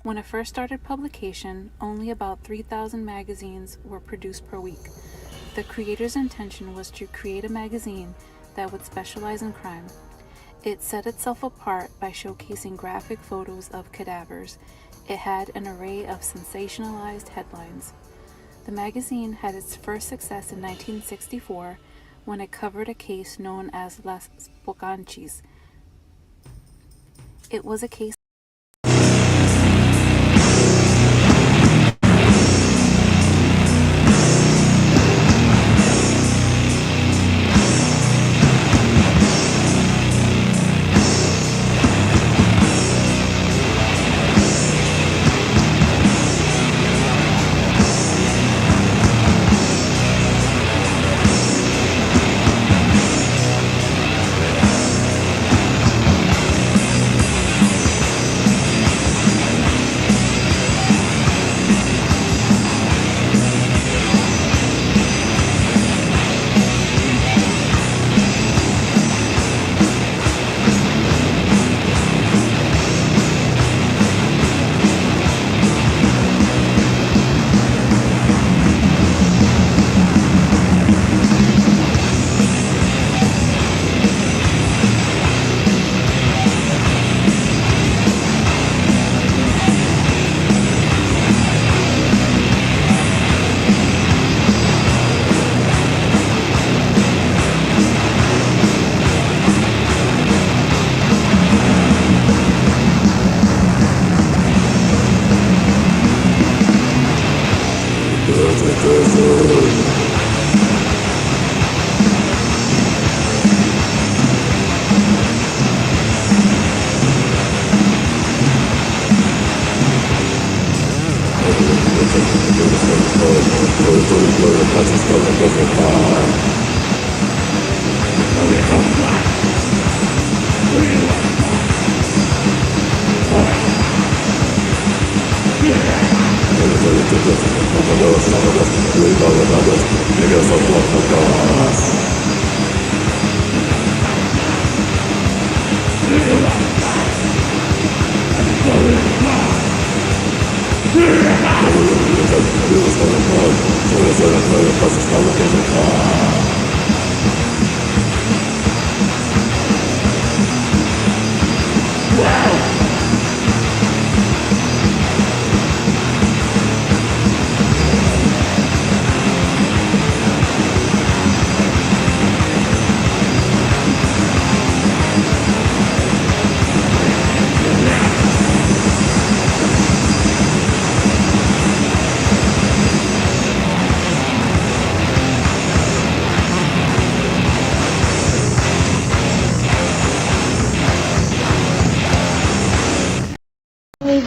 When it first started publication, only about 3,000 magazines were produced per week. The creator's intention was to create a magazine that would specialize in crime. It set itself apart by showcasing graphic photos of cadavers. It had an array of sensationalized headlines. The magazine had its first success in 1964 when it covered a case known as Las Pocanchis. It was a case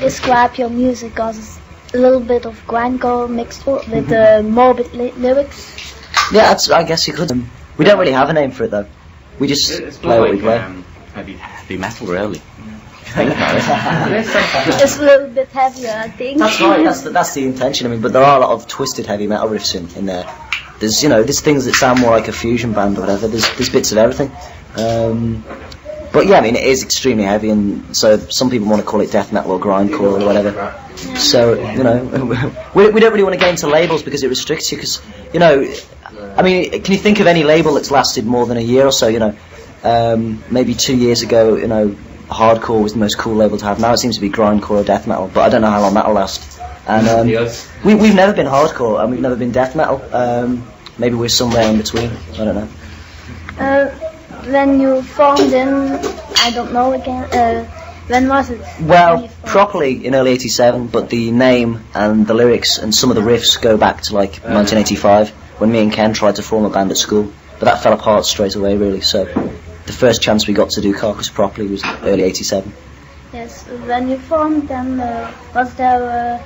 describe your music as a little bit of grindcore mixed with morbid lyrics? Yeah, I guess you could. We don't really have a name for it though. We just play what we play. Maybe heavy metal, really. Just a little bit heavier, I think. That's right. That's the intention. I mean, but there are a lot of twisted heavy metal riffs in there. There's things that sound more like a fusion band or whatever. There's bits of everything. But yeah, I mean, it is extremely heavy, and so some people want to call it death metal or grindcore or whatever. Yeah. So, we don't really want to get into labels because it restricts you, because, I mean, can you think of any label that's lasted more than a year or so, maybe 2 years ago, hardcore was the most cool label to have. Now it seems to be grindcore or death metal, but I don't know how long that'll last. And we've never been hardcore, and we've never been death metal. Maybe we're somewhere in between, I don't know. When you formed in, I don't know again, when was it? Well, properly in early 87, but the name and the lyrics and some of the riffs go back to like 1985, when me and Ken tried to form a band at school, but that fell apart straight away really, so the first chance we got to do Carcass properly was early 87. Yes, when you formed then, was there,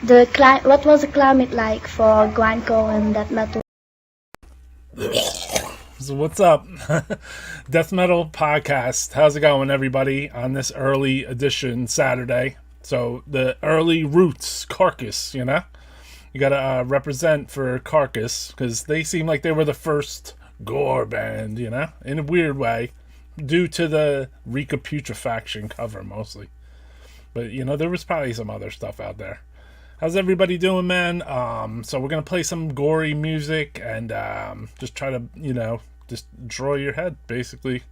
what was the climate like for grindcore and death metal? So what's up? Death Metal Podcast. How's it going, everybody, on this early edition Saturday? So the early roots, Carcass, You gotta represent for Carcass, because they seem like they were the first gore band, in a weird way, due to the Recaputrefaction cover mostly. But, there was probably some other stuff out there. How's everybody doing, man? So we're going to play some gory music and just try to, just draw your head, basically.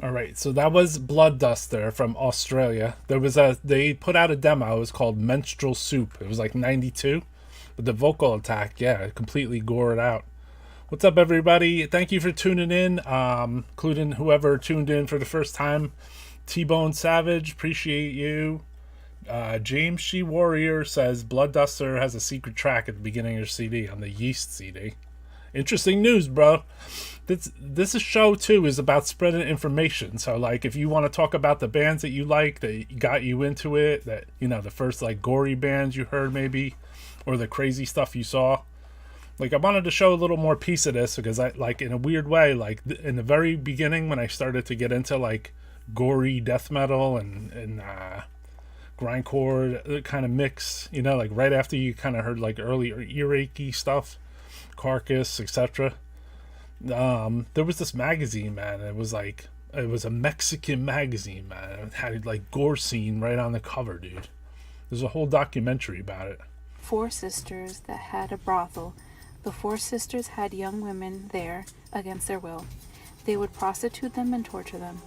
Alright, so that was Blood Duster from Australia. They put out a demo, it was called Menstrual Soup. It was like 92. But the vocal attack, it completely gored out. What's up, everybody? Thank you for tuning in, including whoever tuned in for the first time. T-Bone Savage, appreciate you. James She Warrior says Blood Duster has a secret track at the beginning of your CD on the Yeast CD. Interesting news, bro. This show too is about spreading information. So like if you want to talk about the bands that you like, that got you into it, that the first like gory bands you heard maybe, or the crazy stuff you saw. Like I wanted to show a little more piece of this because I like in a weird way, like in the very beginning when I started to get into like gory death metal and grindcore kind of mix, like right after you kind of heard like early Earache stuff, Carcass, etc. There was this magazine, man. It was a Mexican magazine, man. It had like gore scene right on the cover, dude. There's a whole documentary about it. 4 sisters that had a brothel. The 4 sisters had young women there against their will. They would prostitute them and torture them.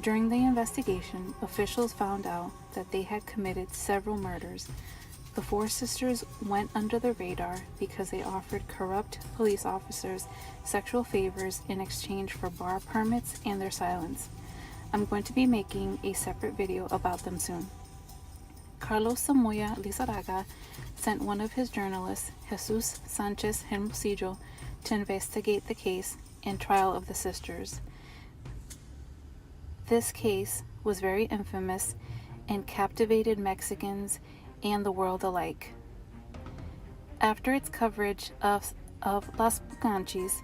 During the investigation, officials found out that they had committed several murders. The 4 sisters went under the radar because they offered corrupt police officers sexual favors in exchange for bar permits and their silence. I'm going to be making a separate video about them soon. Carlos Samoya Lizarraga sent one of his journalists, Jesus Sanchez Hermosillo, to investigate the case and trial of the sisters. This case was very infamous and captivated Mexicans and the world alike. After its coverage of Las Pucanchis,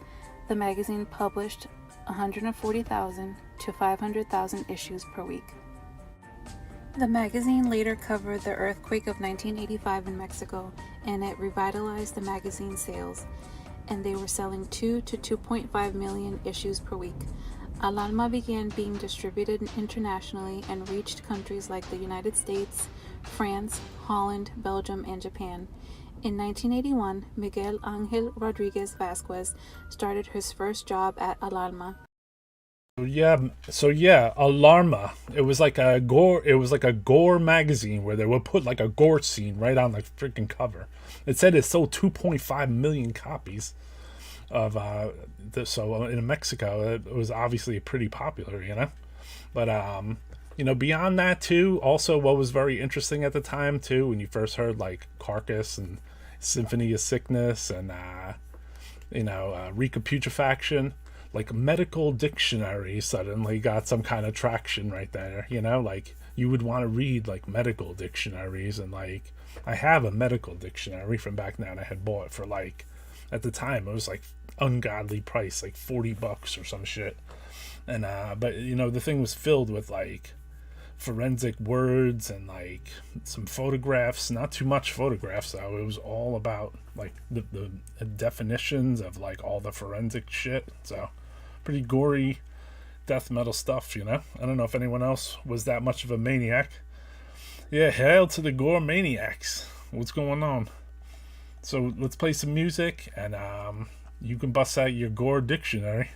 the magazine published 140,000 to 500,000 issues per week. The magazine later covered the earthquake of 1985 in Mexico, and it revitalized the magazine's sales, and they were selling 2 to 2.5 million issues per week. Alarma began being distributed internationally and reached countries like the United States, France, Holland, Belgium, and Japan. In 1981, Miguel Angel Rodriguez Vasquez started his first job at Alarma. So yeah, Alarma. It was like a Gore magazine where they would put like a gore scene right on the freaking cover. It said it sold 2.5 million copies of so in Mexico it was obviously pretty popular, you know. But beyond that too, also what was very interesting at the time too, when you first heard like Carcass and Symphony of Sickness and Recaputrefaction, like medical dictionary suddenly got some kind of traction right there, you know, like you would want to read like medical dictionaries, and like I have a medical dictionary from back then I had bought for like, at the time it was like ungodly price, like $40 or some shit. And but the thing was filled with like forensic words and like some photographs, not too much photographs though. It was all about like the definitions of like all the forensic shit. So pretty gory death metal stuff, I don't know if anyone else was that much of a maniac. Yeah, hail to the gore maniacs. What's going on? So let's play some music, and you can bust out your gore dictionary.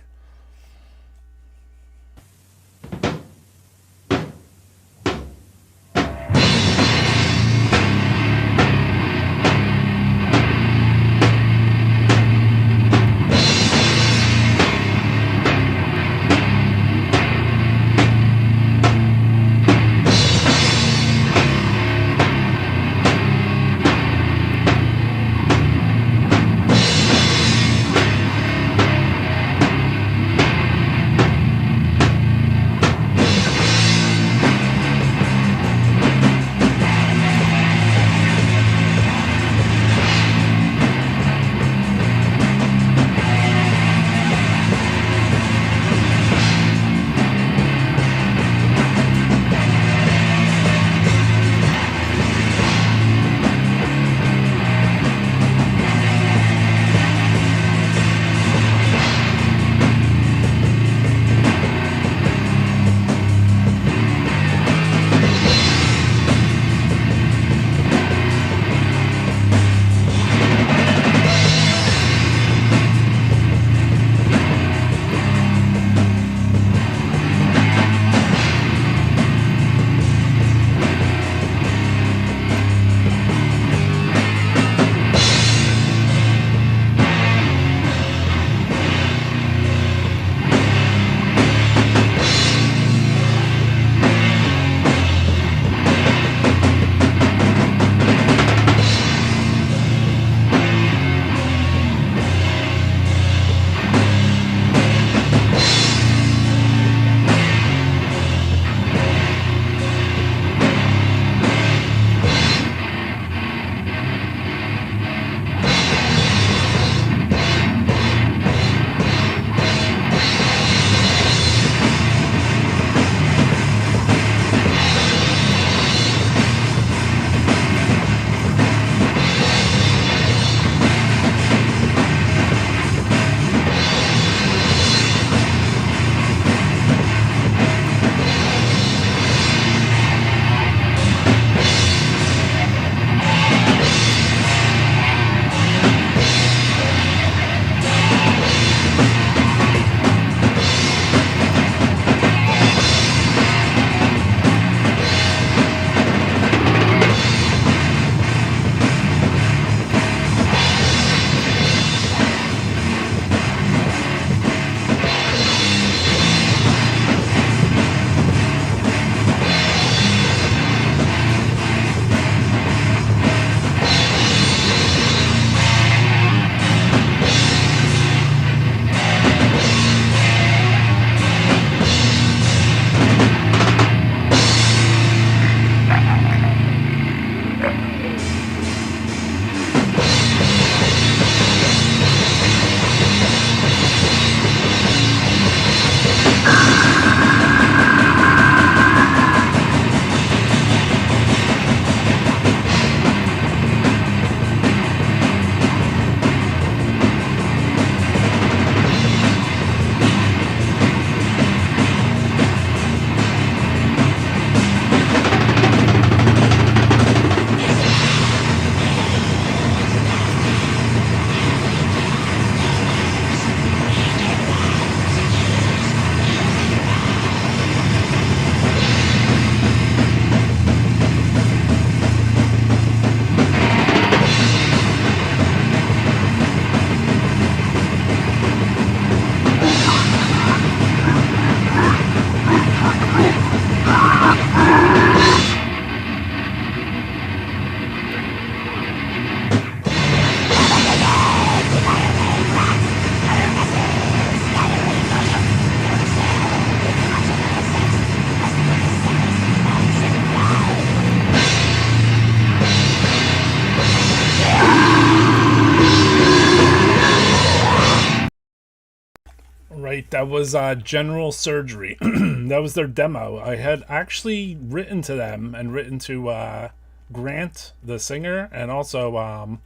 Right, that was General Surgery. That was their demo. I had actually written to them and written to Grant, the singer, and also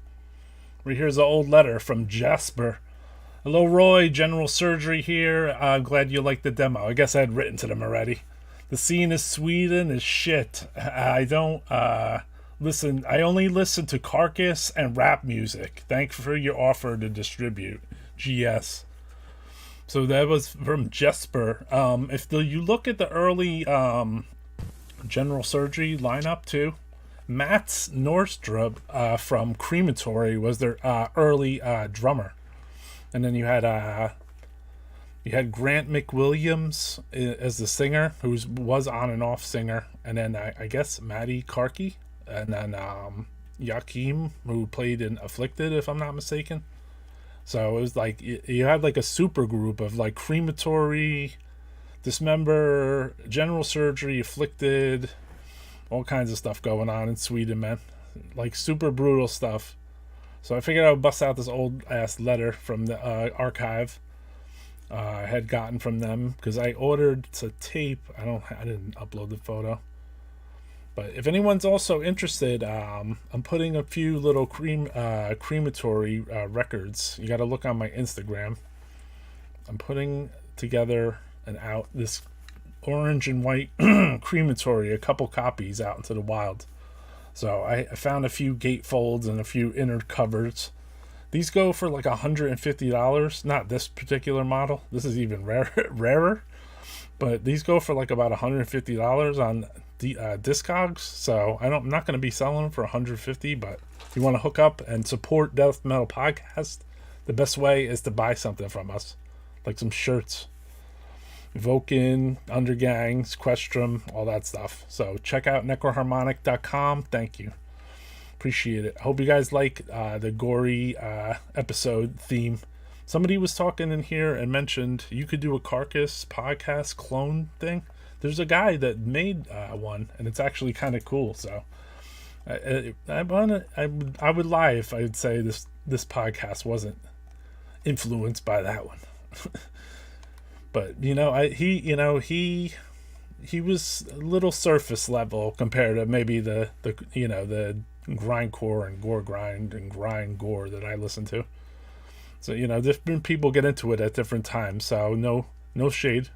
here's an old letter from Jasper. Hello, Roy. General Surgery here. Glad you liked the demo. I guess I had written to them already. The scene is Sweden is shit. I don't listen. I only listen to Carcass and Rap music. Thanks for your offer to distribute. GS. So that was from Jesper. If you look at the early General Surgery lineup too, Mats Nordstrup from Crematory was their early drummer, and then you had Grant McWilliams as the singer, who was on and off singer, and then I guess Maddie Karki, and then Yapping, who played in Afflicted, if I'm not mistaken. So it was like you had like a super group of like Crematory, Dismember, General Surgery, Afflicted, all kinds of stuff going on in Sweden, man. Like super brutal stuff. So I figured I would bust out this old ass letter from the archive I had gotten from them, because I ordered a tape. I didn't upload the photo. But if anyone's also interested, I'm putting a few little Crematory records. You got to look on my Instagram. I'm putting together this orange and white Crematory, a couple copies out into the wild. So I found a few gatefolds and a few inner covers. These go for like $150. Not this particular model. This is even rarer. But these go for like about $150 on the Discogs. So I'm not going to be selling them for $150. But if you want to hook up and support Death Metal Podcast, the best way is to buy something from us, like some shirts, Vulcan, Undergang, Sequestrum, all that stuff. So check out necroharmonic.com. Thank you. Appreciate it. Hope you guys like the gory episode theme. Somebody was talking in here and mentioned you could do a Carcass podcast clone thing. There's a guy that made one, and it's actually kind of cool. So I would lie if I'd say this podcast wasn't influenced by that one. But he was a little surface level compared to maybe the grindcore and gore grind and grind gore that I listen to. So different people get into it at different times. So no shade.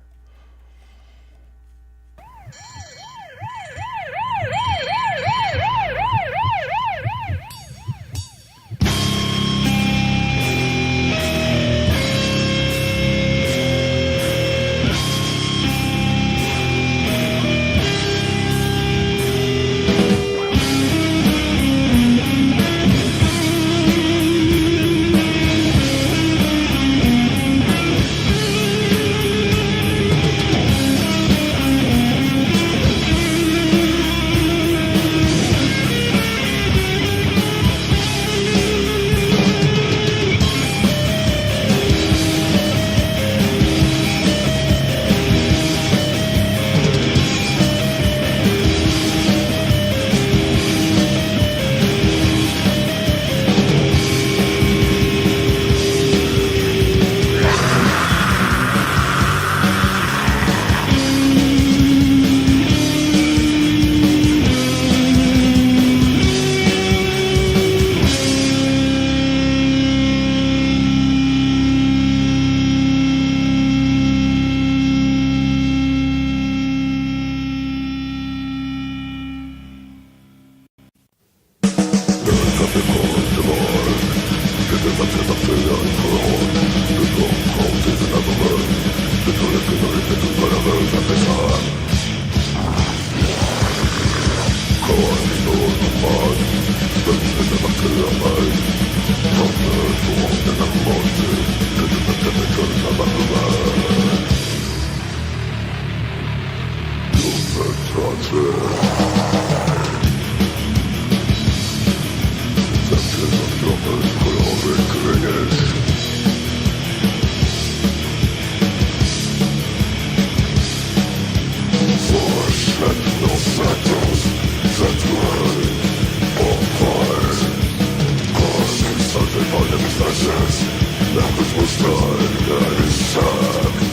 That which was done, that is sad.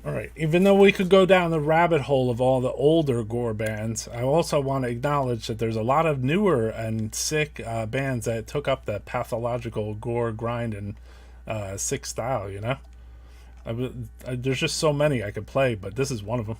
All right. Even though we could go down the rabbit hole of all the older Gore bands, I also want to acknowledge that there's a lot of newer and sick bands that took up that pathological Gore grind and sick style, you know? There's just so many I could play, but this is one of them.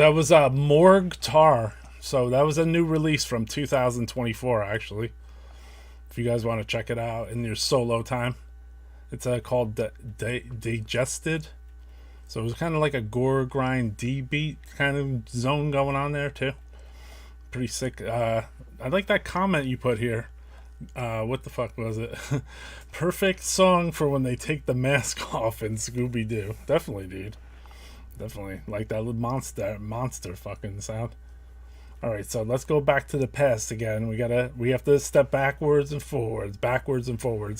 That was Morgue Tar. So that was a new release from 2024, actually. If you guys want to check it out in your solo time. It's called Digested. So it was kind of like a gore grind D-beat kind of zone going on there, too. Pretty sick. I like that comment you put here. What the fuck was it? Perfect song for when they take the mask off in Scooby-Doo. Definitely, dude. Definitely. Like that little monster fucking sound. Alright, so let's go back to the past again. We have to step backwards and forwards.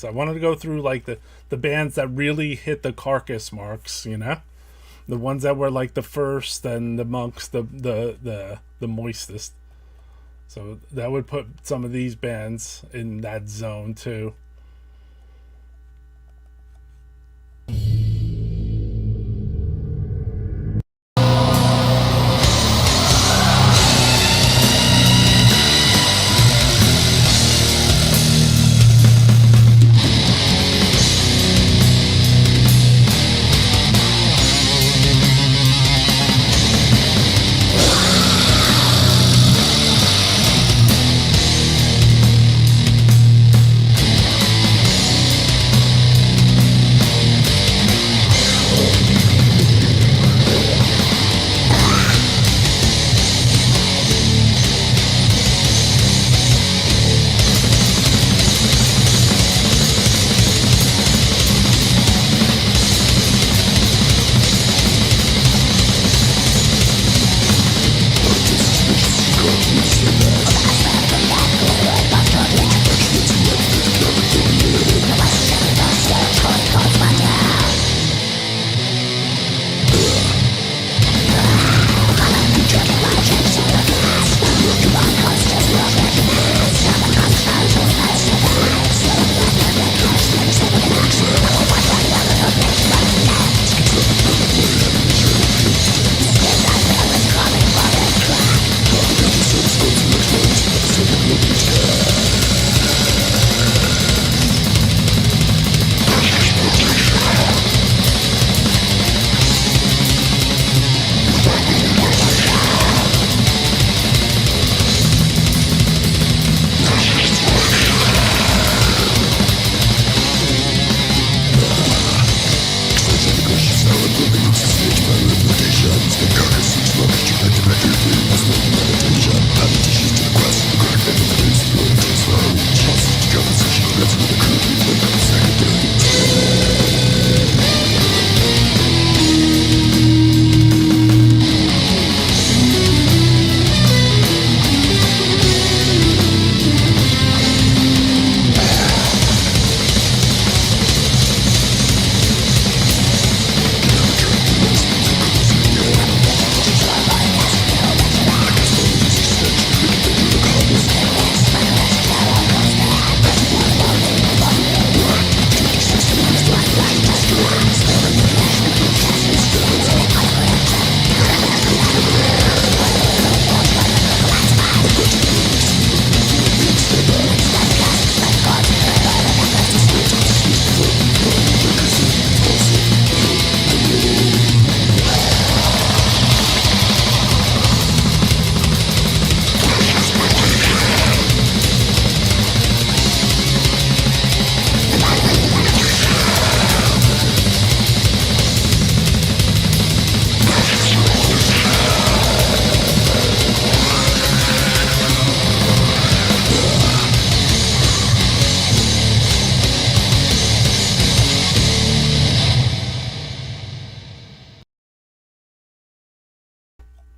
I wanted to go through like the bands that really hit the Carcass marks, you know? The ones that were like the first and amongst the moistest. So that would put some of these bands in that zone too.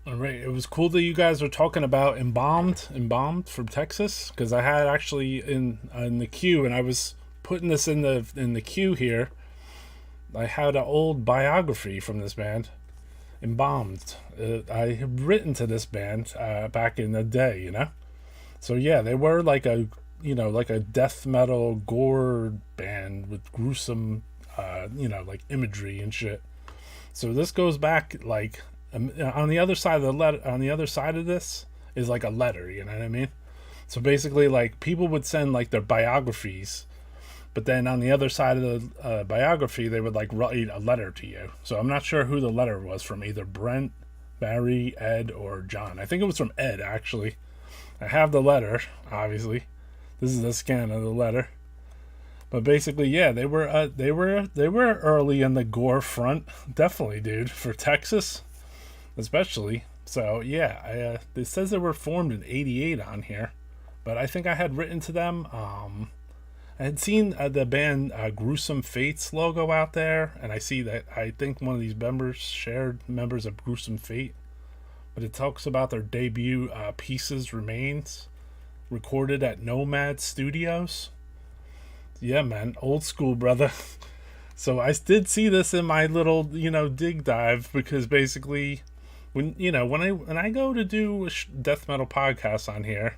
Alright, it was cool that you guys were talking about embalmed from Texas, because I had actually in the queue, and I was putting this in the queue here. I had an old biography from this band, Embalmed. I had written to this band back in the day, you know. So yeah, they were like a death metal gore band with gruesome, like imagery and shit. So this goes back like. On the other side of the letter, on the other side of this is like a letter, you know what I mean? So basically, like, people would send like their biographies, but then on the other side of the biography, they would like write a letter to you. So I'm not sure who the letter was from, either Brent, Barry, Ed, or John. I think it was from Ed, actually. I have the letter, obviously. This is a scan of the letter. But basically, yeah, they were early in the Gore front, definitely, dude, for Texas, especially. So yeah, it says they were formed in '88 on here, but I think I had written to them. I had seen the band Gruesome Fate's logo out there, and I see that I think one of these members shared members of Gruesome Fate, but it talks about their debut Pieces Remains, recorded at Nomad Studios. Yeah, man, old school, brother. So I did see this in my little, dig dive, because basically, when I go to do a death metal podcast on here,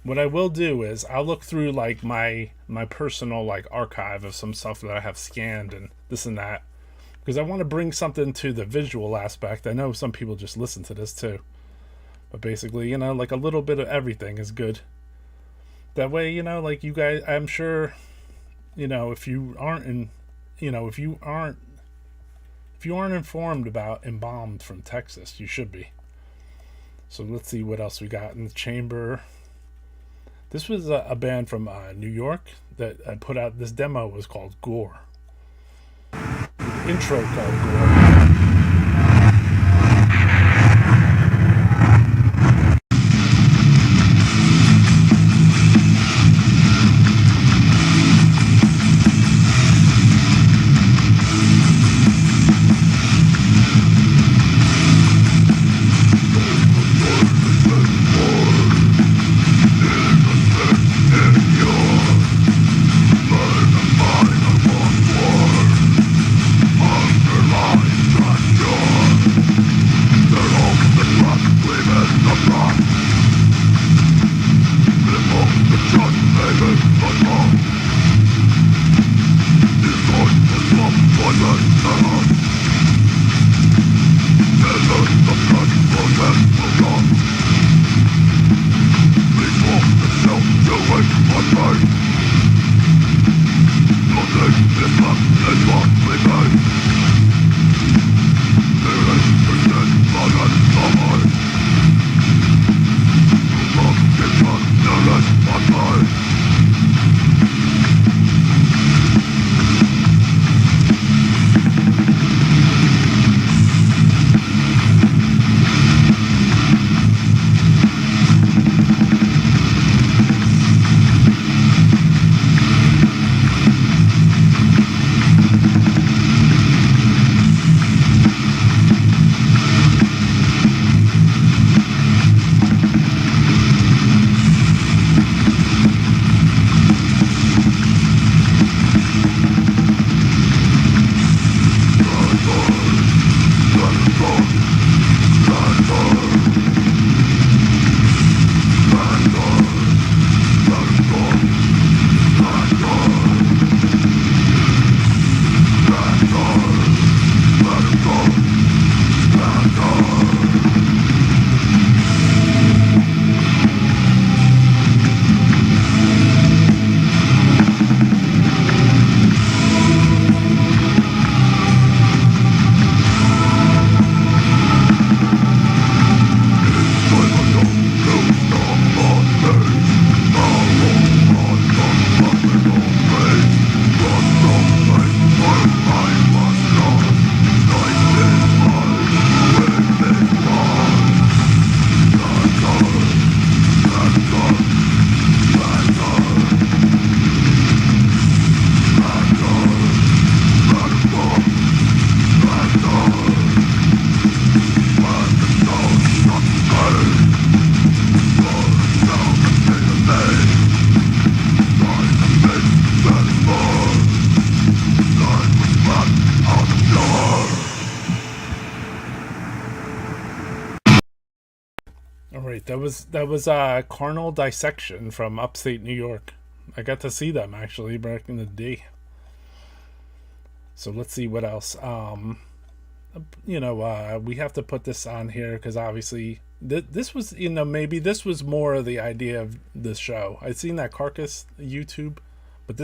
what I will do is I'll look through like my personal like archive of some stuff that I have scanned and this and that, because I want to bring something to the visual aspect. I know some people just listen to this too, but basically, like a little bit of everything is good. That way, like you guys, I'm sure. If you aren't informed about Embalmed from Texas, you should be. So let's see what else we got in the chamber. This was a band from New York that put out this demo. Was called Gore. The intro called Gore. That was Carnel Dissection from upstate New York. I got to see them actually back in the day. So let's see what else. We have to put this on here because obviously this was, maybe this was more of the idea of this show. I'd seen that Carcass YouTube, but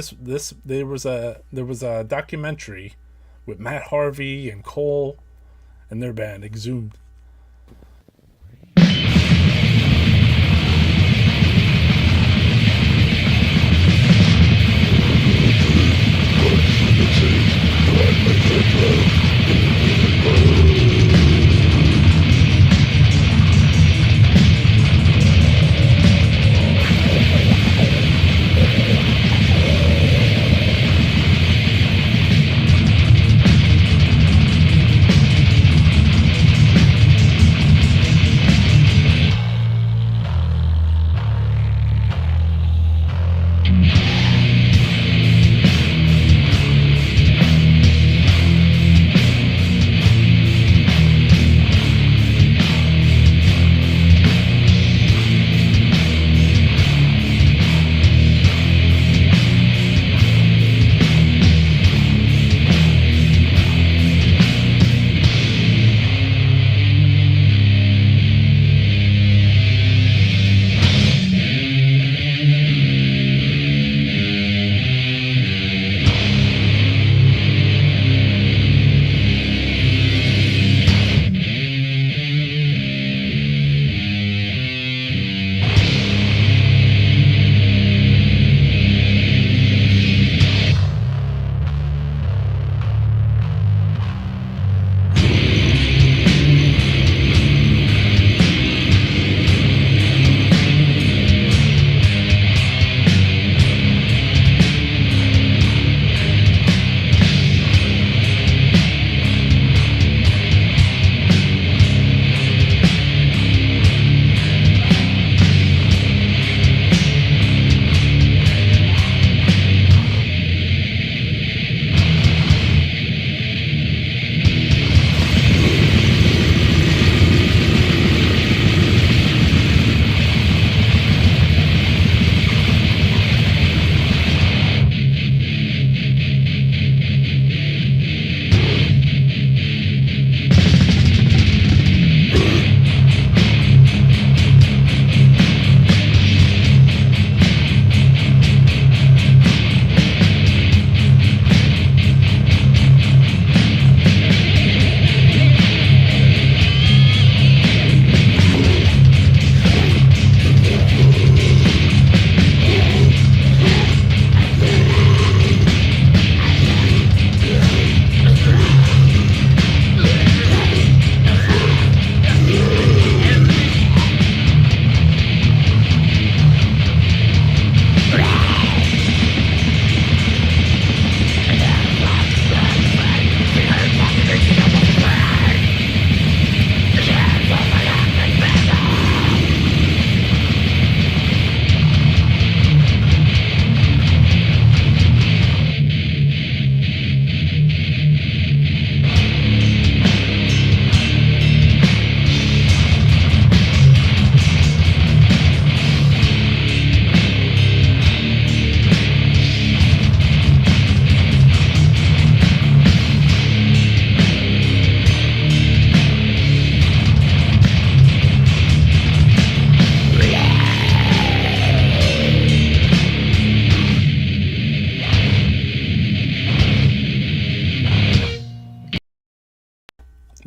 there was a documentary with Matt Harvey and Cole and their band Exhumed.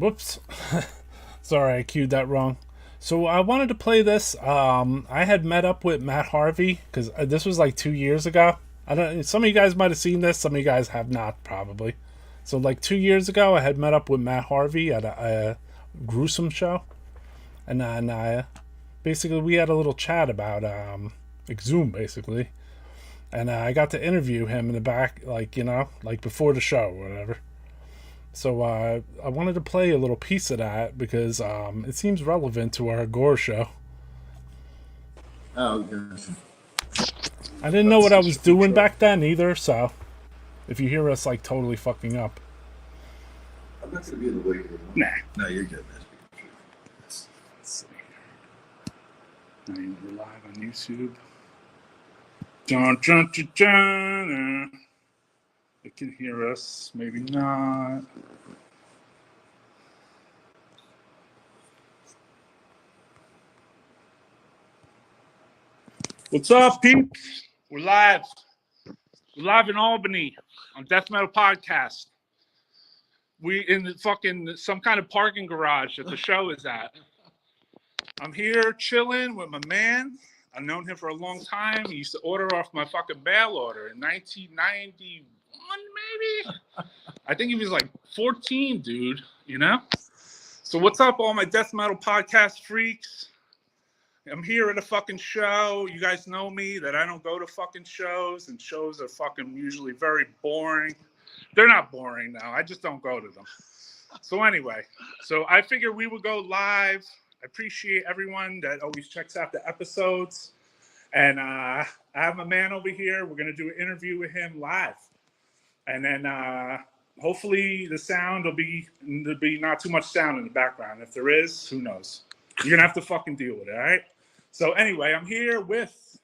Whoops. Sorry, I queued that wrong. So I wanted to play this. I had met up with Matt Harvey because this was like 2 years ago. I don't. Some of you guys might have seen this. Some of you guys have not, probably. So like 2 years ago, I had met up with Matt Harvey at a gruesome show, and then basically we had a little chat about Exhumed, basically, and I got to interview him in the back, like before the show or whatever. So I wanted to play a little piece of that because it seems relevant to our Gore show. Oh, good. I didn't know what I was doing back then either, so if you hear us like totally fucking up. I'm not going to be in the way here. Nah. No, you're good, man. Let's see. Now we're live on YouTube. Dun, dun, dun, dun. They can hear us, maybe not. What's up, peeps? We're live. We're live in Albany on Death Metal Podcast. We in the fucking some kind of parking garage that the show is at. I'm here chilling with my man. I've known him for a long time. He used to order off my fucking bail order in 1991, maybe? I think he was like 14, dude, you know? So what's up, all my Death Metal Podcast freaks? I'm here at a fucking show. You guys know me, that I don't go to fucking shows, and shows are fucking usually very boring. They're not boring now. I just don't go to them. So anyway, so I figured we would go live. I appreciate everyone that always checks out the episodes. And I have my man over here. We're going to do an interview with him live. And then hopefully the sound there'll be not too much sound in the background. If there is, who knows? You're going to have to fucking deal with it, all right? So anyway, I'm here with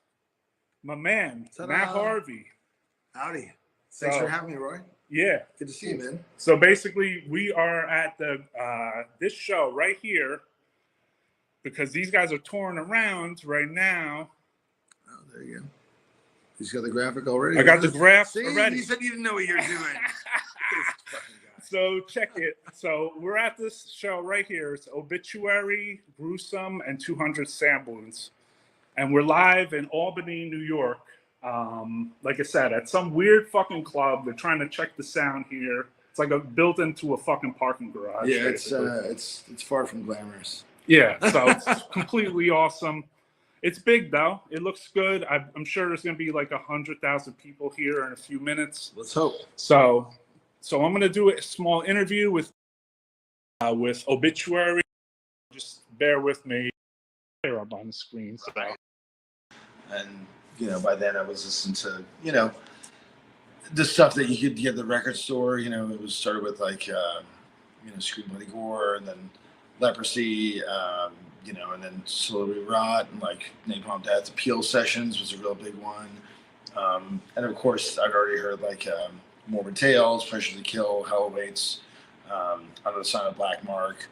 my man, Matt Harvey. Howdy. Thanks for having me, Roy. Yeah. Good to see you, man. So basically, we are at the this show right here because these guys are touring around right now. Oh, there you go. He's got the graphic already. I got the graph already. You said you didn't know what you were doing. So check it. So we're at this show right here. It's Obituary, Gruesome, and 200 Samples. And we're live in Albany, New York. Like I said, at some weird fucking club. They're trying to check the sound here. It's like built into a fucking parking garage. Yeah, it's far from glamorous. Yeah, so it's completely awesome. It's big though. It looks good. I'm sure there's gonna be like 100,000 people here in a few minutes. Let's hope. So I'm gonna do a small interview with Obituary. Just bear with me. They're up on the screen. So. And by then I was listening to the stuff that you could get at the record store. It was started with like Scream Bloody Gore, and then Leprosy, and then Slowly Rot, and like Napalm Death. Appeal Sessions was a real big one, and of course I'd already heard like Morbid Tales, Pressure to Kill, Hell Awaits, Under the Sign of Black Mark.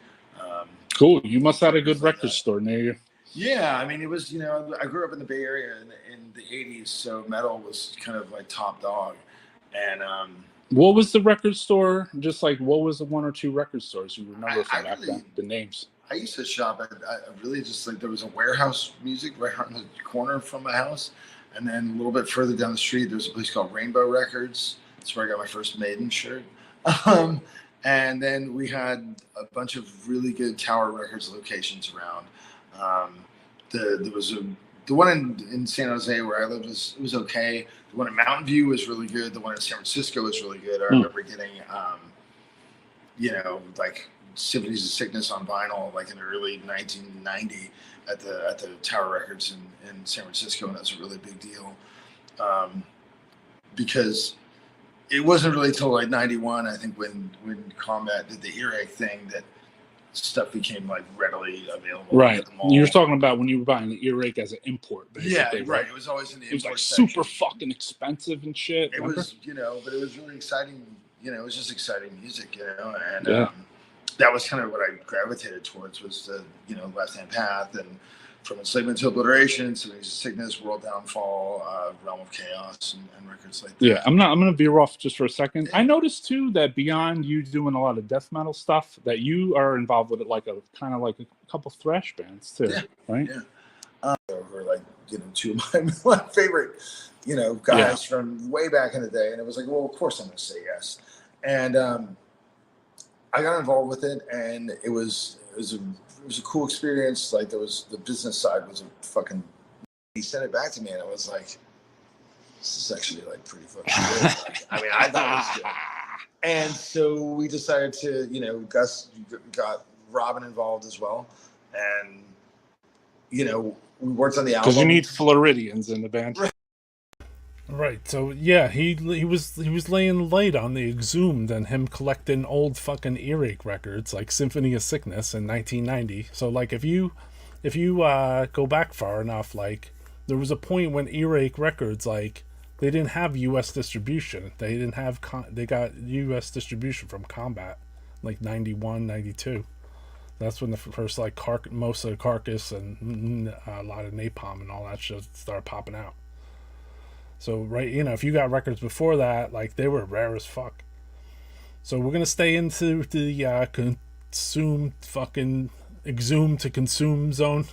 Cool. You must have had a good record store near you. Yeah, I mean, it was, I grew up in the Bay Area in the 80s, so metal was kind of like top dog. And what was the record store? Just like, what was the one or two record stores you remember from back then? The names. I used to shop at, I really just like, there was a Warehouse Music right on the corner from my house. And then a little bit further down the street, there's a place called Rainbow Records. That's where I got my first Maiden shirt. And then we had a bunch of really good Tower Records locations around. There was the one in San Jose where I lived was okay. The one in Mountain View was really good. The one in San Francisco was really good. I remember getting, like Symphonies of Sickness on vinyl, like in early 1990 at the Tower Records in San Francisco, and that was a really big deal because it wasn't really till like 91, I think, when Combat did the Earache thing that stuff became like readily available. Right. At the mall. You're talking about when you were buying the Earache as an import, basically. Yeah, right. It was always in the import It was like section. super fucking expensive and shit. It was, but it was really exciting. It was just exciting music, and that was kind of what I gravitated towards was the, Left Hand Path and from Enslavement to Obliteration, Symphonies of Sickness, World Downfall, Realm of Chaos, and records like that. Yeah, I'm gonna veer off just for a second. I noticed too that beyond you doing a lot of death metal stuff, that you are involved with it like a kind of like a couple thrash bands too, right? Yeah. Who are like, you know, two of my favorite, you know, guys from way back in the day, and it was like, well, of course I'm going to say yes. And I got involved with it, and it was a cool experience. Like, there was the business side was a fucking. He sent it back to me, and I was like, this is actually like pretty fucking good. Like, I mean, I thought it was good. And so we decided to, you know, Gus got Robin involved as well, and you know, we worked on the album because you need Floridians in the band. Right, so yeah, he was laying light on the Exhumed and him collecting old fucking Earache records like Symphony of Sickness in 1990. So like if you go back far enough, like there was a point when Earache records, like they didn't have U.S. distribution. They didn't have they got U.S. distribution from Combat, like 91, 92. That's when the first like most of the Carcass and a lot of Napalm and all that shit started popping out. So, right, you know, if you got records before that, like, they were rare as fuck. So we're going to stay into the consume fucking exhume to consume zone.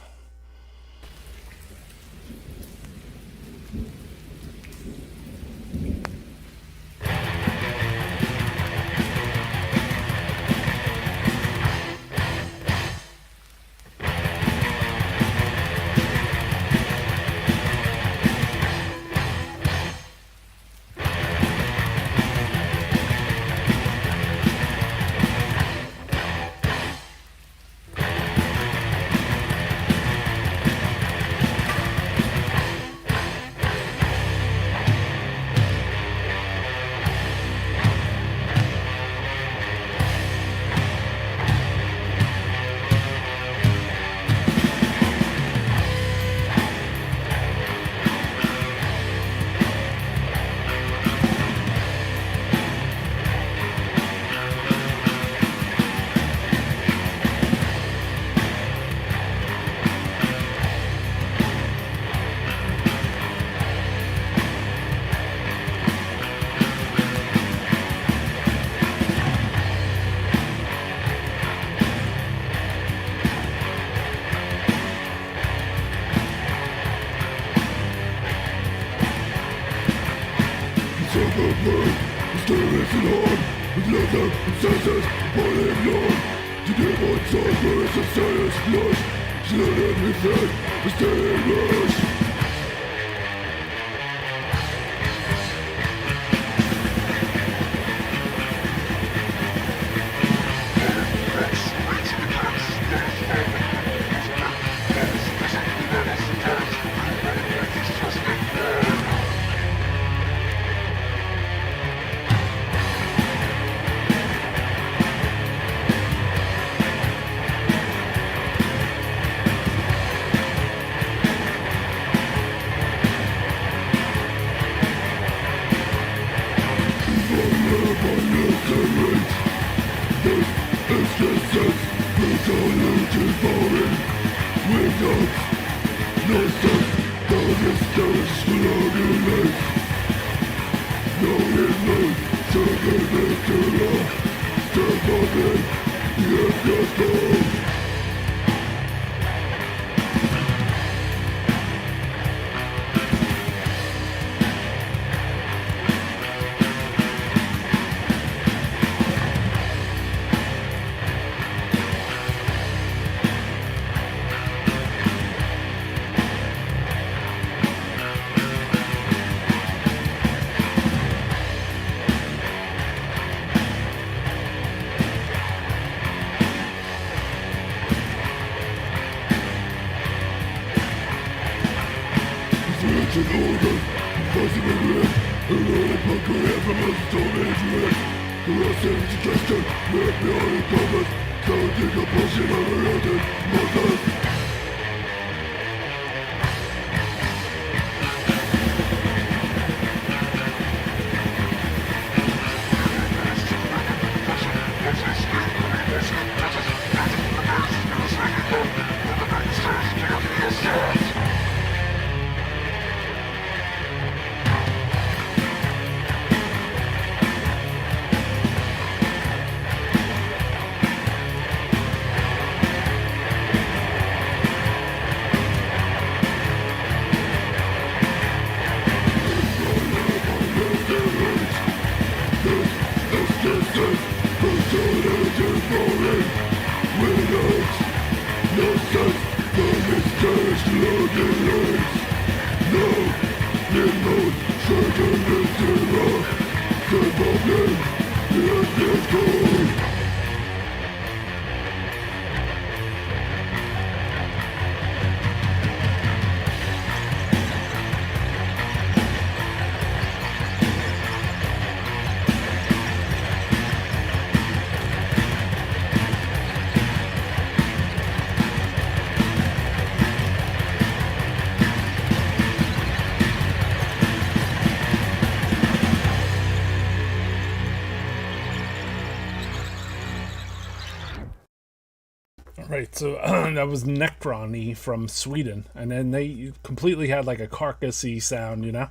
Right, so that was Necrony from Sweden, and then they completely had like a Carcassy sound, you know.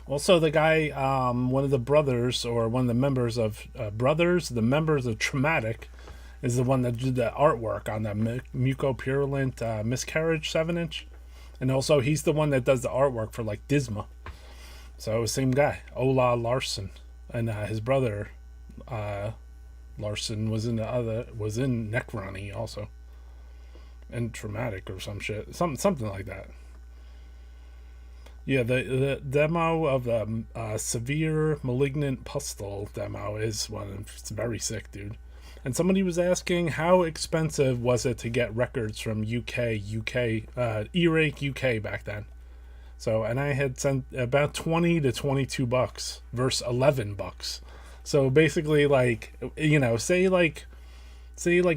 Also, the guy, one of the brothers, or one of the members of members of Traumatic, is the one that did the artwork on that Mucupurulent Miscarrige 7-inch, and also he's the one that does the artwork for like Disma. So same guy, Ola Larsson, and his brother Larsson was in Necrony also. And Traumatic or some shit, something like that. Yeah, the demo of the severe malignant pustule demo is one. It's very sick, dude. And somebody was asking how expensive was it to get records from Earache UK back then. So, and I had sent about $20 to $22 versus $11. So basically, like, you know, say like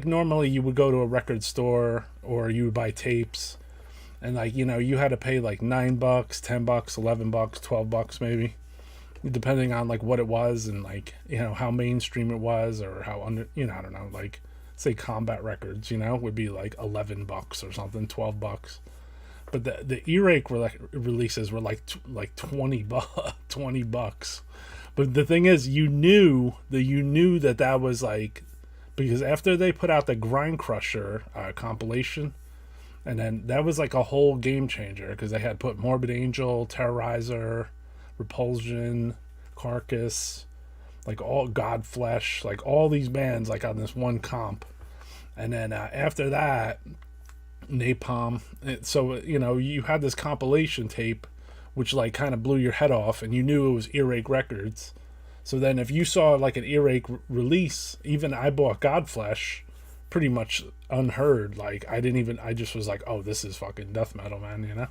normally you would go to a record store or you would buy tapes, and like, you know, you had to pay like $9, $10, $11, $12 maybe, depending on like what it was and like, you know, how mainstream it was or how you know, I don't know, like say Combat Records, you know, would be like $11 or something, $12. But the Earache releases were like $20. But the thing is, you knew that was like, because after they put out the Grind Crusher compilation, and then that was like a whole game changer, because they had put Morbid Angel, Terrorizer, Repulsion, Carcass, like all Godflesh, like all these bands like on this one comp. And then after that, Napalm. So, you know, you had this compilation tape which like kind of blew your head off, and you knew it was Earache Records. So then if you saw like an Earache release, even I bought Godflesh pretty much unheard. Like I just was like, oh, this is fucking death metal, man, you know?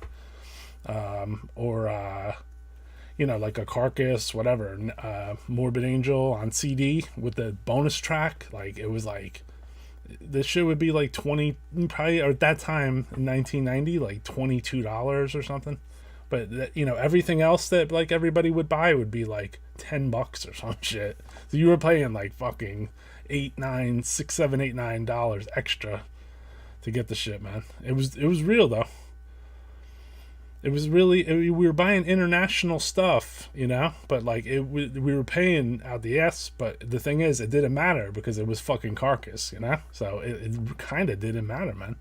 You know, like a Carcass, whatever, Morbid Angel on CD with the bonus track. Like it was like, this shit would be like 20, probably, or at that time in 1990, like $22 or something. But you know, everything else that like everybody would buy would be like $10 or some shit. So you were paying like fucking $6, $7, $8, $9 extra to get the shit, man. It was real though. It was really, we were buying international stuff, you know, but like we were paying out the ass. But the thing is, it didn't matter because it was fucking Carcass, you know. So it kind of didn't matter, man.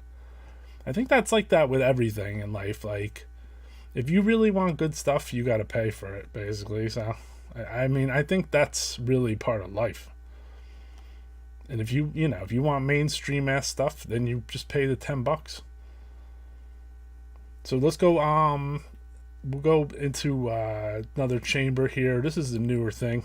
I think that's like that with everything in life. Like, if you really want good stuff, you got to pay for it, basically. So, I mean, I think that's really part of life. And if you want mainstream ass stuff, then you just pay the $10. So let's go, we'll go into another chamber here. This is the newer thing.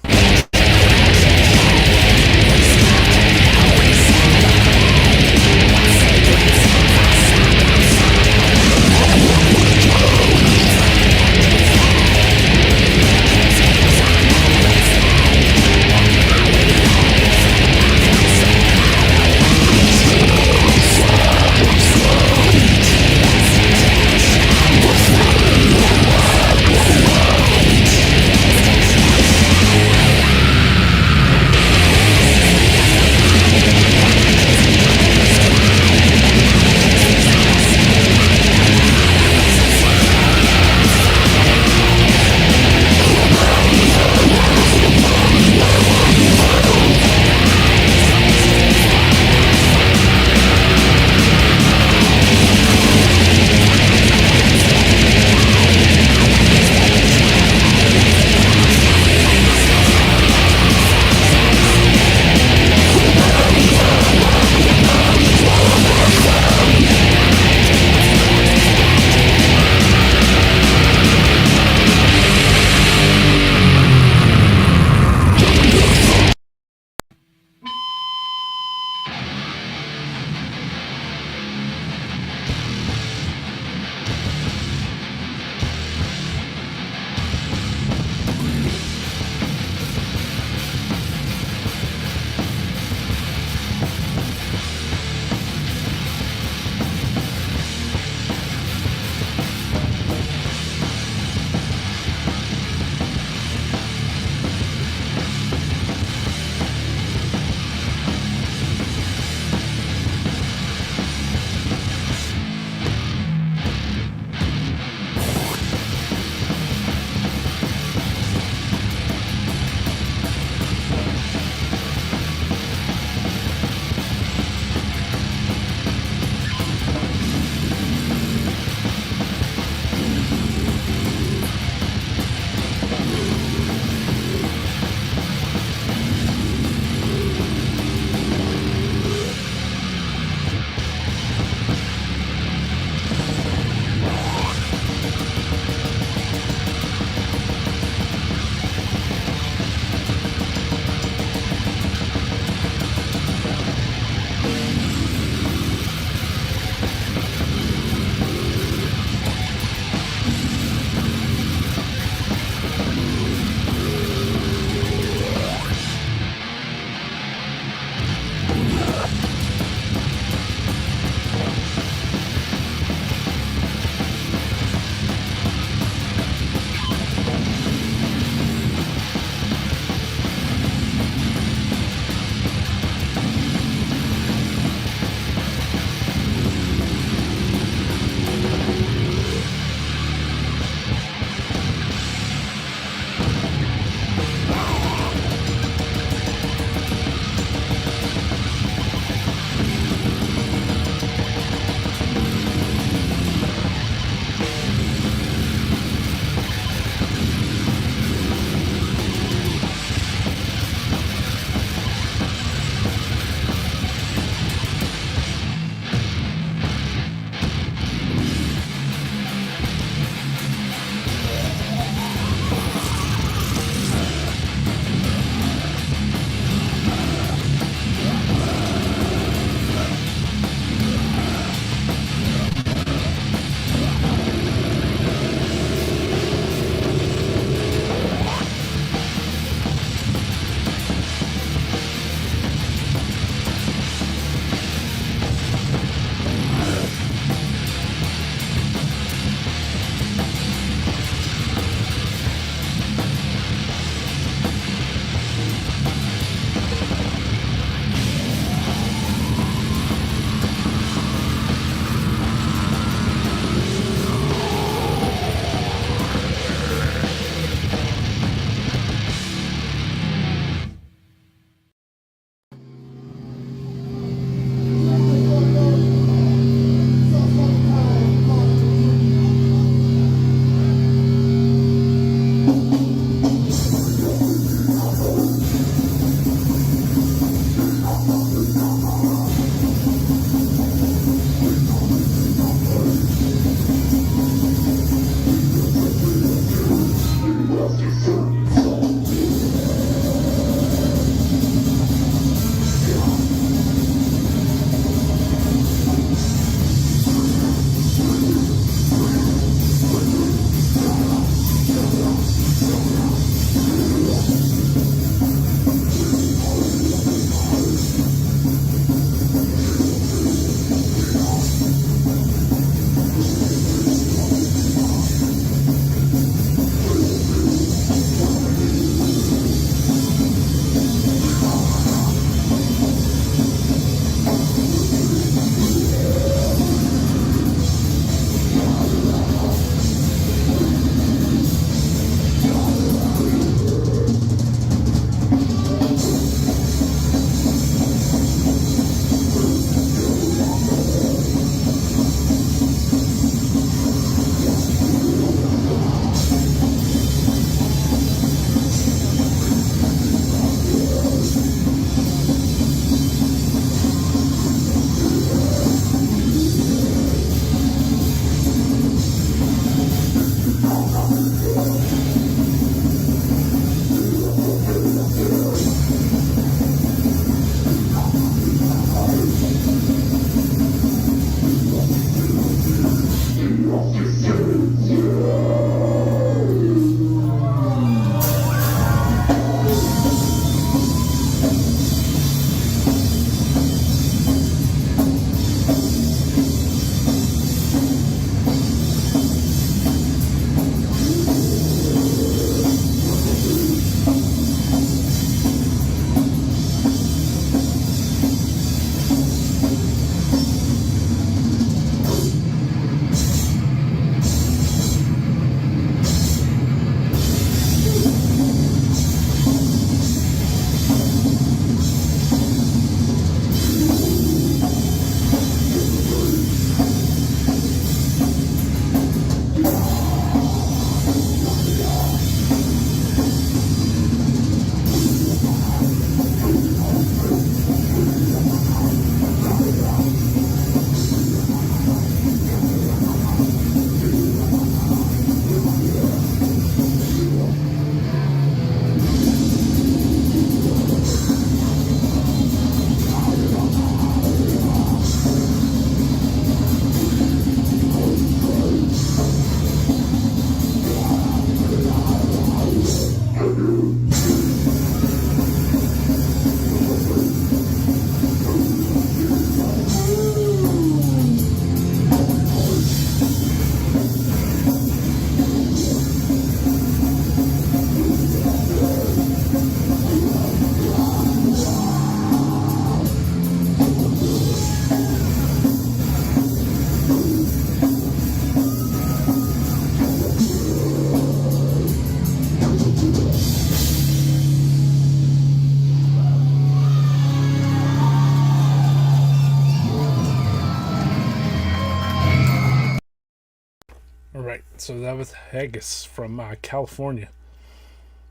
So that was Haggis from California,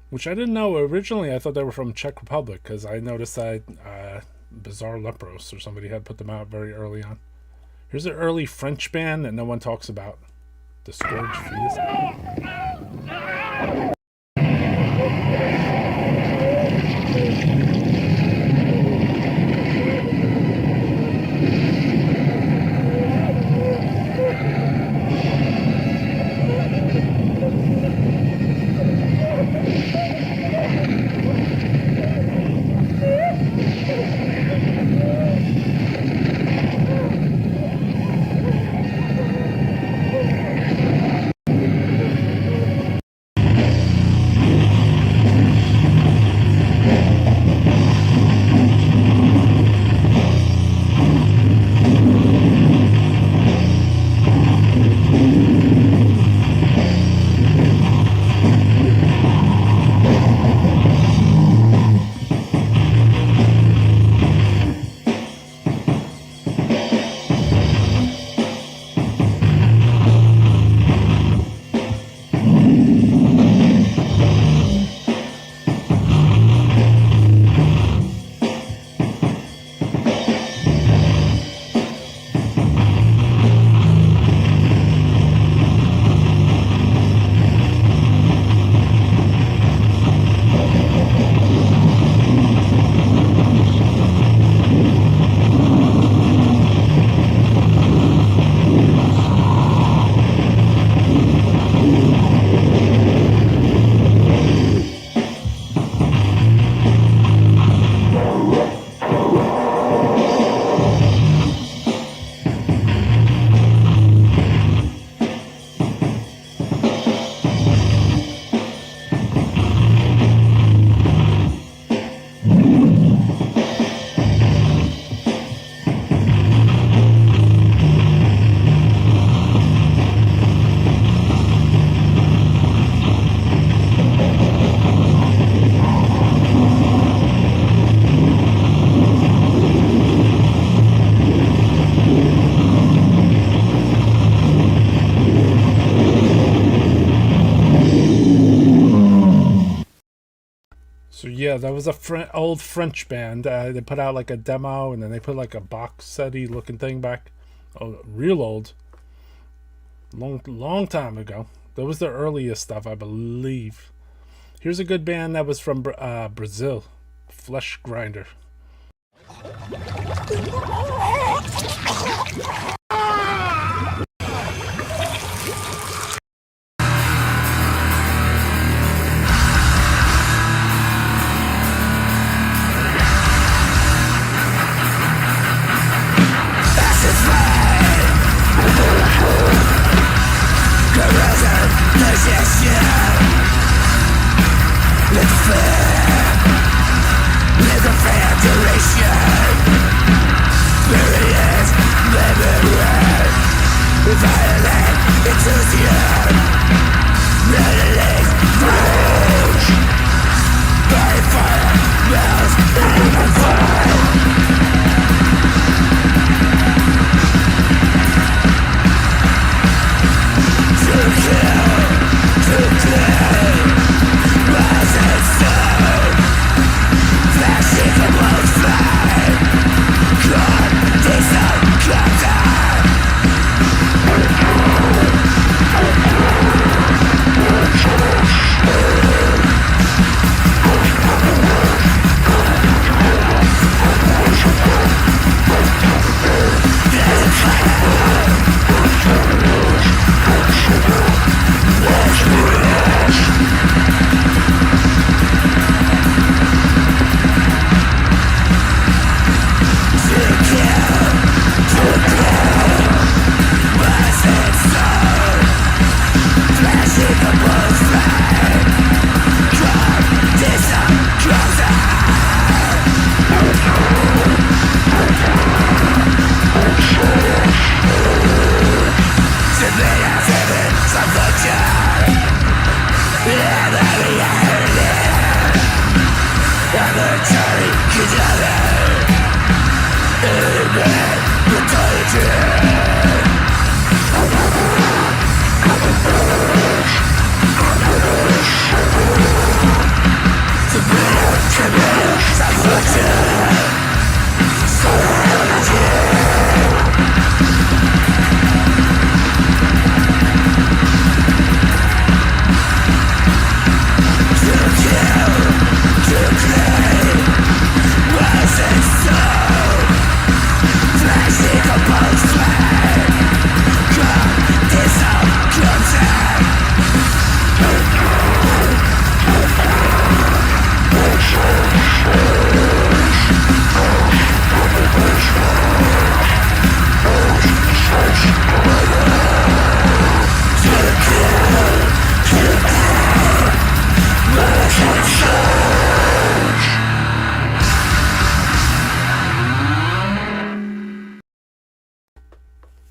which I didn't know. Originally, I thought they were from Czech Republic, because I noticed that Bizarre Lepros or somebody had put them out very early on. Here's an early French band that no one talks about. Disgorging Foetus. So yeah, that was a old French band. They put out like a demo, and then they put like a box setty looking thing back. Oh, real old. Long time ago. That was the earliest stuff, I believe. Here's a good band that was from Brazil. Flesh Grinder. Pathologist.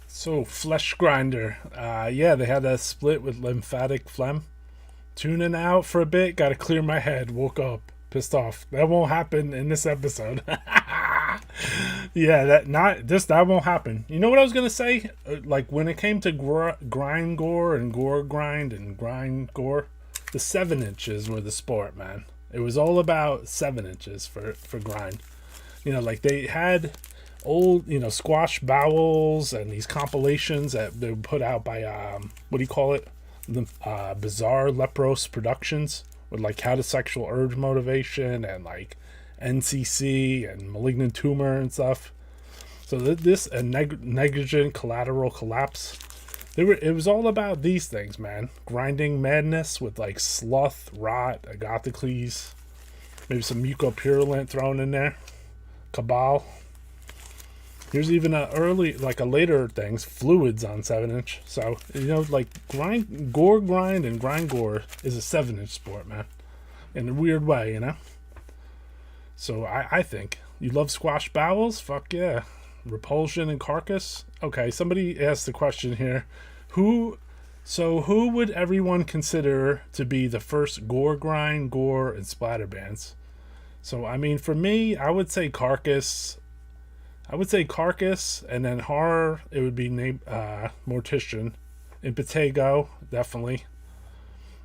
So, Flesh Grinder. Yeah, they had that split with Lymphatic Phlegm. Tuning out for a bit, gotta clear my head, woke up, pissed off. That won't happen in this episode. Yeah, that won't happen. You know what I was gonna say? Like, when it came to grind gore and gore grind and grind gore, the 7 inches were the sport, man. It was all about 7 inches for grind. You know, like they had old, you know, Squash Bowels and these compilations that they put out by what do you call it, the Bizarre Leprous Productions, with like How to Sexual Urge Motivation and like NCC and Malignant Tumour and stuff. So this and Negligent Collateral Collapse, it was all about these things, man. Grinding madness with like Sloth, Rot, Agathocles, maybe some Mucupurulent thrown in there, Cabal. Here's even a later things, Fluids on 7 inch. So, you know, like gore grind and grind gore is a 7 inch sport, man. In a weird way, you know? So I think. You love Squash Bowels? Fuck yeah. Repulsion and Carcass? Okay, somebody asked the question here. Who would everyone consider to be the first gore grind, gore, and splatter bands? So, I mean, for me, I would say Carcass, and then horror, it would be Mortician. Impetigo, definitely,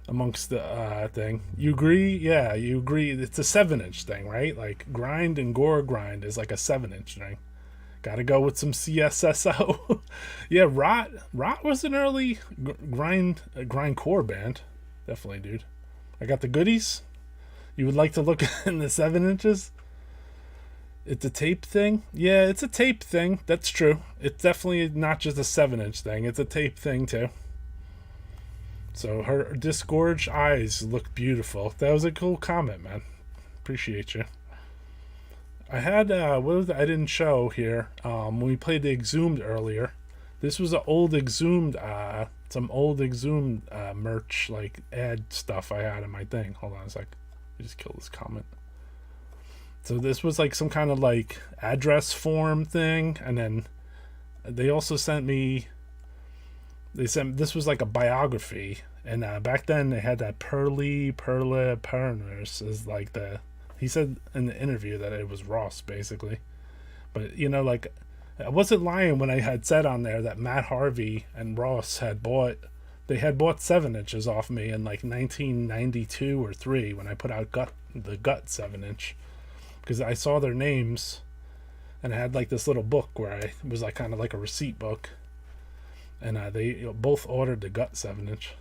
amongst the thing. You agree? Yeah, you agree. It's a 7 inch thing, right? Like, grind and gore grind is like a 7 inch thing. Gotta go with some CSSO. Yeah, Rot was an early grind core band. Definitely, dude. I got the goodies. You would like to look in the 7 inches? It's a tape thing? Yeah, it's a tape thing. That's true. It's definitely not just a 7 inch thing. It's a tape thing, too. So her disgorged eyes look beautiful. That was a cool comment, man. Appreciate you. I had, I didn't show here, when we played the Exhumed earlier. This was an old Exhumed, some old Exhumed merch, like ad stuff I had in my thing. Hold on a sec. I just killed this comment. So this was like some kind of like address form thing, and then they also sent me, this was like a biography, and back then they had that Perla Perners is like he said in the interview that it was Ross basically, but you know, like I wasn't lying when I had said on there that Matt Harvey and Ross had bought 7 inches off me in like 1992 or 3 when I put out the Gut 7 inch. Because I saw their names, and I had like this little book where it was like kind of like a receipt book, and they both ordered the Gut 7 inch.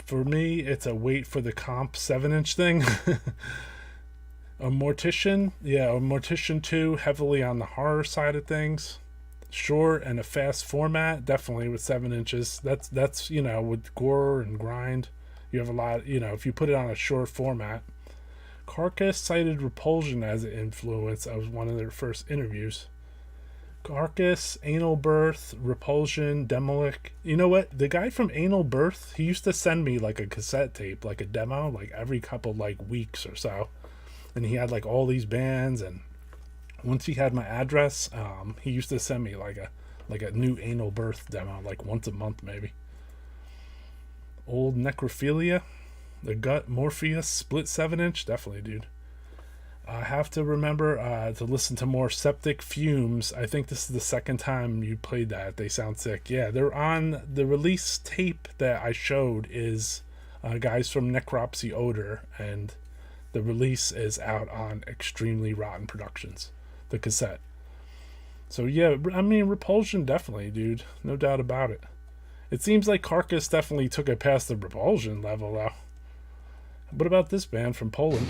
For me, it's a wait for the comp 7 inch thing. A Mortician, yeah, a Mortician 2, heavily on the horror side of things. Short and a fast format, definitely with 7 inches. That's you know, with gore and grind, you have a lot. You know, if you put it on a short format. Carcass cited Repulsion as an influence. That was one of their first interviews. Carcass, Anal Birth, Repulsion, Demolic. You know what? The guy from Anal Birth, he used to send me like a cassette tape, like a demo, like every couple like weeks or so. And he had like all these bands, and once he had my address, he used to send me like a new Anal Birth demo, like once a month maybe. Old Necrophilia. The Gut Morpheus split 7 inch, definitely, dude. I have to remember to listen to more Septic Fumes. I think this is the second time you played that. They sound sick. Yeah, they're on the release tape that I showed is guys from Necropsy Odor, and The release is out on Extremely Rotten Productions, the cassette. So yeah, I mean, Repulsion definitely, dude. No doubt about it. It seems like Carcass definitely took it past the Repulsion level, though. What about this band from Poland?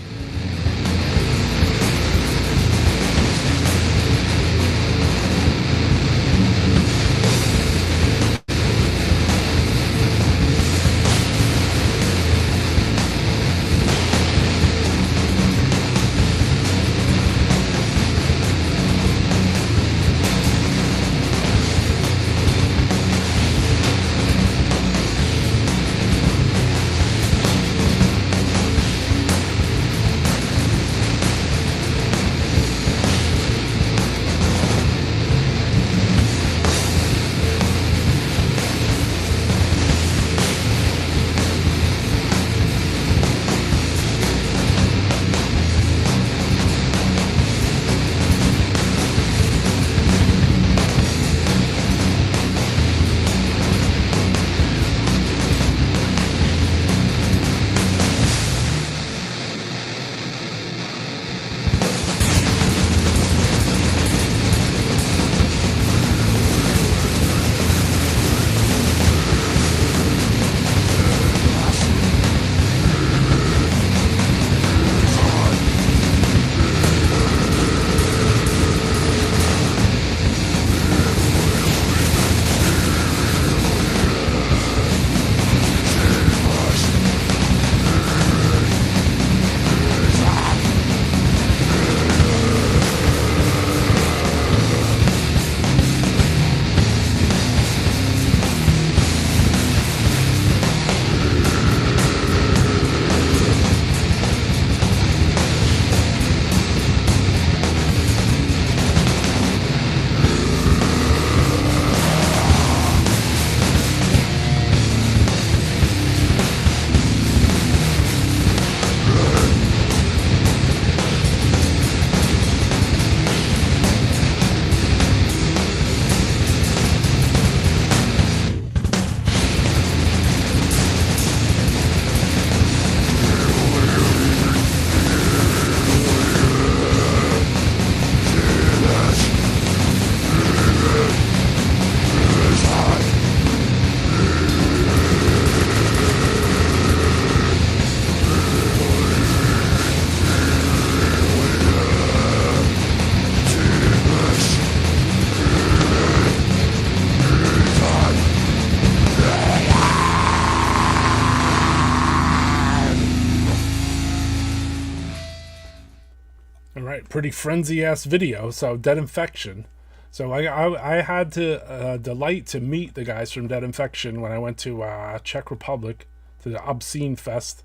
Pretty frenzy ass video. So Dead Infection. So I had to delight to meet the guys from Dead Infection when I went to Czech Republic to the Obscene Fest,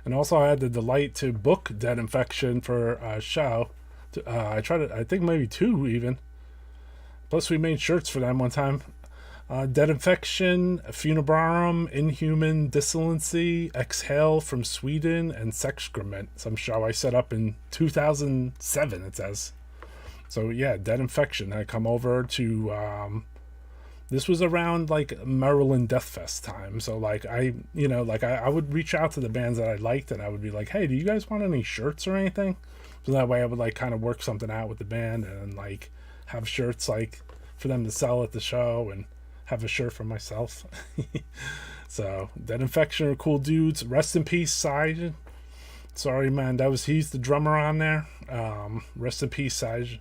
and also I had the delight to book Dead Infection for a show. I tried it, I think maybe 2 even. Plus we made shirts for them one time. Dead Infection, Funebrarum, Inhuman Dissolency, Exhale from Sweden, and Sexcrement. Some show I set up in 2007, it says. So yeah, Dead Infection. I come over to, this was around like Maryland Death Fest time. So like I would reach out to the bands that I liked, and I would be like, hey, do you guys want any shirts or anything? So that way I would like kind of work something out with the band and like have shirts like for them to sell at the show and have a shirt for myself. So Dead Infection are cool dudes. Rest in peace, Sage. Sorry, man. He's the drummer on there. Rest in peace, Sage.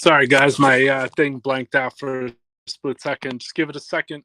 Sorry, guys, my thing blanked out for a split second. Just give it a second.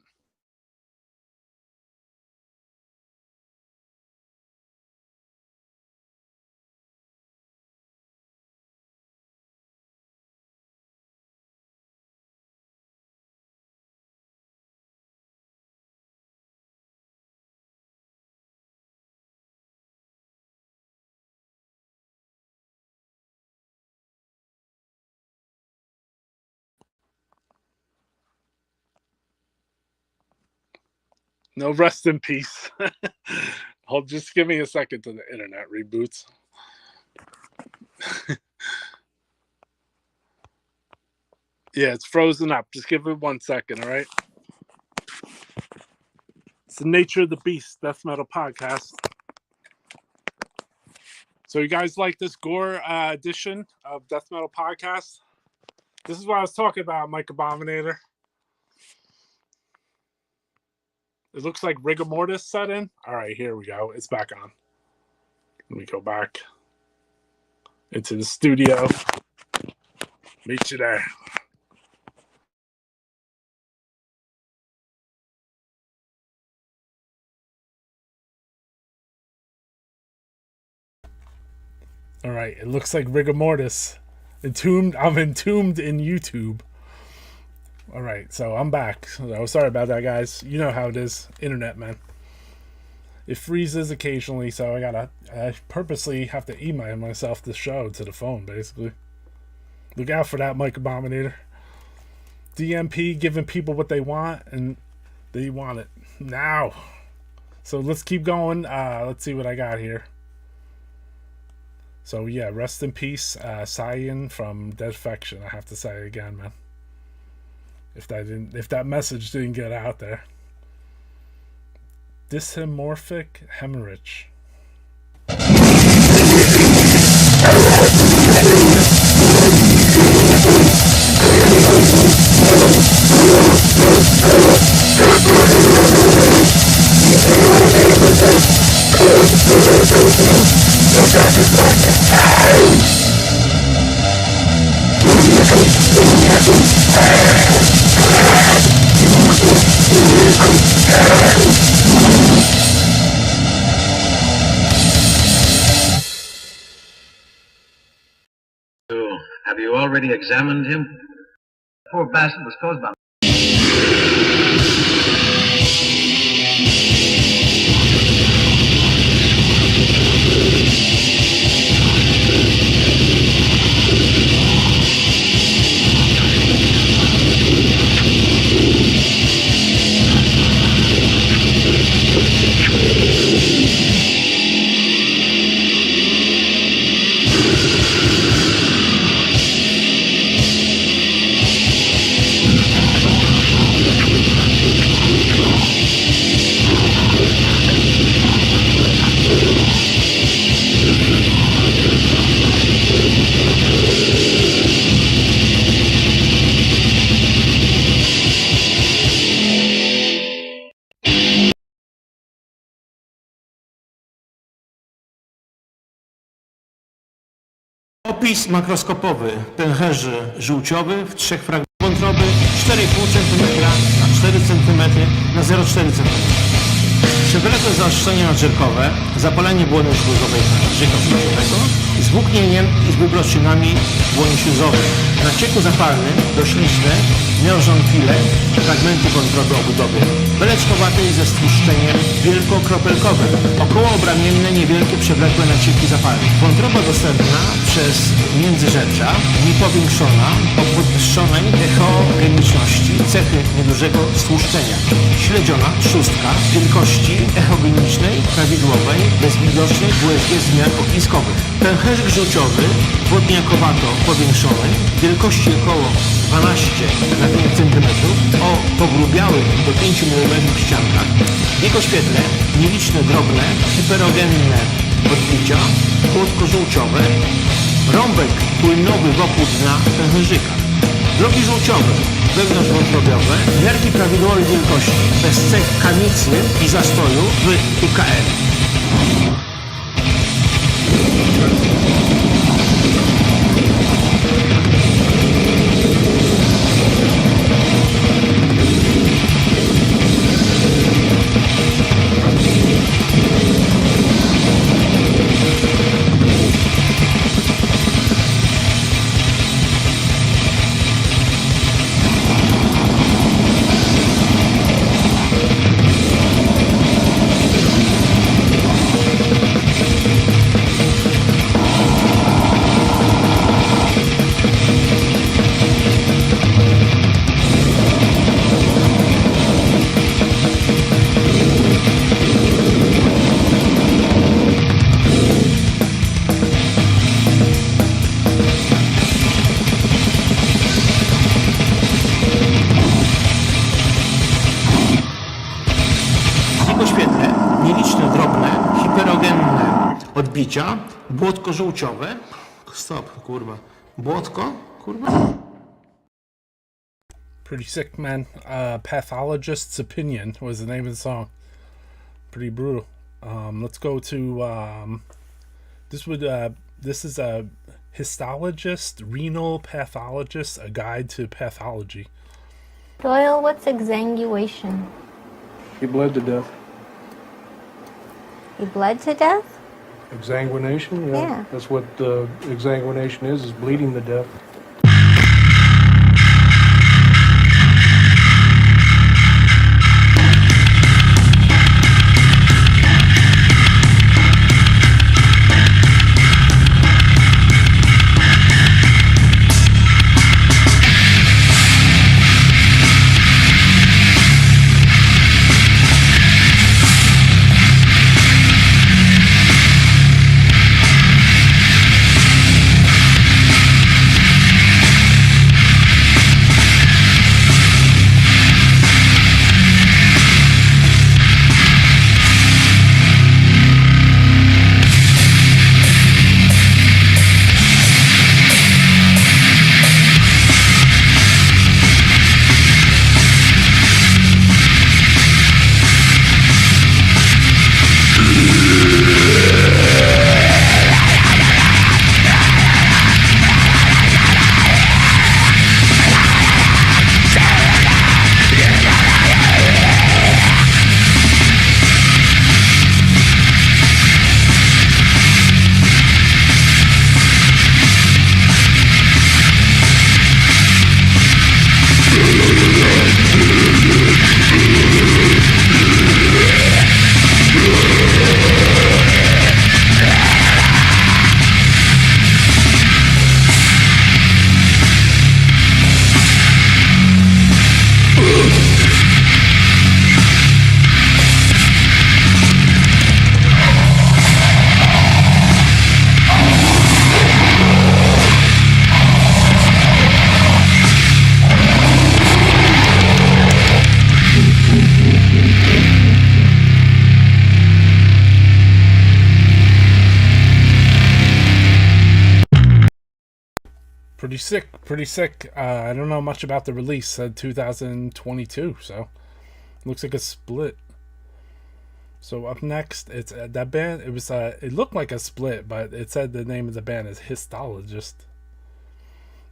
No rest in peace. Hold, just give me a second to the internet reboots. Yeah, it's frozen up. Just give it 1 second, all right? It's the nature of the beast, Death Metal Podcast. So you guys like this Gore edition of Death Metal Podcast? This is what I was talking about, Mike Abominator. It looks like rigor mortis set in. All right, here we go. It's back on. Let me go back into the studio. Meet you there. All right, it looks like rigor mortis. I'm entombed in YouTube. All right, so I'm back. So sorry about that, guys. You know how it is, internet, man. It freezes occasionally, so I purposely have to email myself the show to the phone, basically. Look out for that, Mike Abominator. DMP giving people what they want, and they want it now. So let's keep going. Let's see what I got here. So yeah, rest in peace, Cyan from Dissection. I have to say again, man. If that message didn't get out there. Dysmorphic hemorrhage. So, have you already examined him? Poor bastard was caused by... Opis makroskopowy pęcherzy żółciowy w 3 fragmentach wątroby 4,5 cm na 4 cm na 0,4 cm. Przewlekłe zaostrzenie nadżerkowe, zapalenie błony śluzowej pęcherzyka śluzowego z włóknieniem i z bubroszczynami błony śluzowej. Na cieku zapalnym dośliczne neożonfile, fragmenty wątroby obudowy beleczkowatej ze stłuszczeniem wielkokropelkowym, okołoobramienne niewielkie przewlekłe nacieki zapalne. Wątroba dostępna przez międzyrzecza, niepowiększona o podwyższonej echogeniczności, cechy niedużego stłuszczenia. Śledziona trzustka wielkości echogenicznej, prawidłowej, bezwidocznej WSG zmian ogniskowych. Pęcherzyk żółciowy, wodniakowato powiększony, wielkości około 12 na 5 cm, o pogrubiałych do 5 mm ściankach. W jego świetle nieliczne drobne, hiperogenne odbicia, płotko-żółciowe, rąbek płynnowy wokół dna pęcherzyka. Drogi żółciowe, wewnątrzwątrobiowe, miarki prawidłowej wielkości, bez cech kamicy i zastoju w UKL. kancerogenne odbicia, błotko żółciowe. Stop, kurwa. Błotko, kurwa. Pretty sick, man. Pathologist's Opinion was the name of the song. Pretty brutal. Let's go to this is a histologist, renal pathologist, a guide to pathology. Doyle, what's exsanguination? He bled to death. He bled to death? Exsanguination? Yeah. That's what exsanguination is bleeding to death. Pretty sick. I don't know much about the release. Said 2022, so looks like a split. So up next, it's that band. It was it looked like a split, but it said the name of the band is Histologist.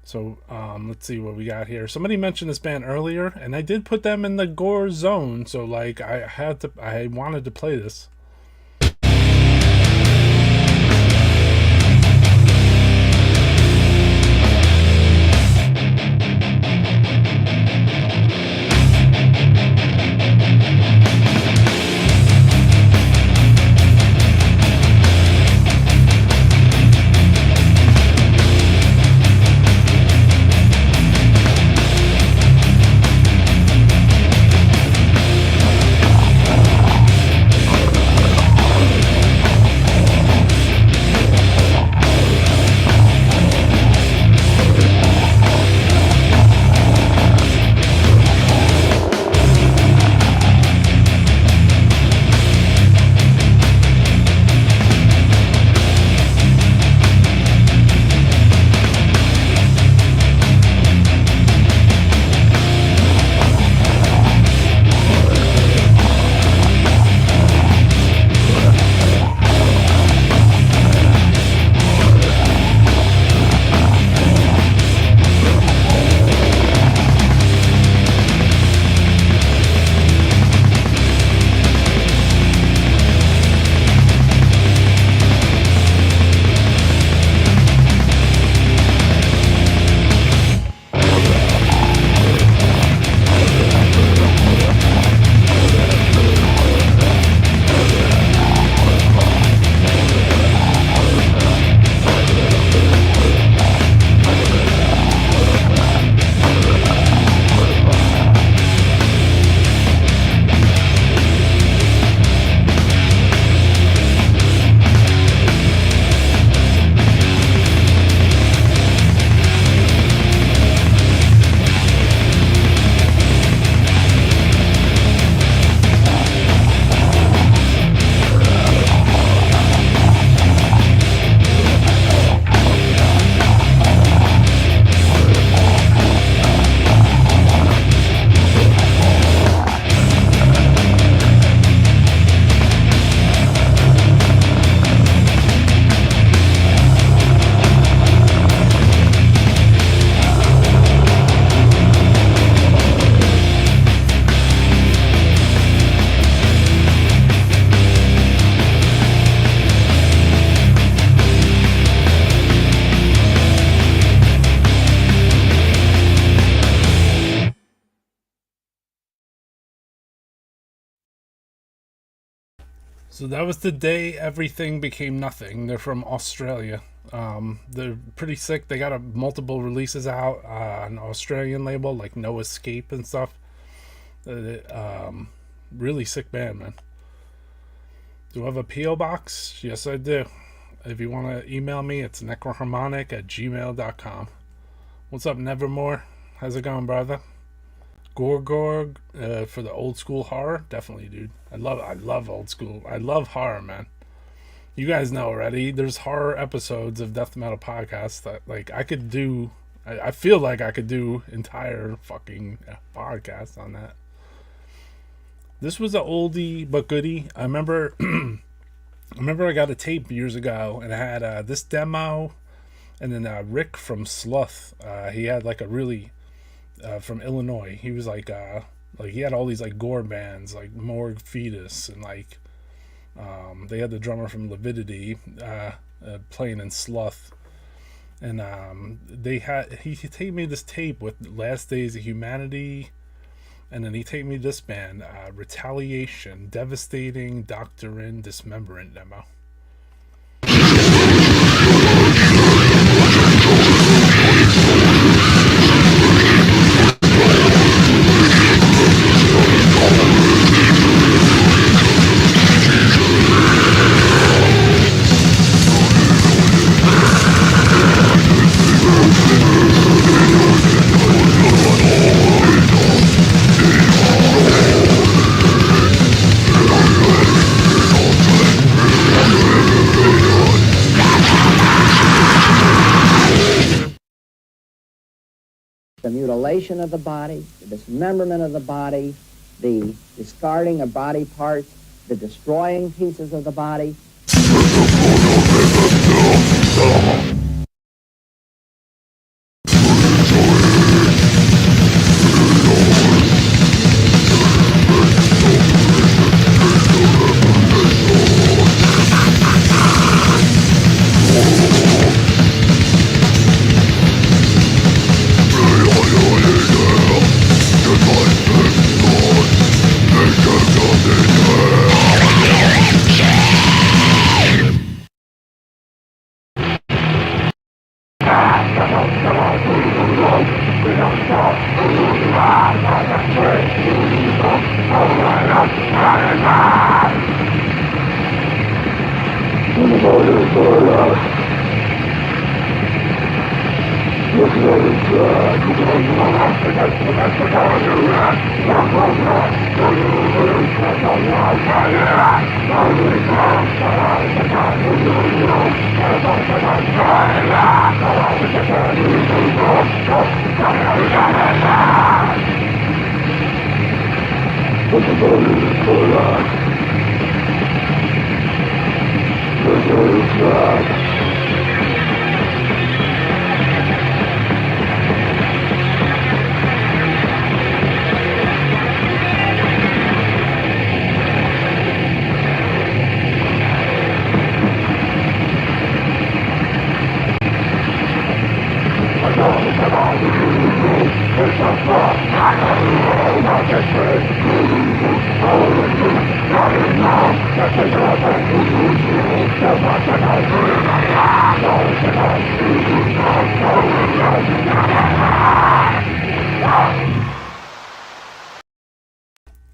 So let's see what we got here. Somebody mentioned this band earlier, and I did put them in the Gore zone. So like I wanted to play this. So that was the day everything became nothing. They're from Australia. They're pretty sick. They got multiple releases out on an Australian label, like No Escape and stuff. Really sick band, man. Do I have a P.O. box? Yes, I do. If you want to email me, it's necroharmonic@gmail.com. What's up, Nevermore? How's it going, brother? Gore, for the old school horror? Definitely, dude. I love old school. I love horror, man. You guys know already. There's horror episodes of Death Metal Podcasts that, like, I could do. I feel like I could do entire fucking podcasts on that. This was an oldie but goodie. I remember I got a tape years ago, and I had this demo, and then Rick from Sloth. He had like a really from Illinois. He was like he had all these like gore bands like Morgue Fetus, and like they had the drummer from Lividity playing in Sloth, and he taped me this tape with Last Days of Humanity. And then he taped me this band, Retaliation, Devastating, Doctrine, Dismemberant demo. The mutilation of the body, the dismemberment of the body, the discarding of body parts, the destroying pieces of the body.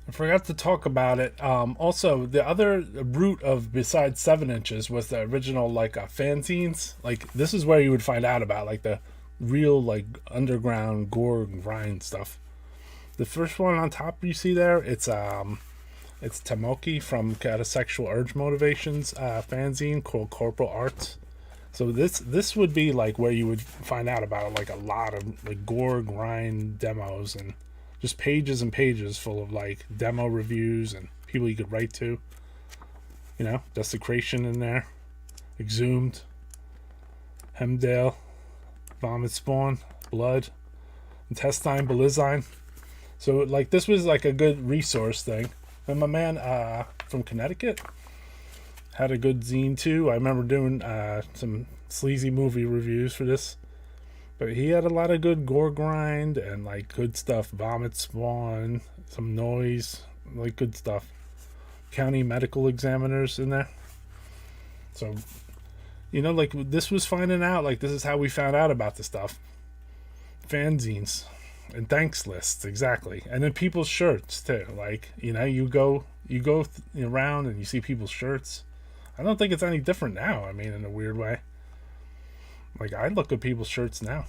I forgot to talk about it. Also, the other root of besides 7 inches was the original like fanzines. Like this is where you would find out about like the real like underground gore grind stuff. The first one on top you see there, it's Tamoki from Sexual Urge Motivations fanzine called Corporal Arts. So this would be like where you would find out about like a lot of like gore grind demos and just pages and pages full of like demo reviews and people you could write to. You know, Desecration in there, Exhumed, Hemdale, Vomit Spawn, Blood, Intestine, Belizine. So like this was like a good resource thing. And my man from Connecticut had a good zine too. I remember doing some sleazy movie reviews for this. But he had a lot of good gore grind and like good stuff. Vomit Spawn, some noise, like good stuff. county medical examiners in there. So, you know, like, this was finding out, like, this is how we found out about the stuff. Fanzines and thanks lists, exactly. And then people's shirts too. Like, you know, you go around and you see people's shirts. I don't think it's any different now. I mean, in a weird way. Like, I look at people's shirts now.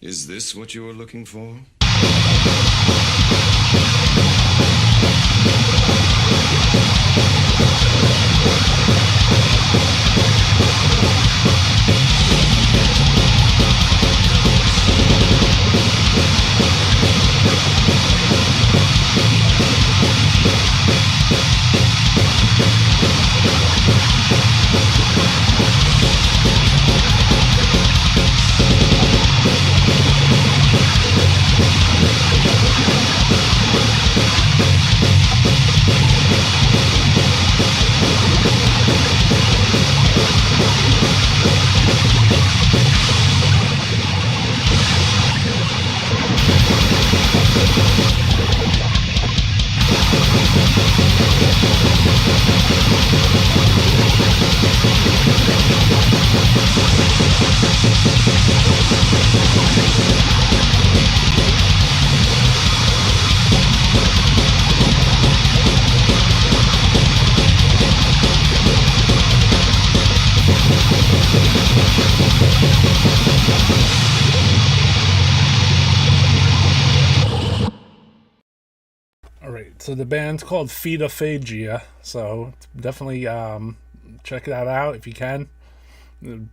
Is this what you were looking for? So the band's called Fetophagia, so definitely check that out if you can.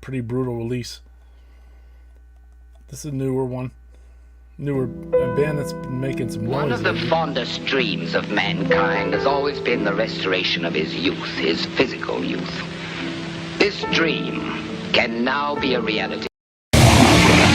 Pretty brutal release. This is a newer one. A band that's been making some noise. One of the fondest dreams of mankind has always been the restoration of his youth, his physical youth. This dream can now be a reality. Yeah.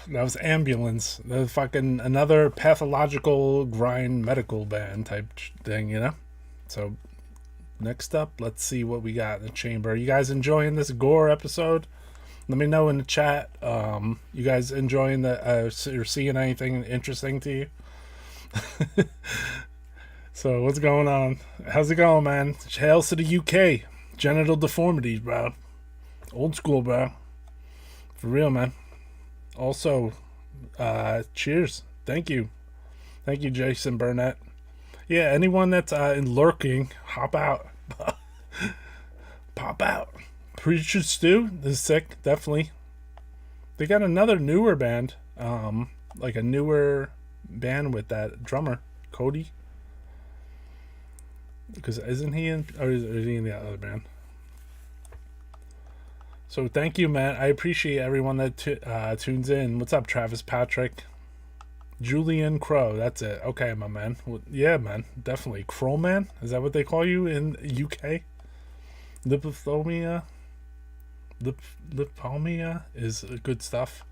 That was Ambulance. The fucking another pathological grind medical band type thing, you know? So, next up, let's see what we got in the chamber. You guys enjoying this Gore episode? Let me know in the chat. You guys enjoying the, or seeing anything interesting to you? So, what's going on? How's it going, man? Hails to the UK. Genital deformities, bro. Old school, bro. For real, man. Also, cheers. Thank you, Jason Burnett. Yeah, anyone that's lurking, hop out. Pop out. Preacher Stew is sick, definitely. They got another newer band, like a newer band with that drummer, Cody. Because isn't he in, or is he in the other band? So thank you, man. I appreciate everyone that tunes in. What's up, Travis Patrick? Julian Crow. That's it. Okay, my man. Well, yeah, man. Definitely. Crow man? Is that what they call you in UK? Lipoptomia? Lipomia is good stuff.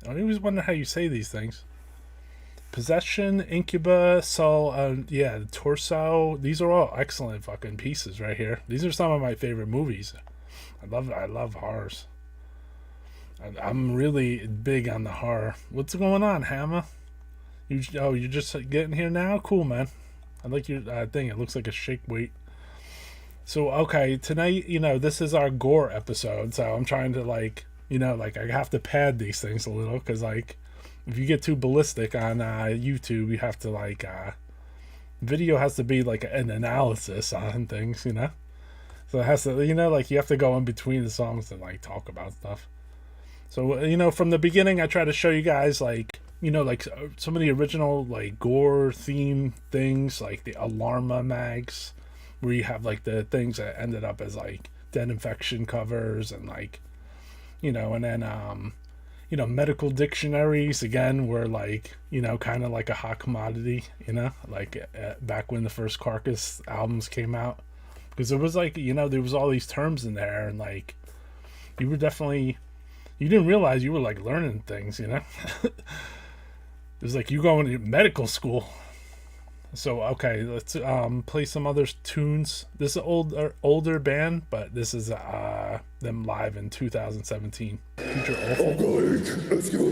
I always wonder how you say these things. Possession, Incuba, Soul, yeah, the Torso. These are all excellent fucking pieces right here. These are some of my favorite movies. I love horrors. I'm really big on the horror. What's going on, Hammer? You're just getting here now? Cool, man. I like your thing. It looks like a shake weight. So, okay, tonight, this is our Gore episode, so I'm trying to, I have to pad these things a little, because, if you get too ballistic on YouTube, you have to, video has to be, an analysis on things, So it has to, you have to go in between the songs and, talk about stuff. So, from the beginning, I try to show you guys, some of the original, Gore theme things, like the Alarma mags, where you have, the things that ended up as, Dead Infection covers and, and then, medical dictionaries, again, were, kind of like a hot commodity, back when the first Carcass albums came out. Because there was, there was all these terms in there, and, you were definitely... You didn't realize you were, learning things, It was you going to medical school. So, okay, let's play some other tunes. This is an older band, but this is them live in 2017. Future Awful. Let's go.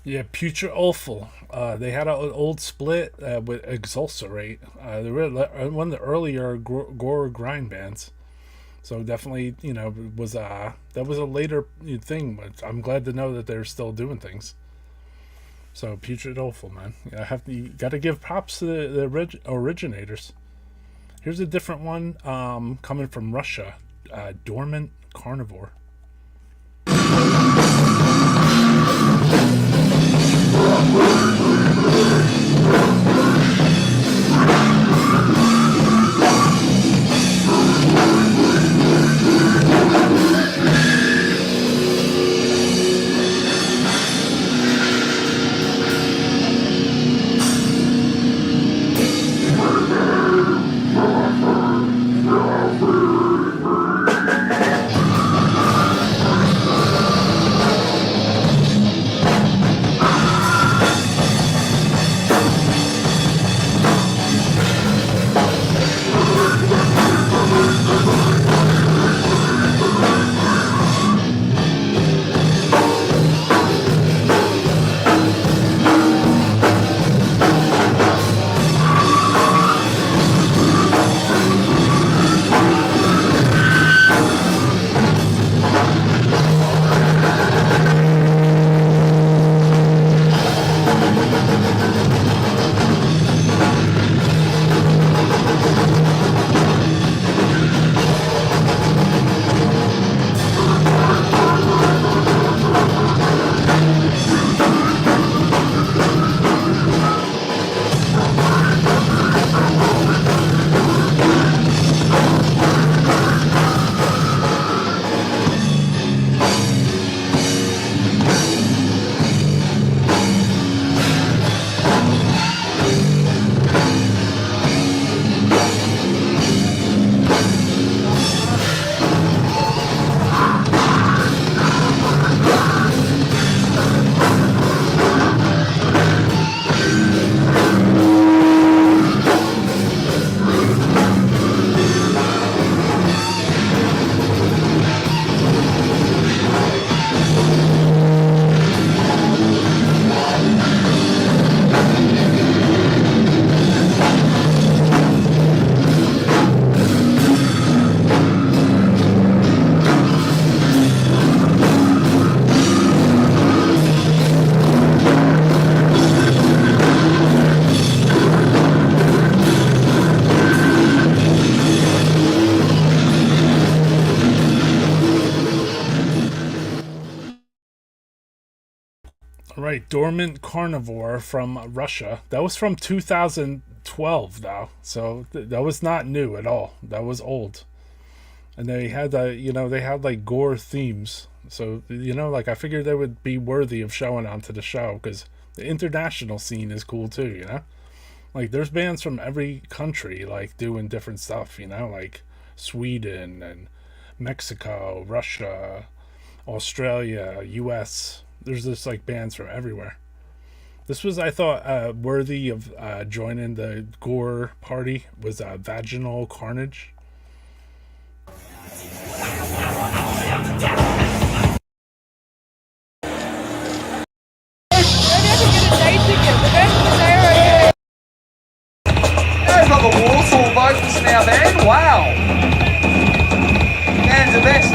Yeah, Putrid Awful. They had an old split with Exulcerate. They were one of the earlier gore grind bands. So definitely, was that was a later thing, but I'm glad to know that they're still doing things. So Putrid Awful, man. You got to give props to the originators. Here's a different one coming from Russia. Dormant Carnivore. Right, Dormant Carnivore from Russia. That was from 2012, though, so that was not new at all. That was old, and they had they had like gore themes. So I figured they would be worthy of showing onto the show because the international scene is cool too. Like there's bands from every country like doing different stuff. Like Sweden and Mexico, Russia, Australia, U.S. There's just like bands from everywhere. This was, I thought, worthy of joining the gore party was Vaginal Carnage. They've got the Warsaw vocals now, man. Wow. Man's the best.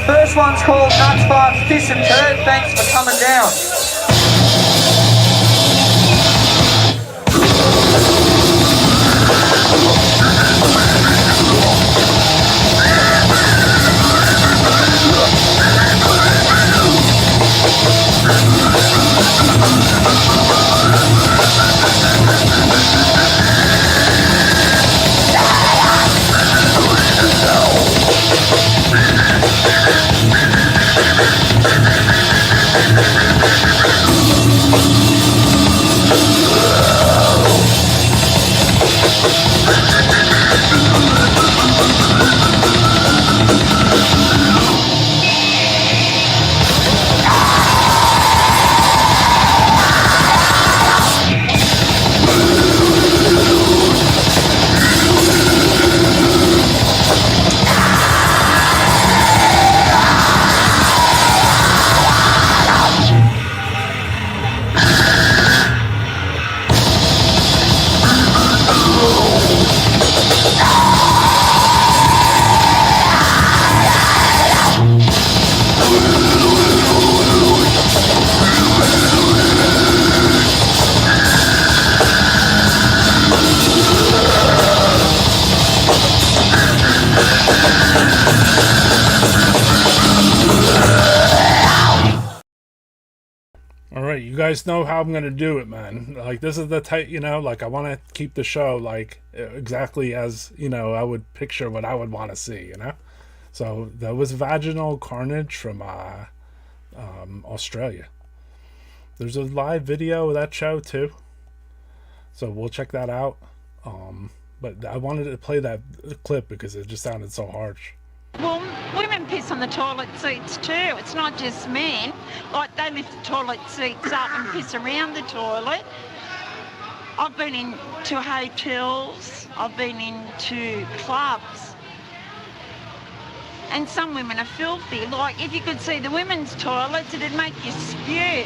First one's called Nuts, Farts, Piss and Turd. Thanks for coming down. All right, you guys know how I'm gonna do it, man. Like, this is the type, you know, like, I want to keep the show like exactly as, you know, I would picture what I would want to see, you know. So that was Vaginal Carnage from Australia. There's a live video of that show too, so we'll check that out. But I wanted to play that clip because it just sounded so harsh. Well, women piss on the toilet seats too. It's not just men. Like, they lift the toilet seats up and piss around the toilet. I've been into hotels. I've been into clubs. And some women are filthy. Like, if you could see the women's toilets, it'd make you spew.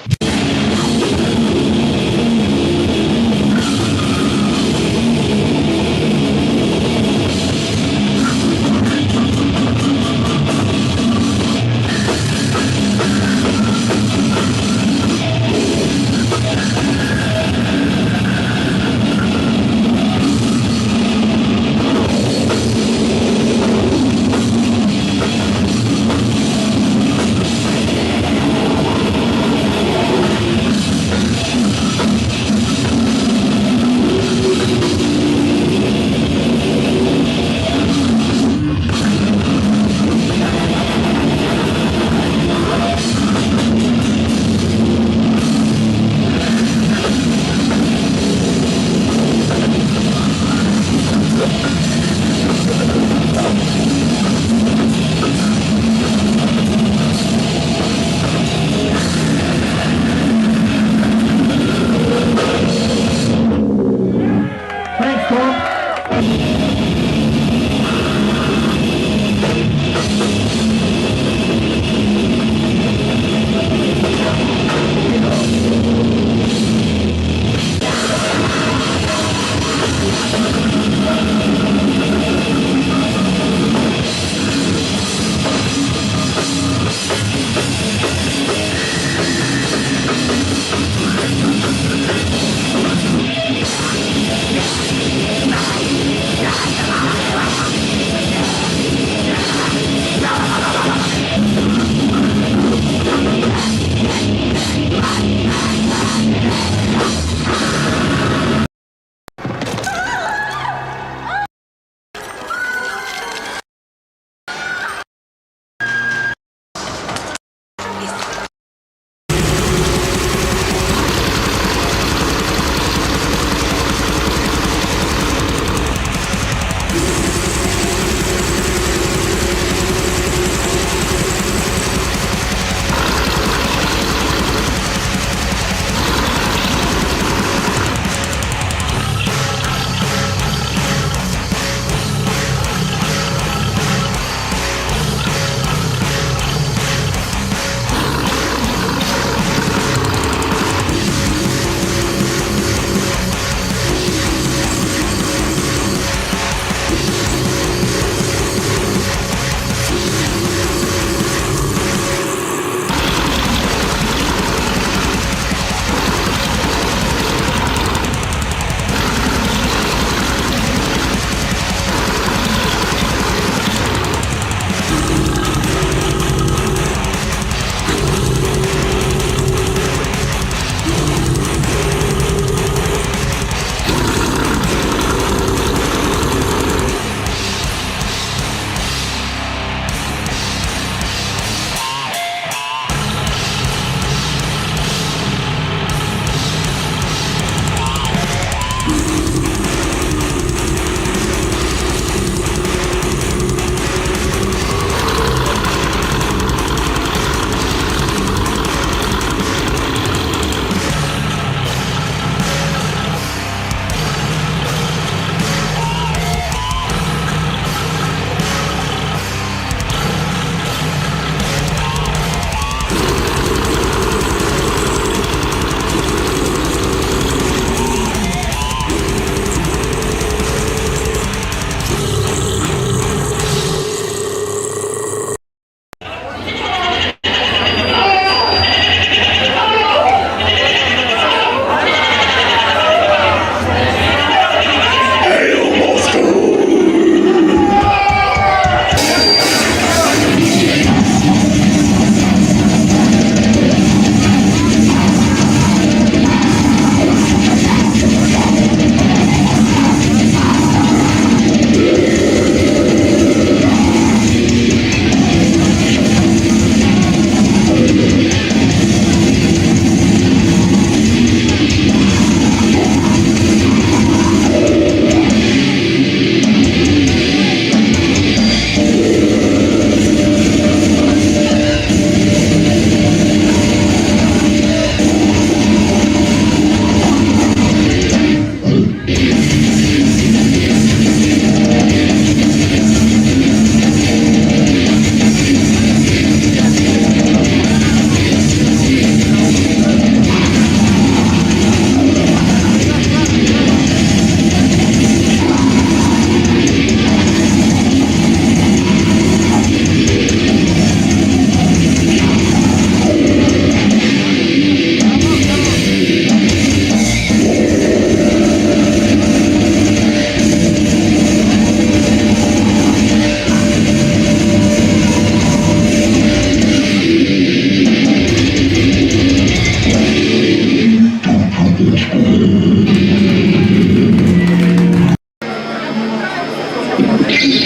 Thank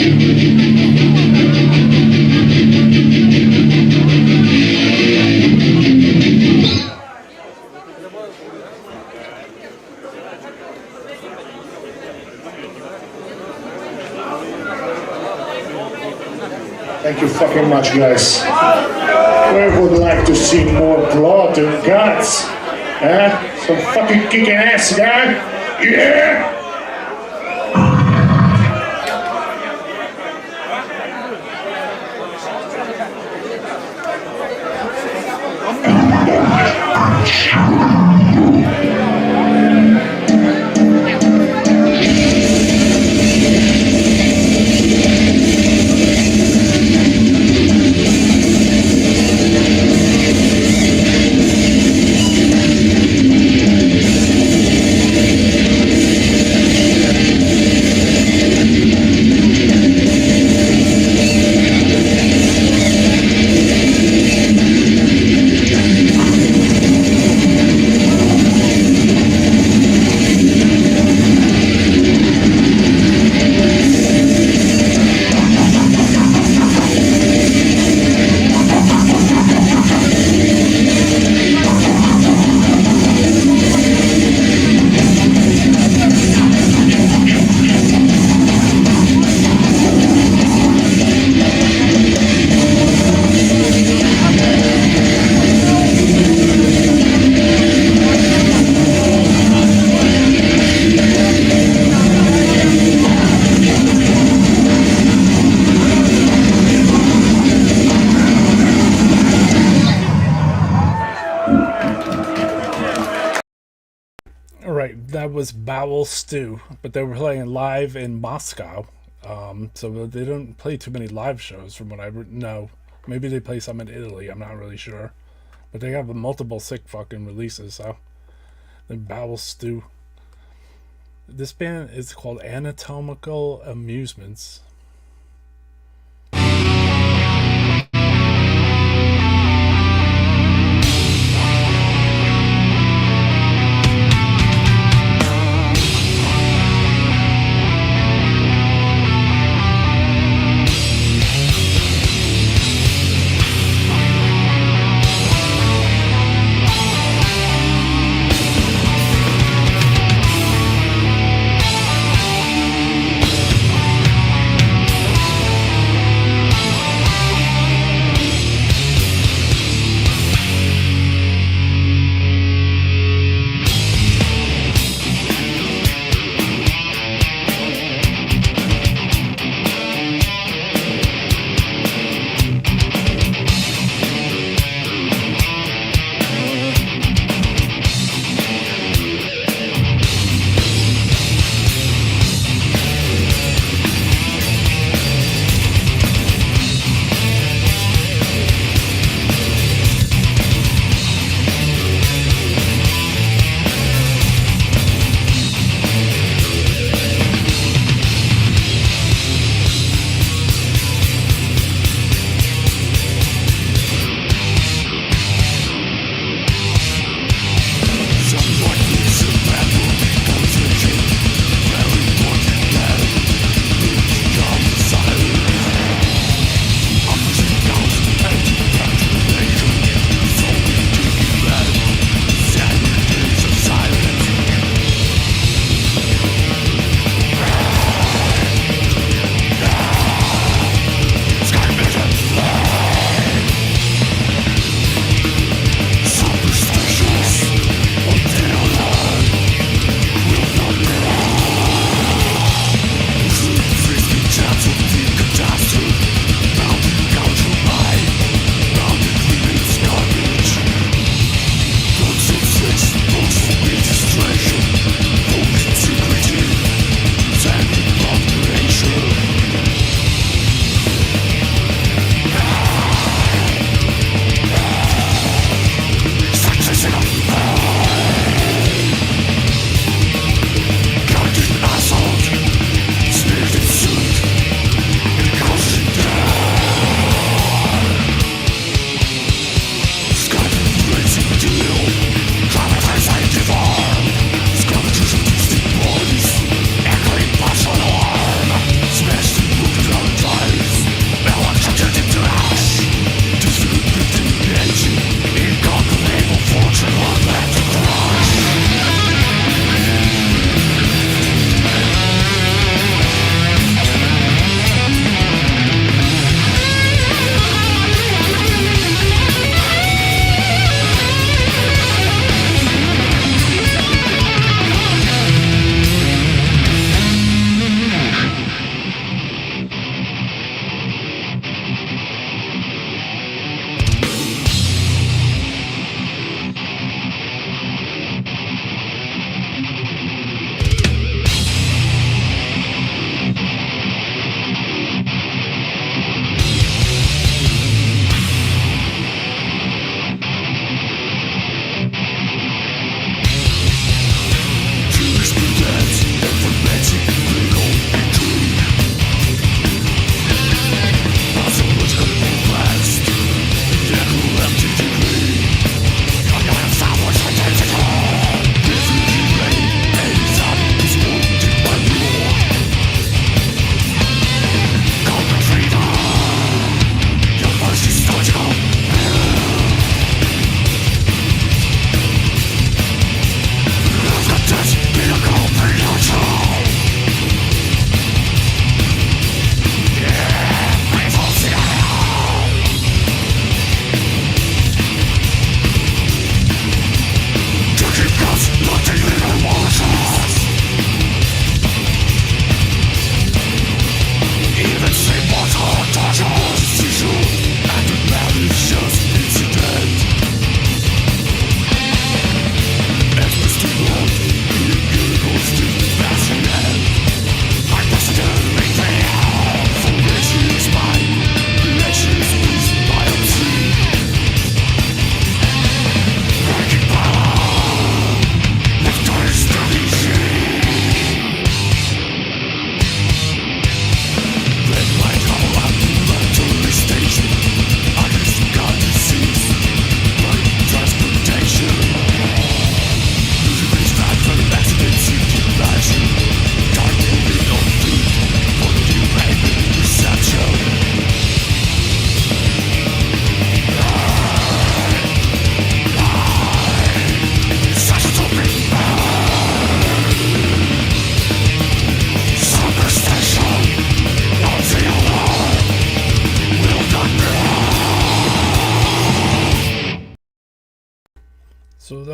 you fucking much, guys. We would like to see more blood and guts. Huh? Some fucking kicking ass, guy. Yeah! That was Bowel Stew, but they were playing live in Moscow, so they don't play too many live shows from what I know. Maybe they play some in Italy, I'm not really sure, but they have multiple sick fucking releases. So the Bowel Stew. This band is called Anatomical Amusements.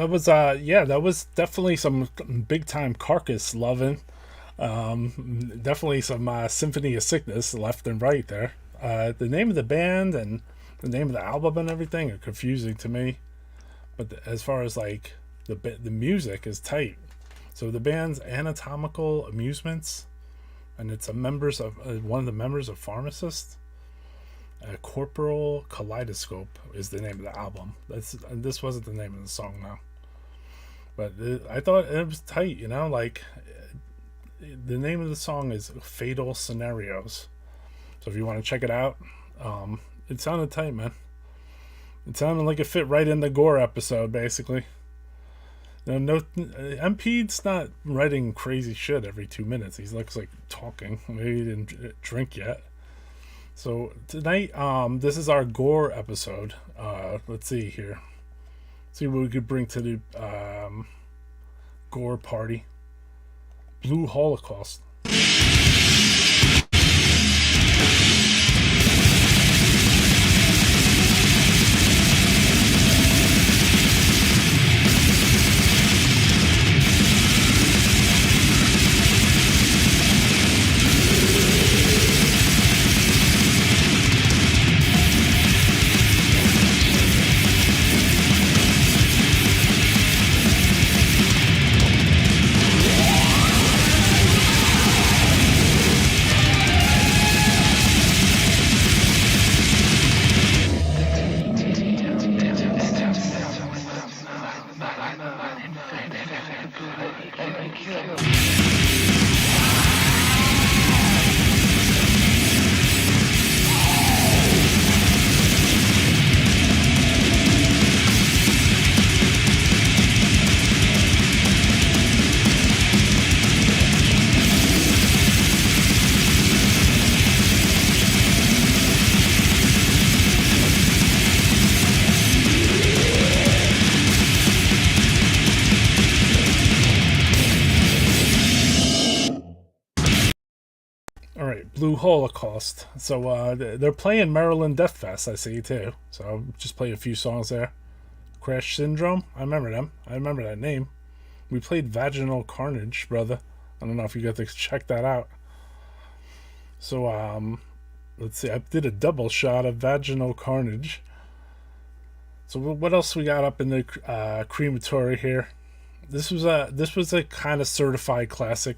that was that was definitely some big time Carcass loving. Definitely some Symphony of Sickness left and right there. The name of the band and the name of the album and everything are confusing to me, but as far as like the music is tight. So the band's Anatomical Amusements, and it's a members of one of the members of Pharmacist. Corporal Kaleidoscope is the name of the album. This wasn't the name of the song now, but I thought it was tight. You know, like the name of the song is Fatal Scenarios. So if you want to check it out, it sounded tight, man. It sounded like it fit right in the Gore episode, basically. MP's not writing crazy shit every 2 minutes. He looks like talking. Maybe he didn't drink yet. So tonight, this is our Gore episode. Let's see here. See what we could bring to the Gore party. Blue Holocaust. Blue Holocaust. So they're playing Maryland Death Fest, I see, too. So I'll just play a few songs there. Crash Syndrome, I remember them. I remember that name. We played Vaginal Carnage, brother. I don't know if you got to check that out. So let's see. I did a double shot of Vaginal Carnage. So what else we got up in the Crematory here? This was a kind of certified classic.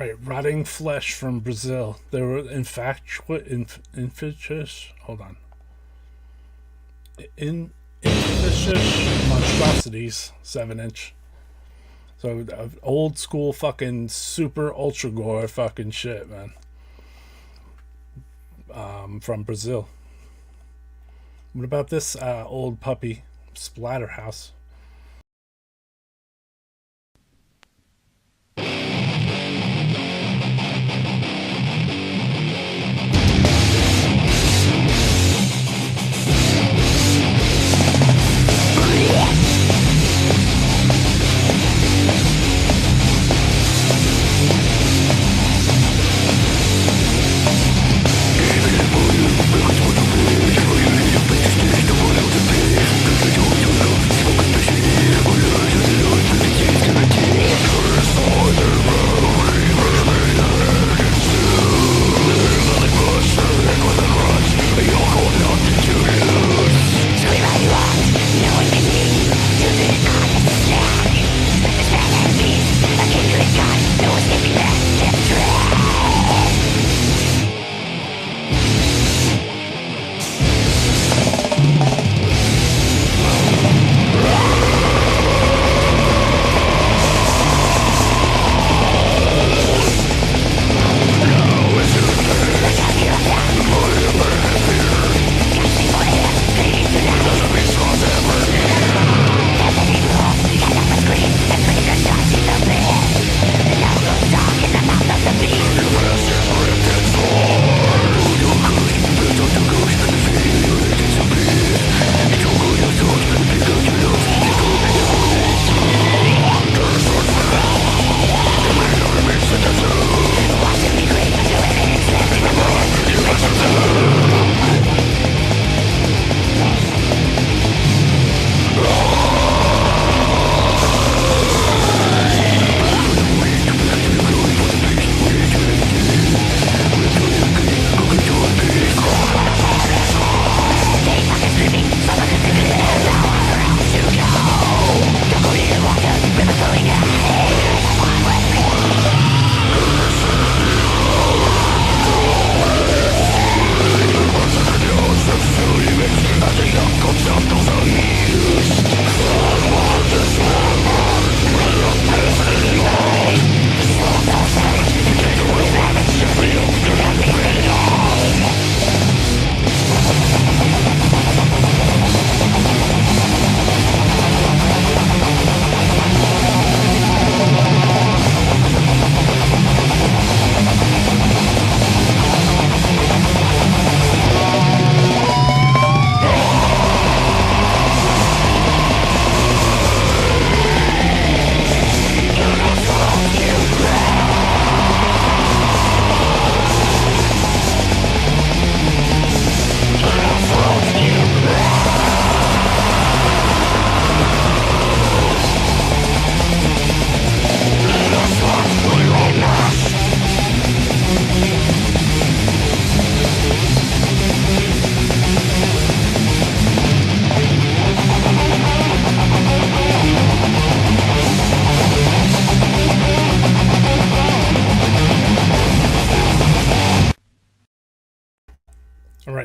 Right, rotting flesh from Brazil. They were infectious. Hold on. Infectious monstrosities, 7-inch. So old school fucking super ultra gore fucking shit, man. From Brazil. What about this old puppy, Splatterhouse?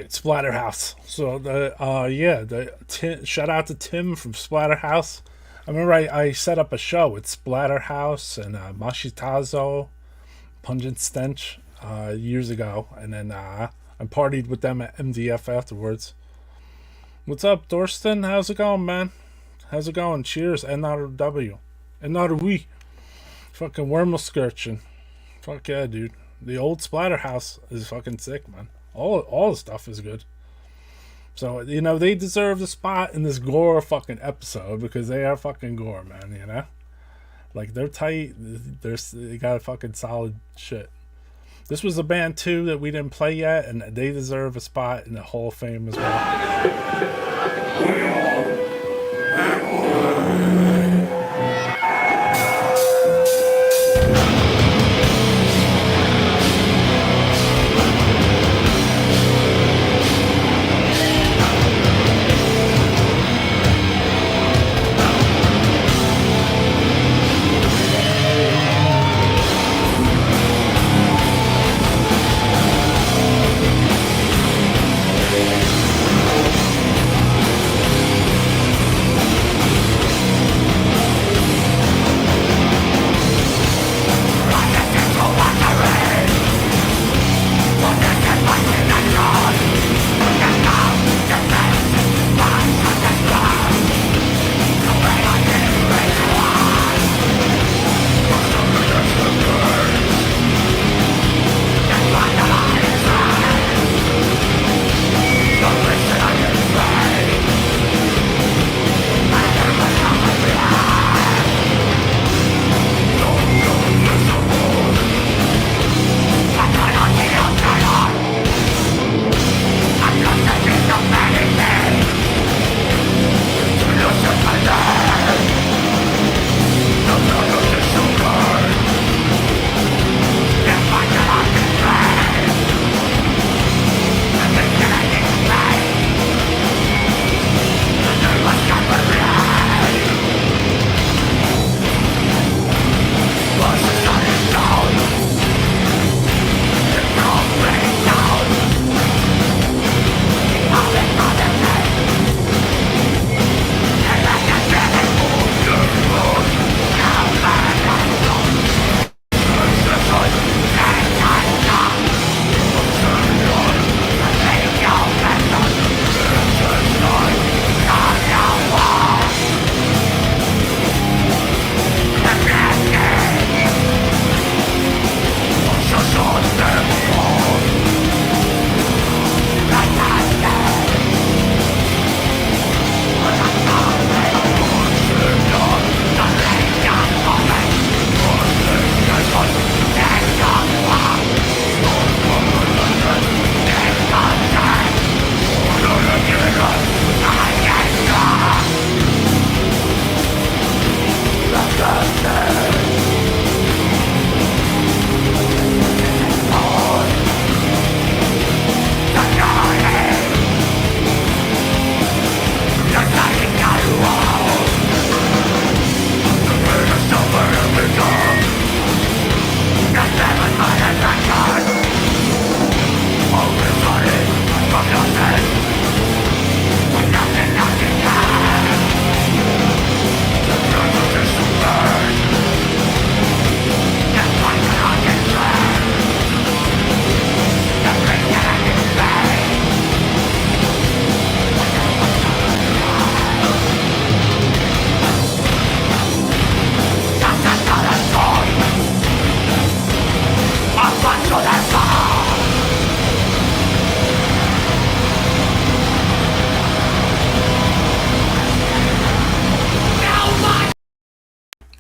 Splatterhouse. So shout out to Tim from Splatterhouse. I remember I set up a show with Splatterhouse and Machetazo, Pungent Stench, years ago, and then I partied with them at MDF afterwards. What's up, Dorston? How's it going, man? How's it going? Cheers, NRW. NRW. Fucking wormel scorching. Fuck yeah, dude. The old Splatterhouse is fucking sick, man. All the stuff is good. So, they deserve the spot in this Gore fucking episode because they are fucking Gore, man, Like, they're tight. They got a fucking solid shit. This was a band, too, that we didn't play yet, and they deserve a spot in the Hall of Fame as well.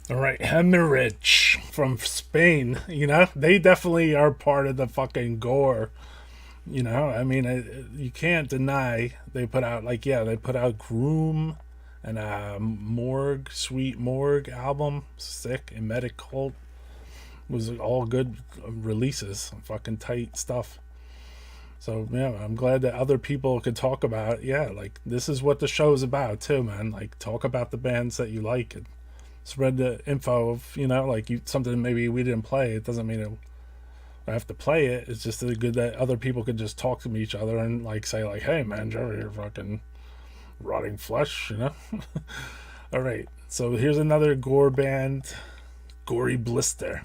All right, Hemorrhage from Spain. You know, they definitely are part of the fucking gore. You know, I mean, you can't deny they put out, like, yeah, they put out Groom and Morgue, Sweet Morgue album, Sick, and Medic Cult. Was all good releases, fucking tight stuff. So, yeah, I'm glad that other people could talk about, yeah, like, this is what the show's about, too, man. Like, talk about the bands that you like and spread the info of, you know, like, something maybe we didn't play. It doesn't mean I have to play it. It's just good that other people could just talk to each other and, like, say, like, hey, man, Joe, you're fucking rotting flesh, you know? All right, so here's another gore band, Gory Blister.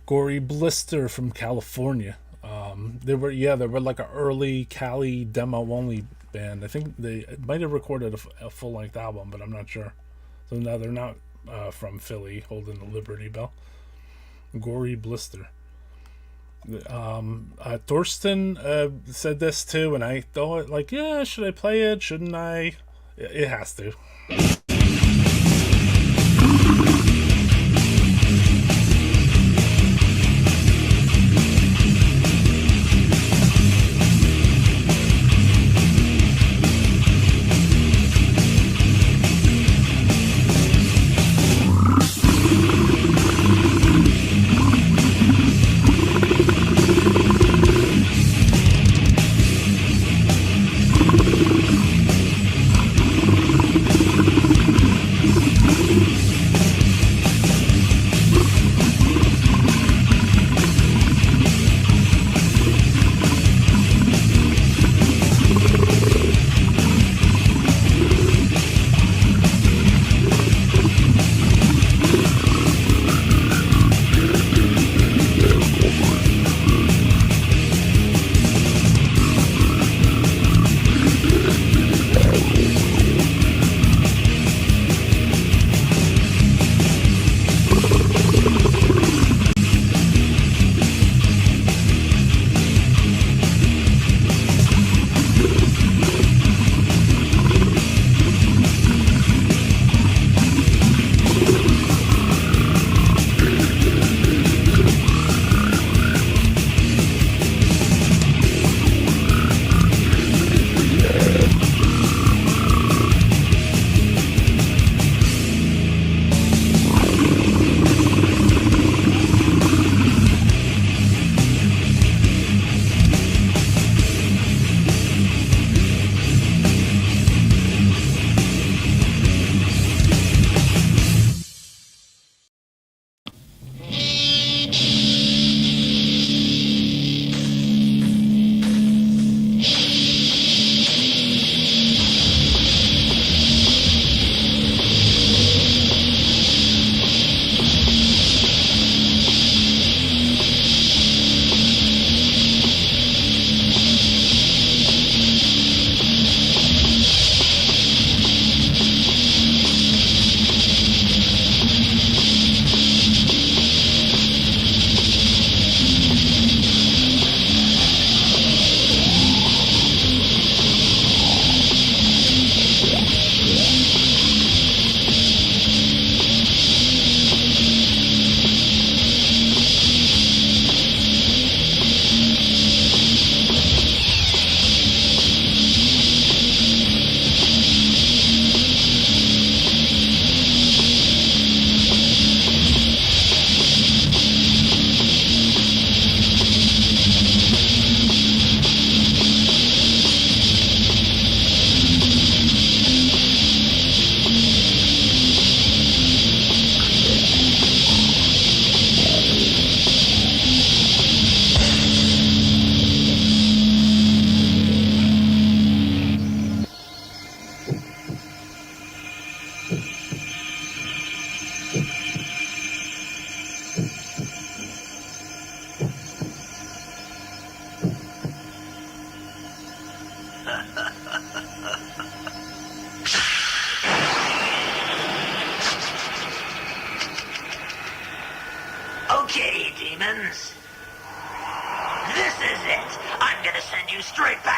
Gory Blister from California. They were like an early Cali demo only band. I think they might have recorded a full length album, but I'm not sure. So no, they're not from Philly, holding the Liberty Bell. Gory Blister. Thorsten said this too, and I thought, like, yeah, should I play it? Shouldn't I? It has to.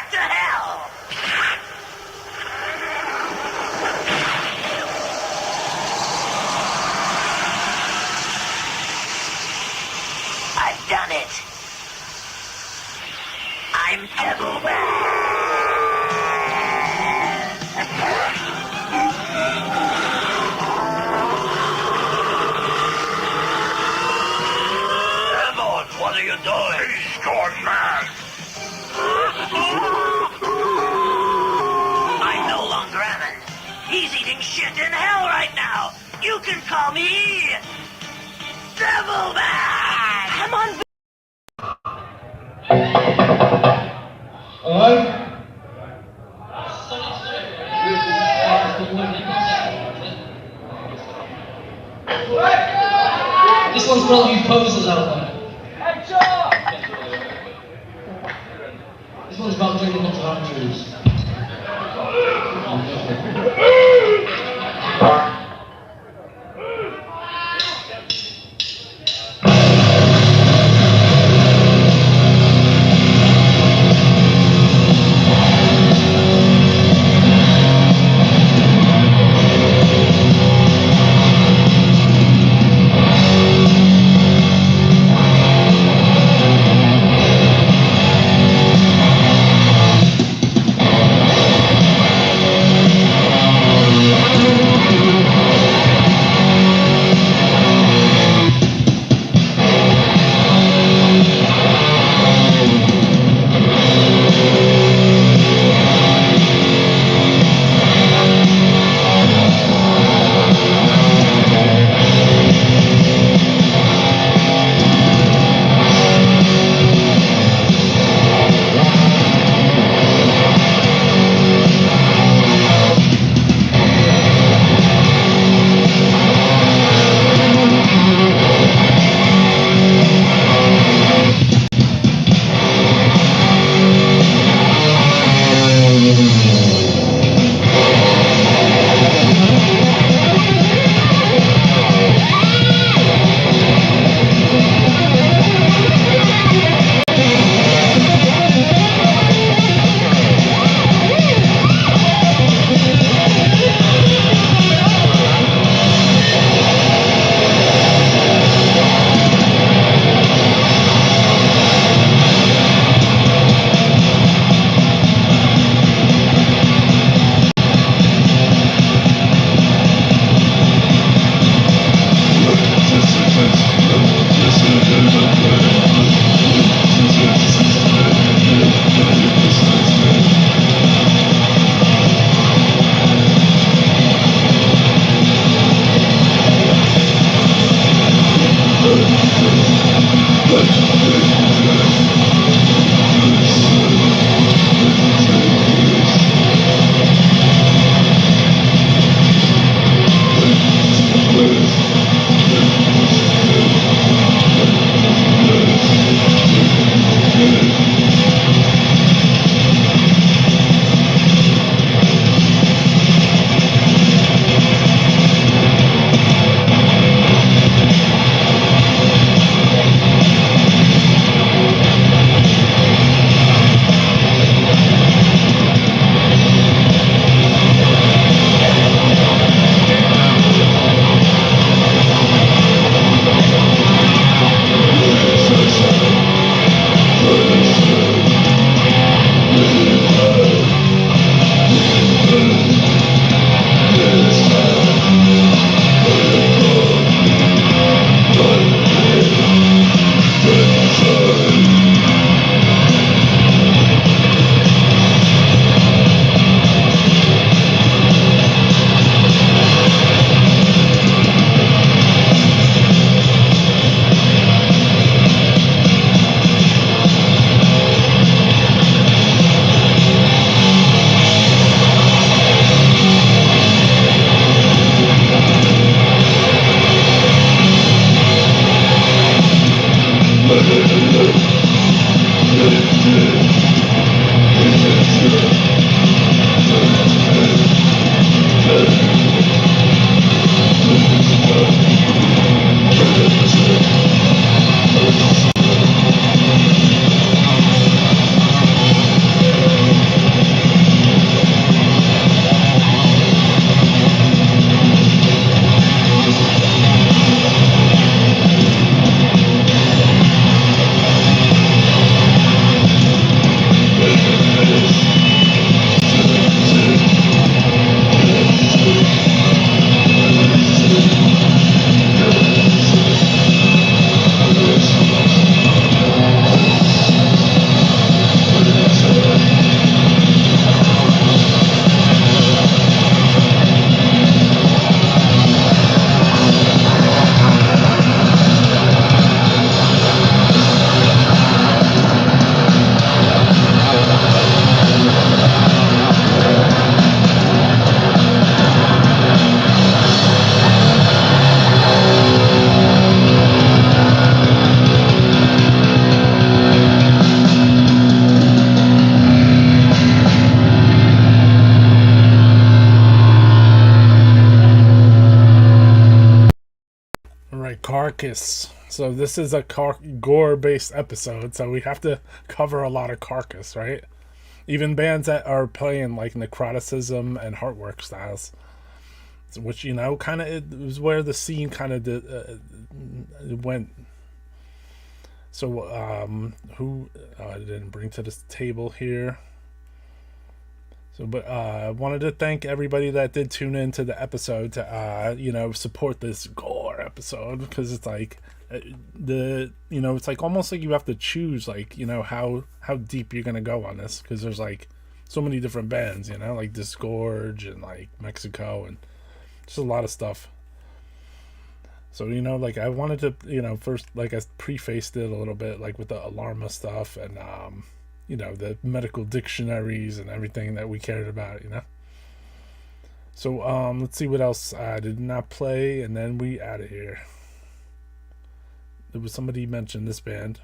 back to hell! I've done it. I'm Devilman. Demon, what are you doing? He's gone mad. I'm no longer Ammon. He's eating shit in hell right now. You can call me Devilman. I'm on. This one's for all you posers out there. This one's about drinking lots of orange juice. Carcass. So this is a Gore-based episode, so we have to cover a lot of Carcass, right? Even bands that are playing like necroticism and heartwork styles, which, you know, kind of it was where the scene kind of went. So who I didn't bring to this table here. So, but I wanted to thank everybody that did tune in to the episode to, you know, support this Gore episode, because it's like it's like almost like you have to choose, like, you know, how deep you're going to go on this, because there's like so many different bands, you know, like Disgorge and like Mexico and just a lot of stuff. So, you know, like I wanted to, you know, first, like I prefaced it a little bit, like with the Alarma stuff and, you know, the medical dictionaries and everything that we cared about, you know. So let's see what else I did not play, and then we out of here. There was somebody mentioned this band.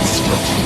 Destruction.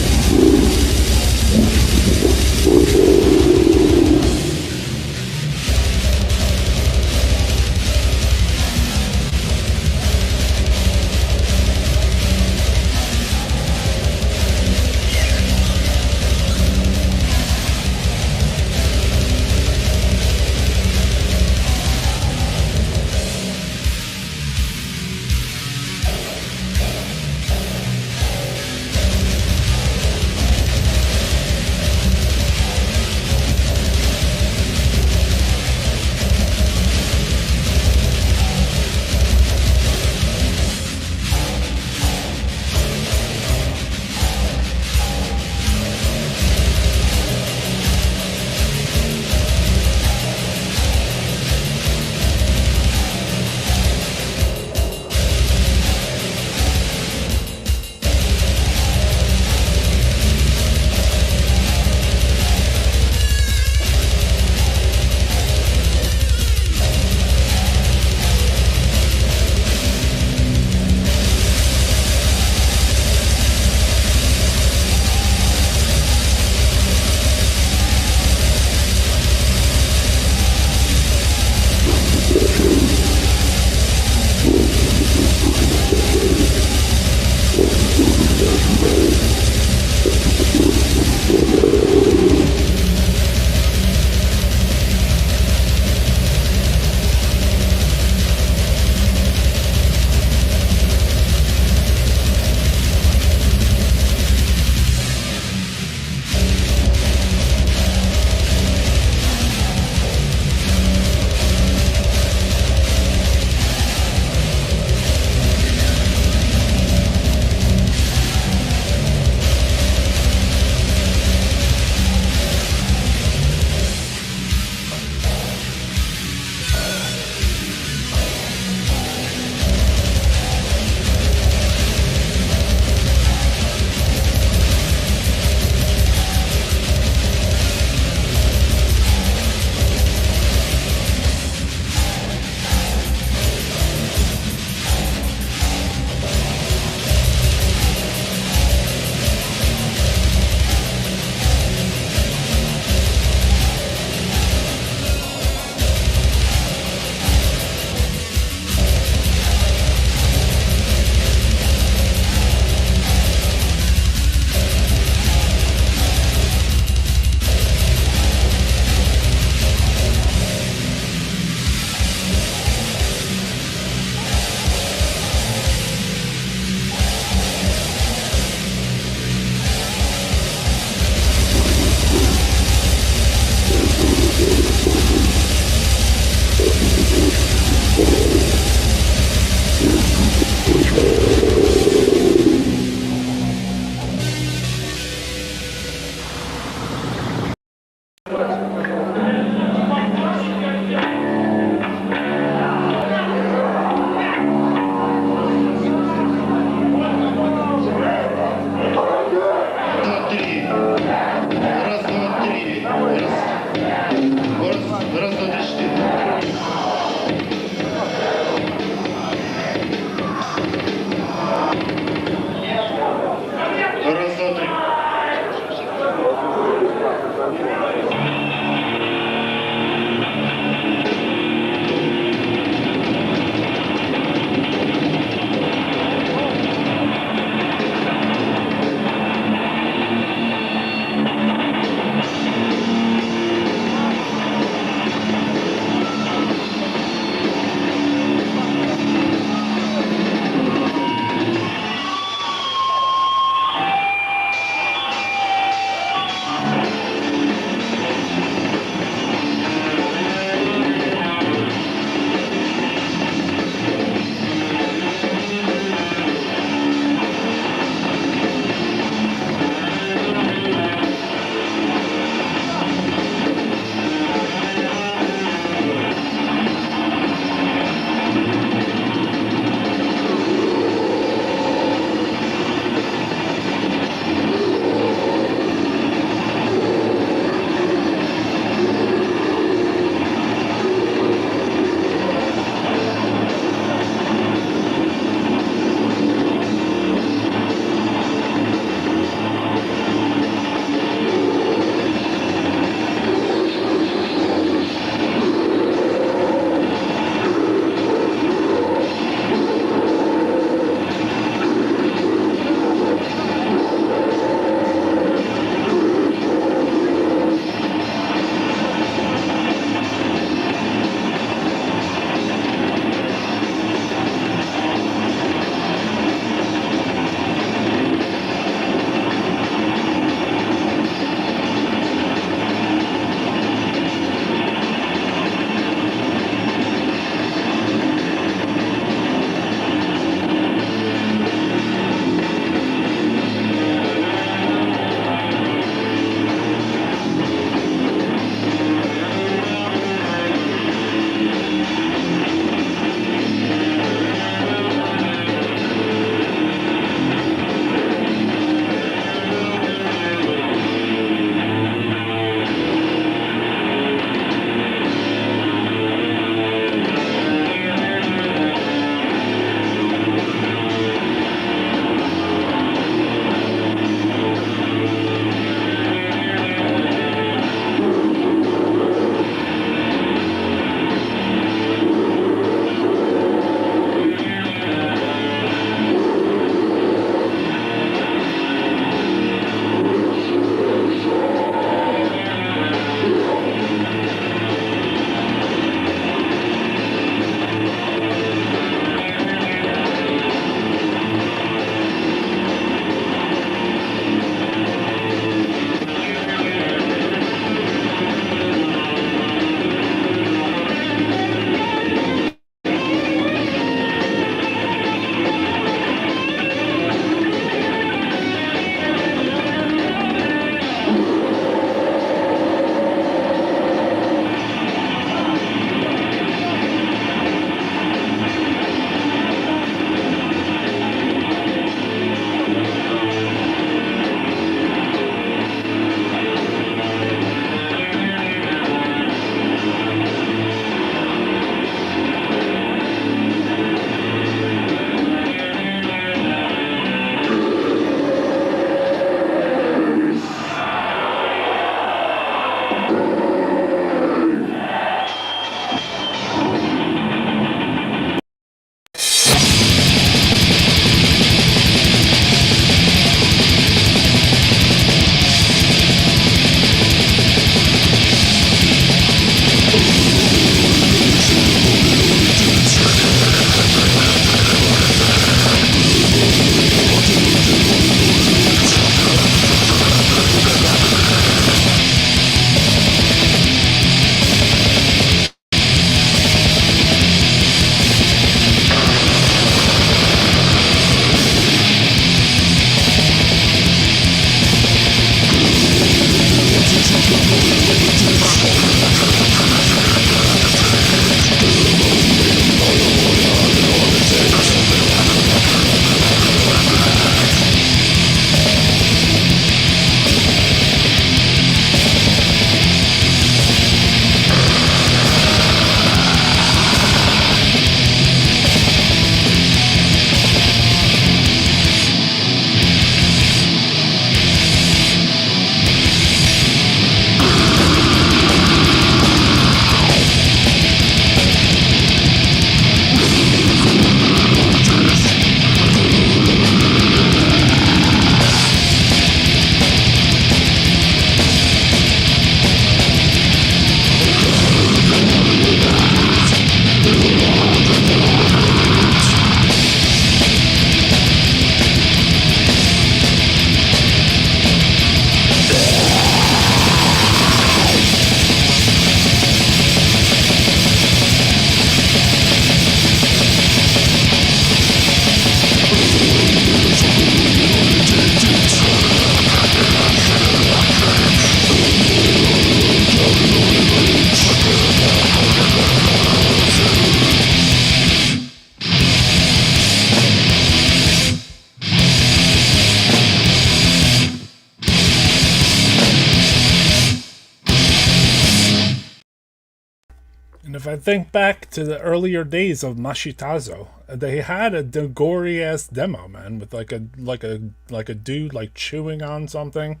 if I think back to the earlier days of Machetazo, they had a gory ass demo, man, with like a dude like chewing on something.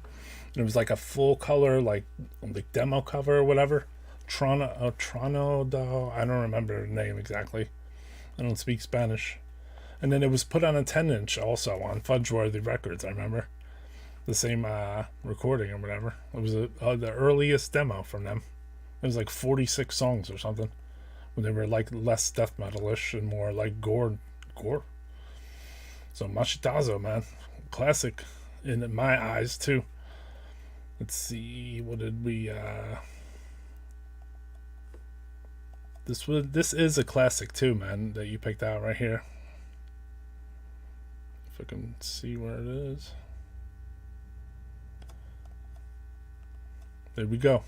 And it was like a full color like demo cover or whatever. Trono, I don't remember the name exactly. I don't speak Spanish. And then it was put on a 10-inch also on Fudgeworthy Records, I remember. The same recording or whatever. It was the earliest demo from them. It was like 46 songs or something. When they were like less death metal-ish and more like gore. So Machetazo, man. Classic in my eyes too. Let's see, what did we this is a classic too, man, that you picked out right here. If I can see where it is. There we go.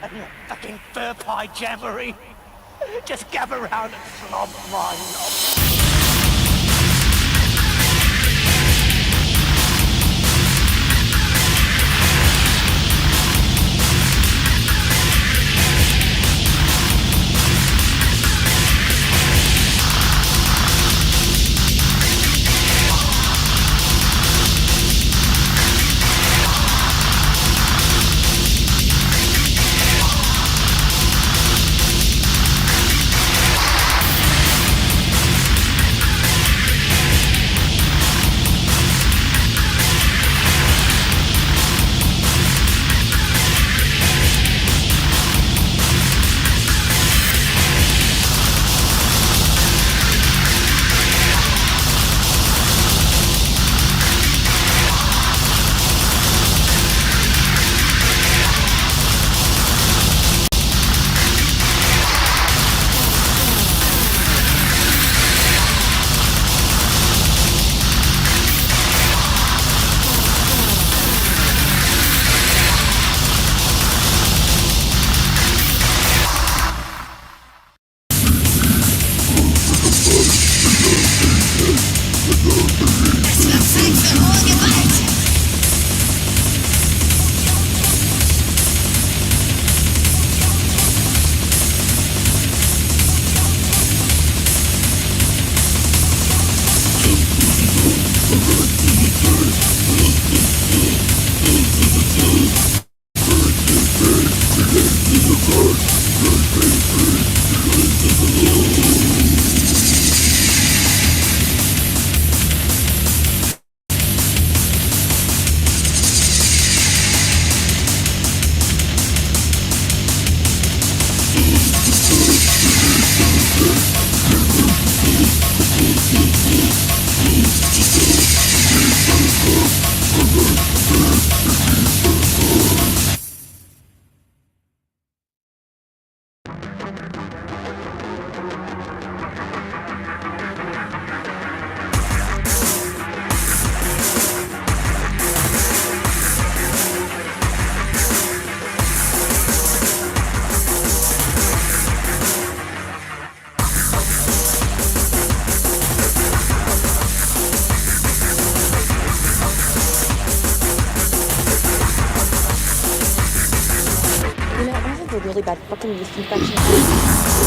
and your fucking fur pie jamboree. Just gather round and slob my knob. Really bad fucking yeast infection.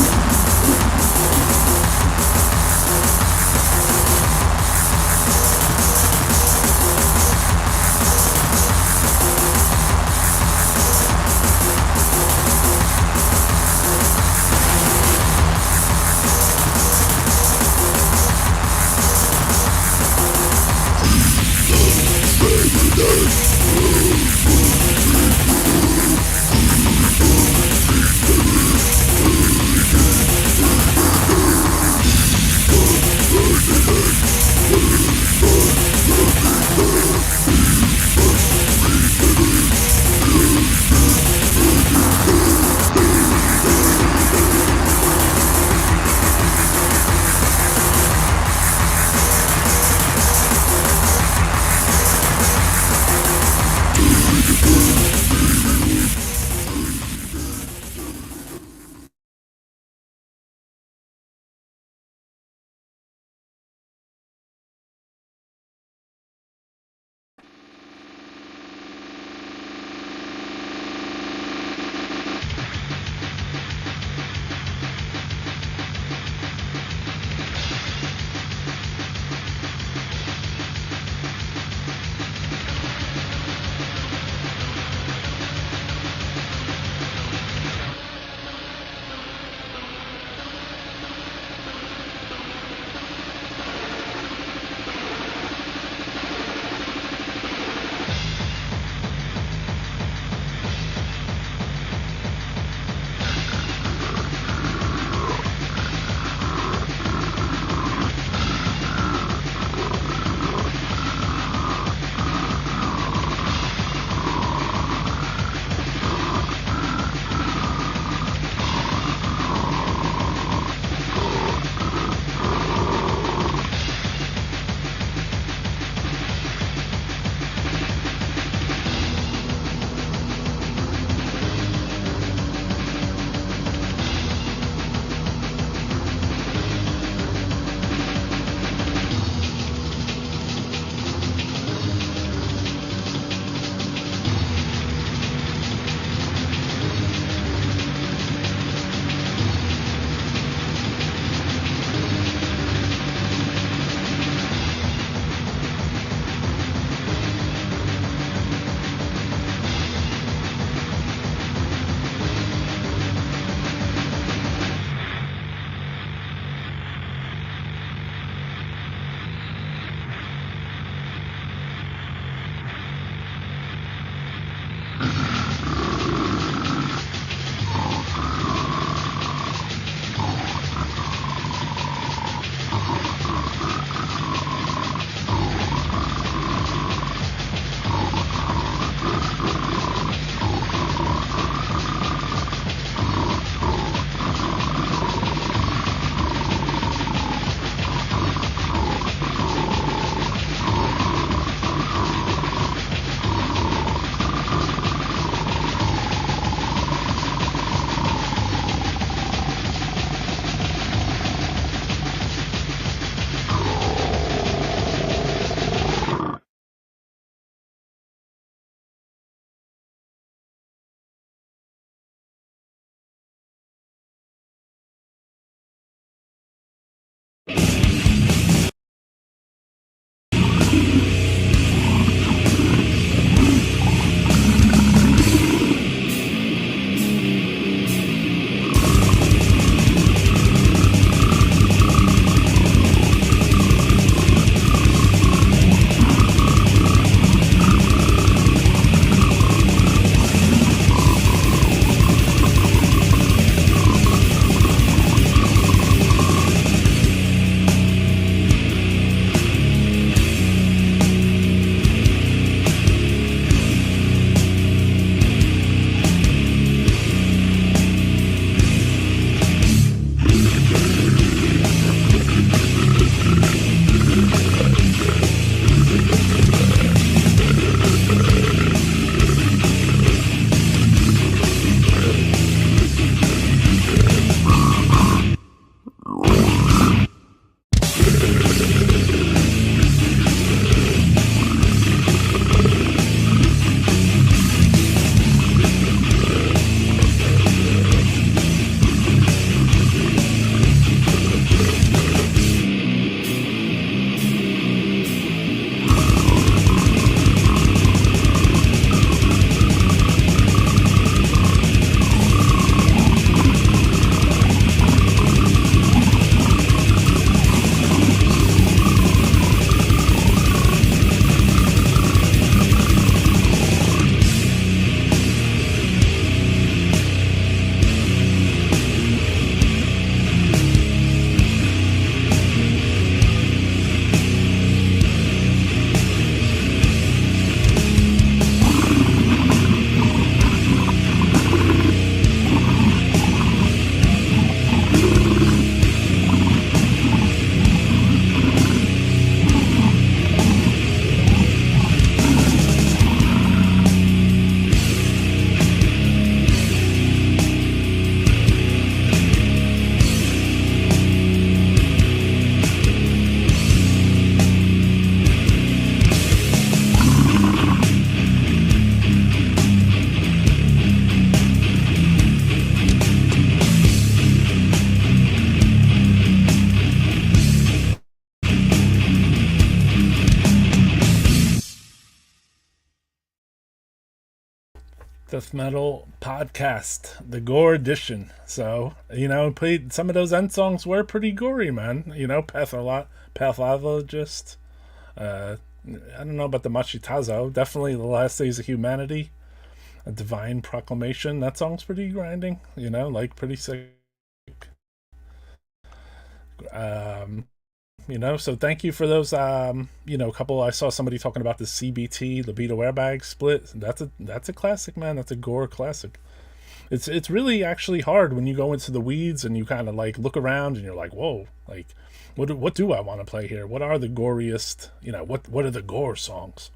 Death Metal Podcast, the Gore edition. So, played some of those end songs were pretty gory, man. Pathologist. I don't know about the Machetazo. Definitely The Last Days of Humanity. A Divine Proclamation. That song's pretty grinding, pretty sick. So thank you for those, couple. I saw somebody talking about the CBT libido airbag split. That's a classic, man. That's a Gore classic. It's really actually hard when you go into the weeds and you kind of like look around and you're like, whoa, like what do I want to play here? What are the goriest, what are the Gore songs?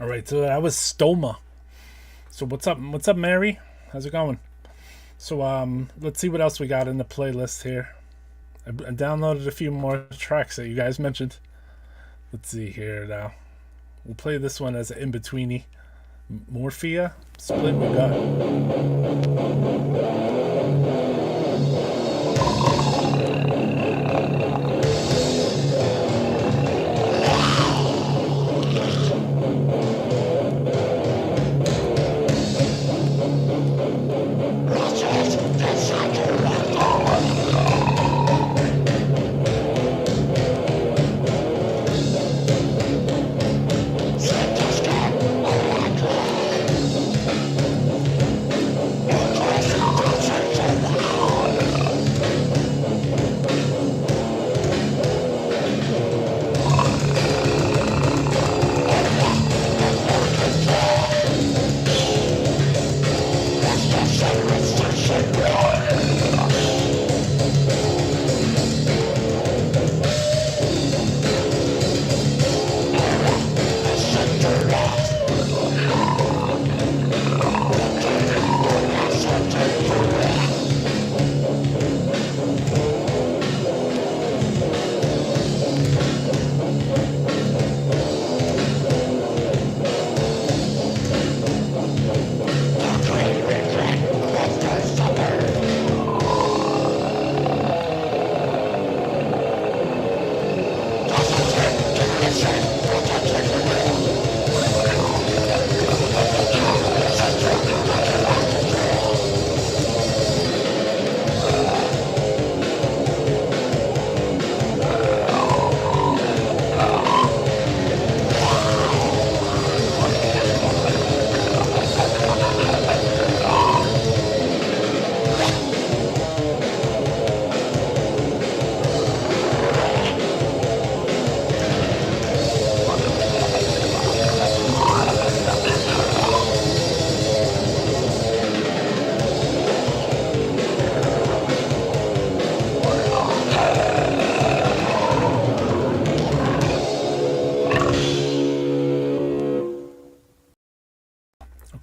All right, so that was Stoma. So what's up? What's up, Mary? How's it going? So let's see what else we got in the playlist here. I downloaded a few more tracks that you guys mentioned. Let's see here now. We'll play this one as an in-betweeny. Morphia split we got.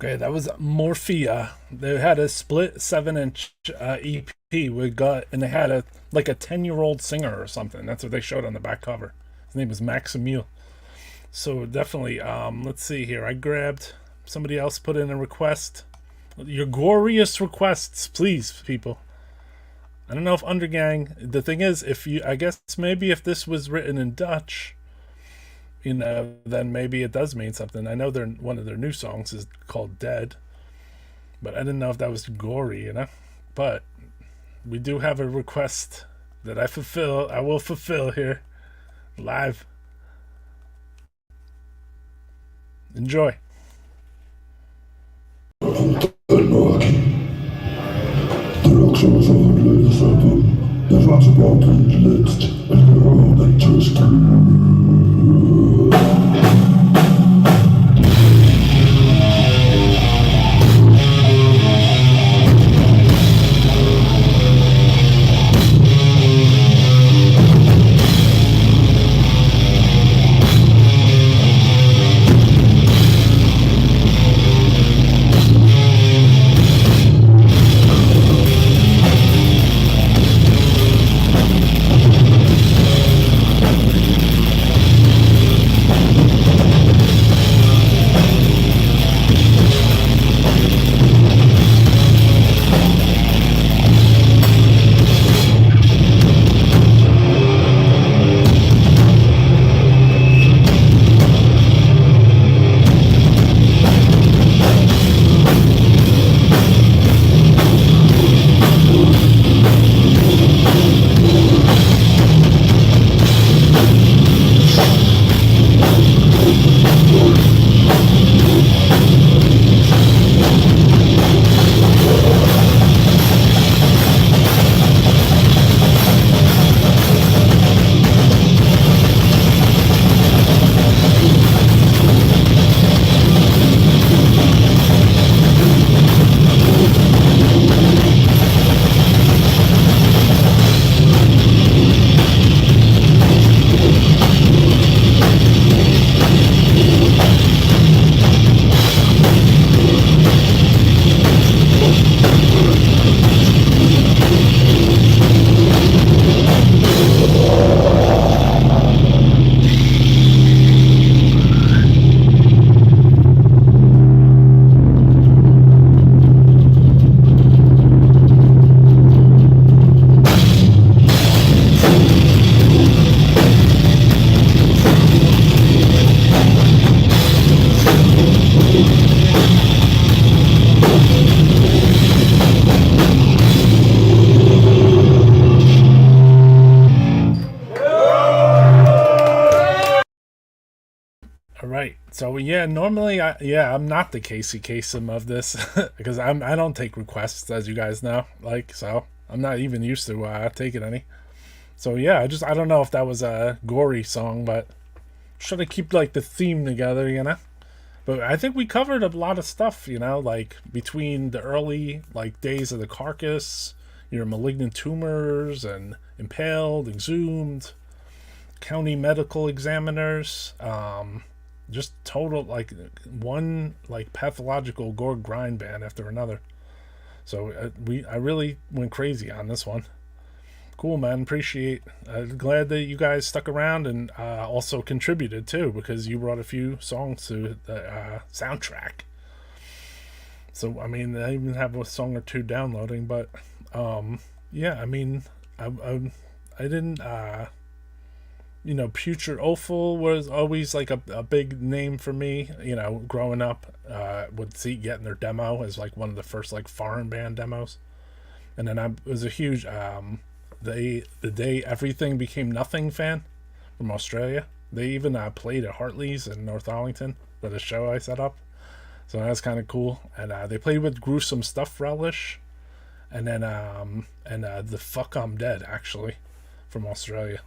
Okay, that was Morphia. They had a split 7-inch EP we got, and they had a 10-year-old singer or something. That's what they showed on the back cover. His name was Maximil. So definitely, let's see here. I grabbed, somebody else put in a request. Your goriest requests, please, people. I don't know if Undergang, the thing is, I guess maybe if this was written in Dutch, then maybe it does mean something. I know one of their new songs is called Dead, but I didn't know if that was gory, But we do have a request that I will fulfill here, live. Enjoy. So yeah, normally I'm not the Casey Kasem of this because I don't take requests, as you guys know. Like, so I'm not even used to taking any. So yeah, I don't know if that was a gory song, but trying to keep like the theme together, you know. But I think we covered a lot of stuff, you know, like between the early like days of the Carcass, your Malignant Tumours and Impaled, Exhumed, county medical examiners, just total like one like pathological gore grind band after another. So I really went crazy on this one. Cool, man. Appreciate. Glad that you guys stuck around and also contributed too, because you brought a few songs to the soundtrack. So I mean, I even have a song or two downloading, but yeah, I mean, I didn't. You know, Putrid Offal was always like a big name for me. You know, growing up, would see getting their demo as like one of the first like foreign band demos, and then I was a huge the day Everything Became Nothing fan from Australia. They even played at Hartley's in North Arlington for the show I set up, so that's kind of cool. And they played with Gruesome Stuff Relish, and then the Fuck I'm Dead actually from Australia,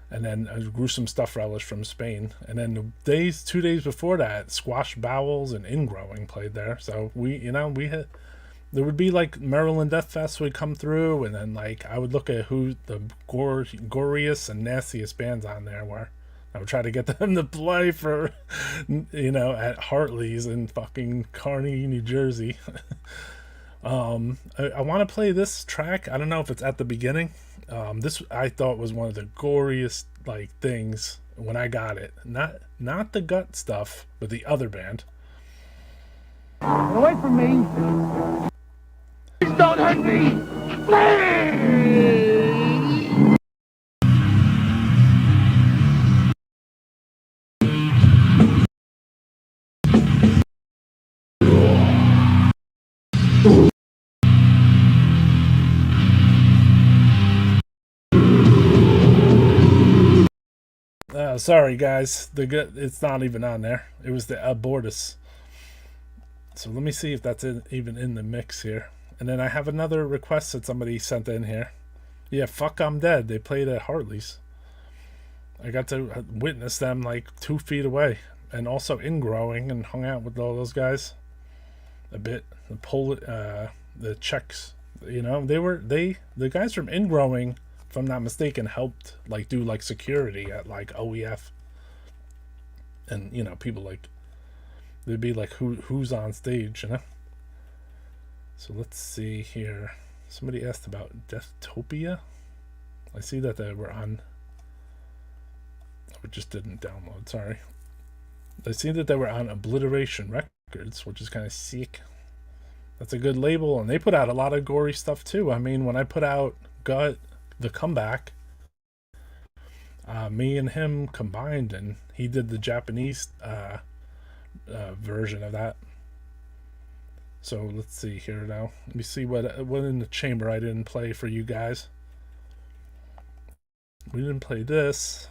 and then Gruesome Stuff Relish from Spain. And then the 2 days before that, Squash Bowels and Ingrowing played there. So we had. There would be like Maryland Death Fest would come through, and then like I would look at who the goriest and nastiest bands on there were. I would try to get them to play for, you know, at Hartley's in fucking Kearney, New Jersey. I want to play this track. I don't know if it's at the beginning. This I thought was one of the goriest like things when I got it. Not the gut stuff, but the other band. Get away from me! Please don't hurt me! Please! Sorry guys, it's not even on there. It was the abortus. So let me see if that's even in the mix here. And then I have another request that somebody sent in here. Yeah, Fuck I'm Dead. They played at Hartley's. I got to witness them like 2 feet away, and also Ingrowing, and hung out with all those guys a bit. The Czechs, you know, the guys from Ingrowing, if I'm not mistaken, helped like do like security at like OEF, and you know, people like they'd be like who's on stage, you know. So let's see here. Somebody asked about Deathtopia. I see that they were on. I just didn't download. Sorry. I see that they were on Obliteration Records, which is kind of sick. That's a good label, and they put out a lot of gory stuff too. I mean, when I put out Gut, the Comeback, me and him combined, and he did the Japanese version of that. So let's see here now. Let me see what in the chamber I didn't play for you guys. We didn't play this.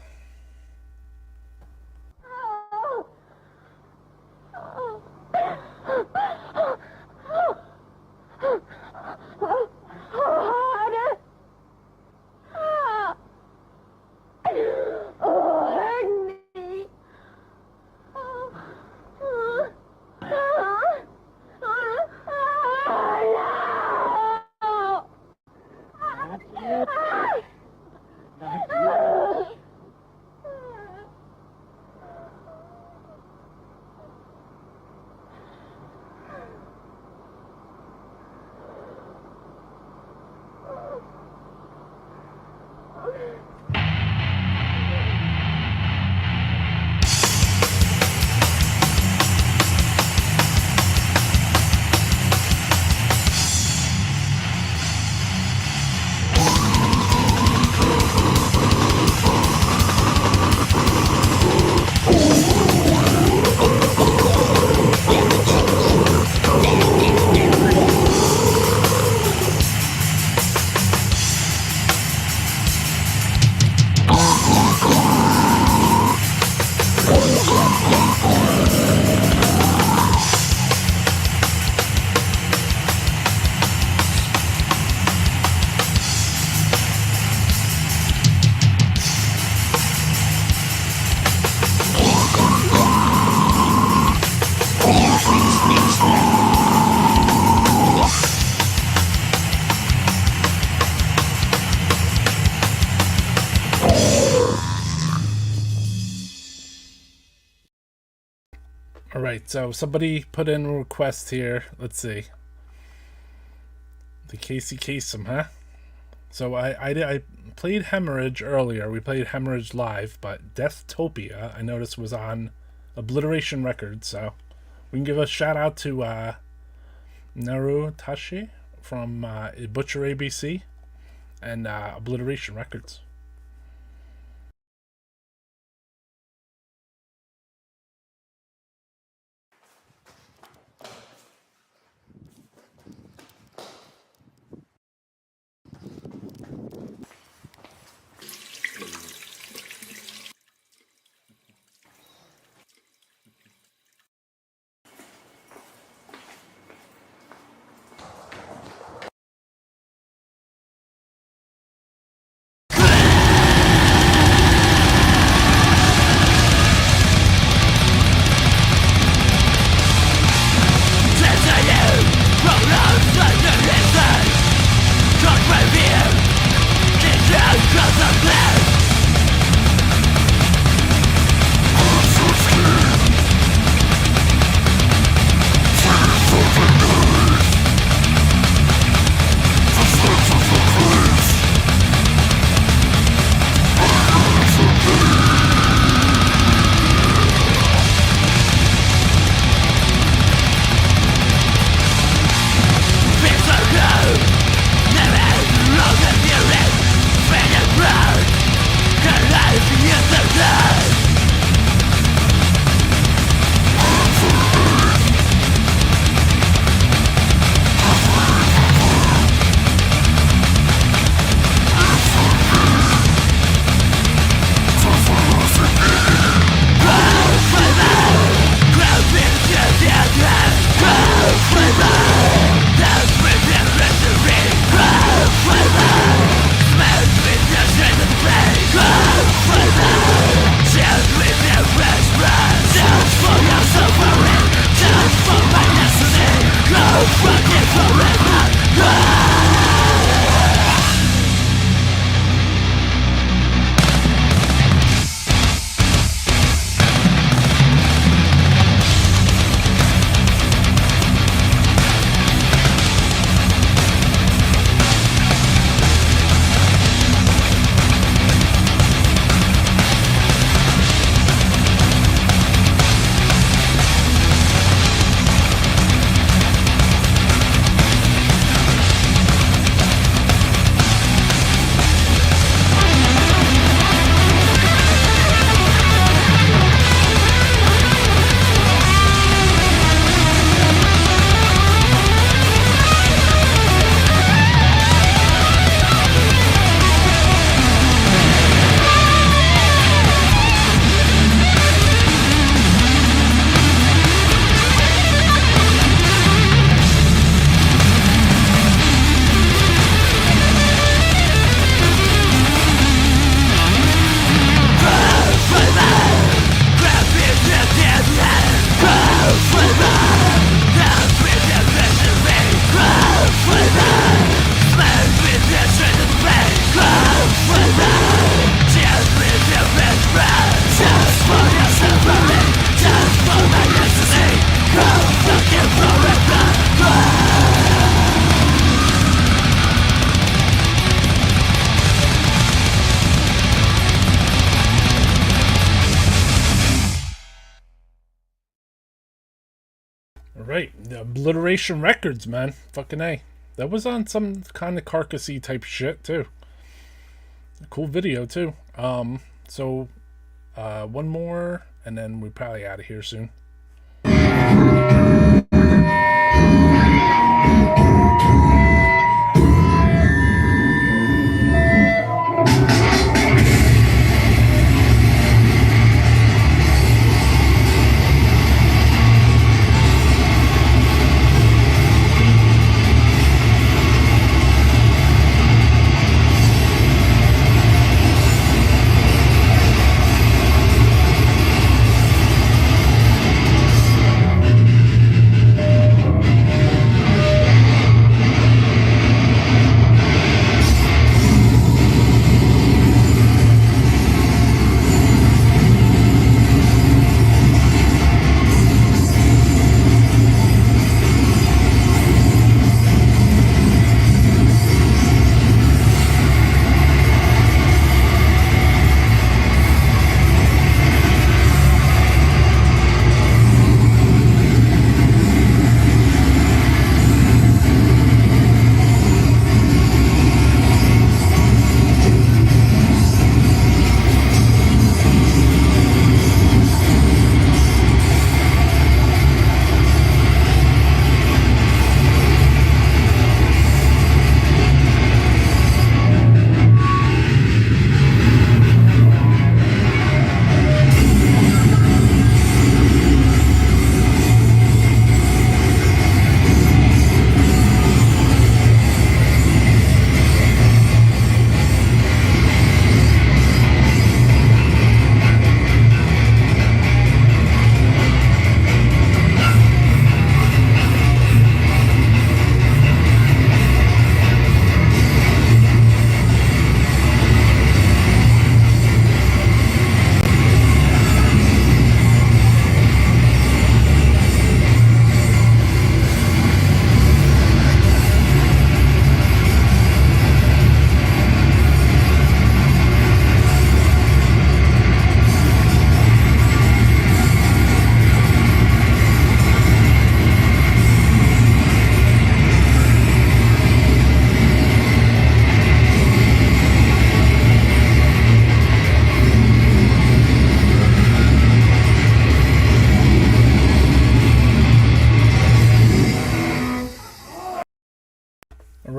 Alright, so somebody put in a request here. Let's see. The Casey Kasem, huh? So I played Hemorrhage earlier. We played Hemorrhage live, but Deathtopia I noticed was on Obliteration Records, so we can give a shout out to Narutashi from Butcher ABC and Obliteration Records. Right, the Obliteration Records, man. Fucking A. That was on some kind of Carcassy type shit, too. A cool video, too. So, one more, and then we're probably out of here soon.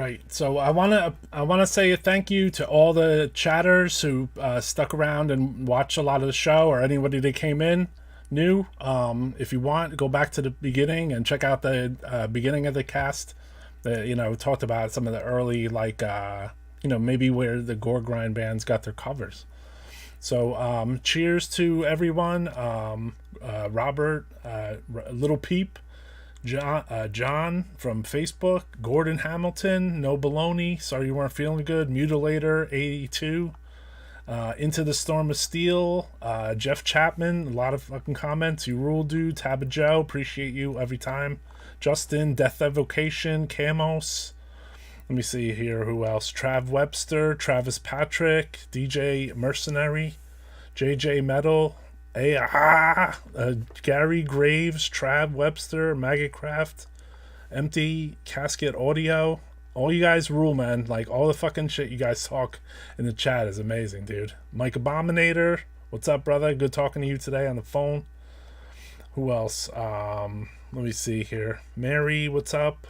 Right. So I wanna say a thank you to all the chatters who stuck around and watched a lot of the show, or anybody that came in new. If you want, go back to the beginning and check out the beginning of the cast. That talked about some of the early maybe where the gore grind bands got their covers. So cheers to everyone. Robert, Little Peep, John from Facebook, Gordon Hamilton, No Baloney, sorry you weren't feeling good, Mutilator 82, Into the Storm of Steel, Jeff Chapman, a lot of fucking comments, You Rule Dude, Tabba Joe, appreciate you every time, Justin, Death Evocation, Camos, let me see here who else, Trav Webster, Travis Patrick, DJ Mercenary, JJ Metal, Gary Graves, Trav Webster, Maggotcraft, Empty Casket Audio. All you guys rule, man. Like, all the fucking shit you guys talk in the chat is amazing, dude. Mike Abominator, what's up, brother? Good talking to you today on the phone. Who else? Let me see here. Mary, what's up?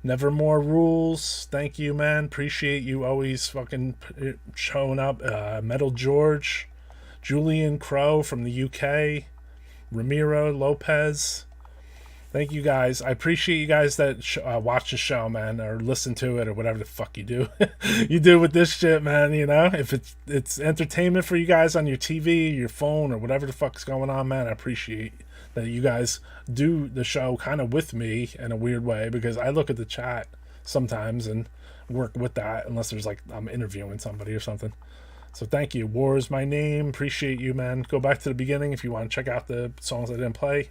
Nevermore Rules, thank you, man. Appreciate you always fucking showing up. Metal George, Julian Crow from the UK, Ramiro Lopez. Thank you guys. I appreciate you guys that watch the show, man, or listen to it, or whatever the fuck you do. You do with this shit, man. If it's entertainment for you guys on your TV, your phone, or whatever the fuck's going on, man. I appreciate that you guys do the show kind of with me in a weird way, because I look at the chat sometimes and work with that, unless there's I'm interviewing somebody or something. So thank you. War is my name. Appreciate you, man. Go back to the beginning if you want to check out the songs I didn't play.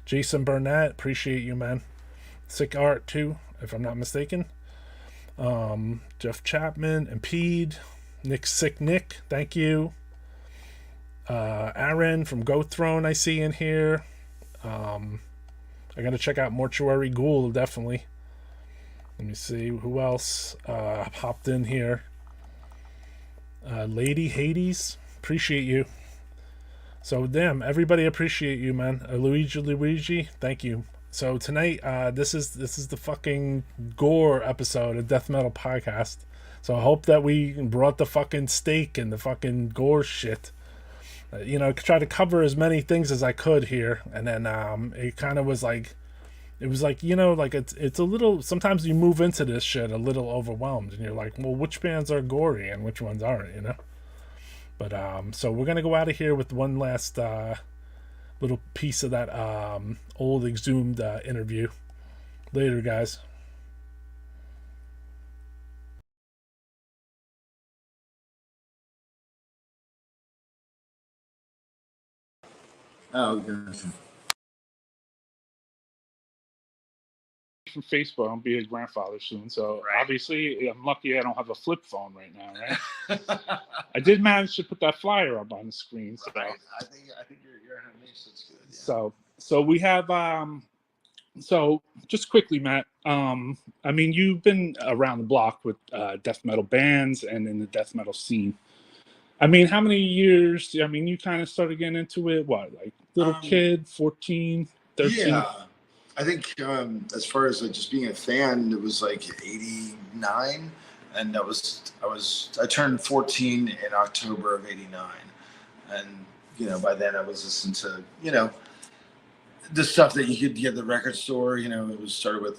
Jason Burnett, appreciate you, man. Sick Art too, if I'm not mistaken. Jeff Chapman, Impede, Sick Nick, thank you. Aaron from Goat Throne I see in here. I gotta check out Mortuary Ghoul, definitely. Let me see who else popped in here. Lady Hades, appreciate you. So damn, everybody appreciate you, man. Luigi, thank you. So tonight, this is the fucking gore episode of Death Metal Podcast. So I hope that we brought the fucking steak and the fucking gore shit. Try to cover as many things as I could here, and then it kind of was like, it's a little, sometimes you move into this shit a little overwhelmed, and you're like, well, which bands are gory and which ones aren't, But so we're gonna go out of here with one last little piece of that old Exhumed interview. Later, guys. Oh, gosh. From Facebook, I'll be a grandfather soon, so obviously I'm lucky I don't have a flip phone right now, right? I did manage to put that flyer up on the screen, so I think you're on a niche that's good. Yeah. So we have so just quickly, Matt. I mean, you've been around the block with death metal bands and in the death metal scene. I mean, how many years? I mean, you kind of started getting into it. What, like little kid, 14, 13? Yeah. I think as far as just being a fan, it was like 89, and I turned 14 in October of 89, and by then I was listening to the stuff that you could get at the record store. It was started with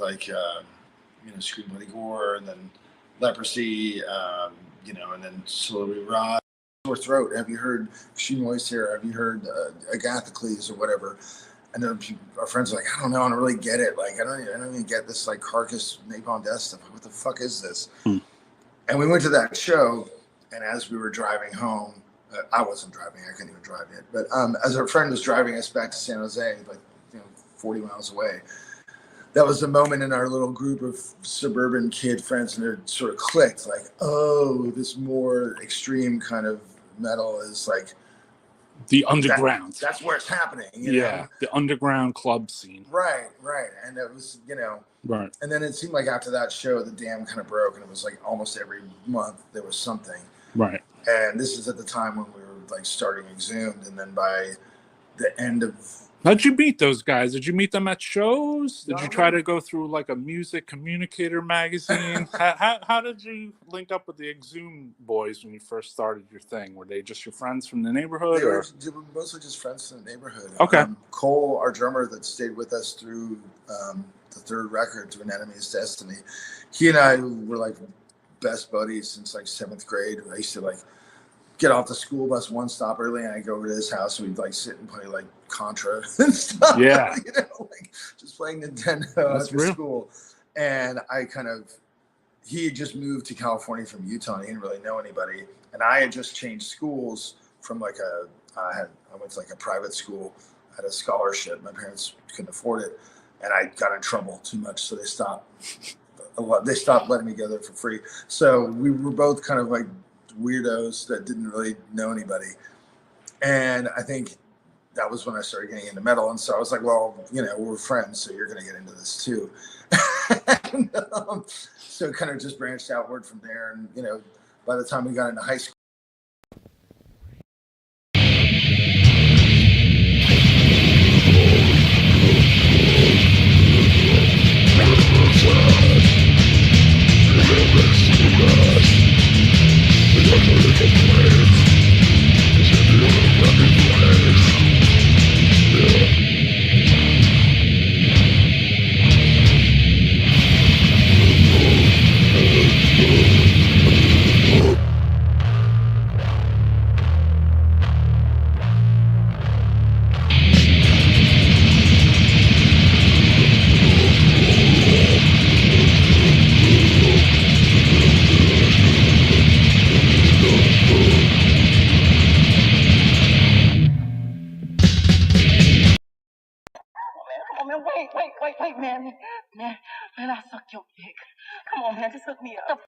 Scream Bloody Gore, and then Leprosy, and then slowly Rod. Sore Throat. Have you heard Extreme Moist Hair? Have you heard Agathocles or whatever? And then our friends are like, I don't know, I don't really get it. Like, I don't even get this Carcass Napalm Death stuff. What the fuck is this? And we went to that show, and as we were driving home, I wasn't driving. I couldn't even drive yet. But as our friend was driving us back to San Jose, 40 miles away, that was the moment in our little group of suburban kid friends, and it sort of clicked. Like, oh, this more extreme kind of metal is like the underground. That's where it's happening. The underground club scene. Right. And it was, Right. And then it seemed like after that show, the dam kind of broke, and it was like almost every month there was something. Right. And this is at the time when we were starting Exhumed, and then by the end of How'd you meet those guys? Did you meet them at shows? Did you try to go through like a music communicator magazine? How did you link up with the Exhumed boys when you first started your thing? Were they just your friends from the neighborhood? They were mostly just friends from the neighborhood. Okay. Cole, our drummer that stayed with us through the third record, through An Enemy's Destiny, he and I were like best buddies since like 7th grade. I used to like get off the school bus one stop early and I'd go over to his house and we'd like sit and play like Contra and stuff. Yeah. You know, like just playing Nintendo after school. And he had just moved to California from Utah and he didn't really know anybody. And I had just changed schools from like I went to like a private school, had a scholarship. My parents couldn't afford it. And I got in trouble too much. So they stopped letting me go there for free. So we were both kind of like weirdos that didn't really know anybody. And I think that was when I started getting into metal. And so I was like, well, you know, we're friends, so you're going to get into this too. And, so it kind of just branched outward from there. And, you know, by the time we got into high school, Wait, man. Man, I suck your dick. Come on, man, just hook me up.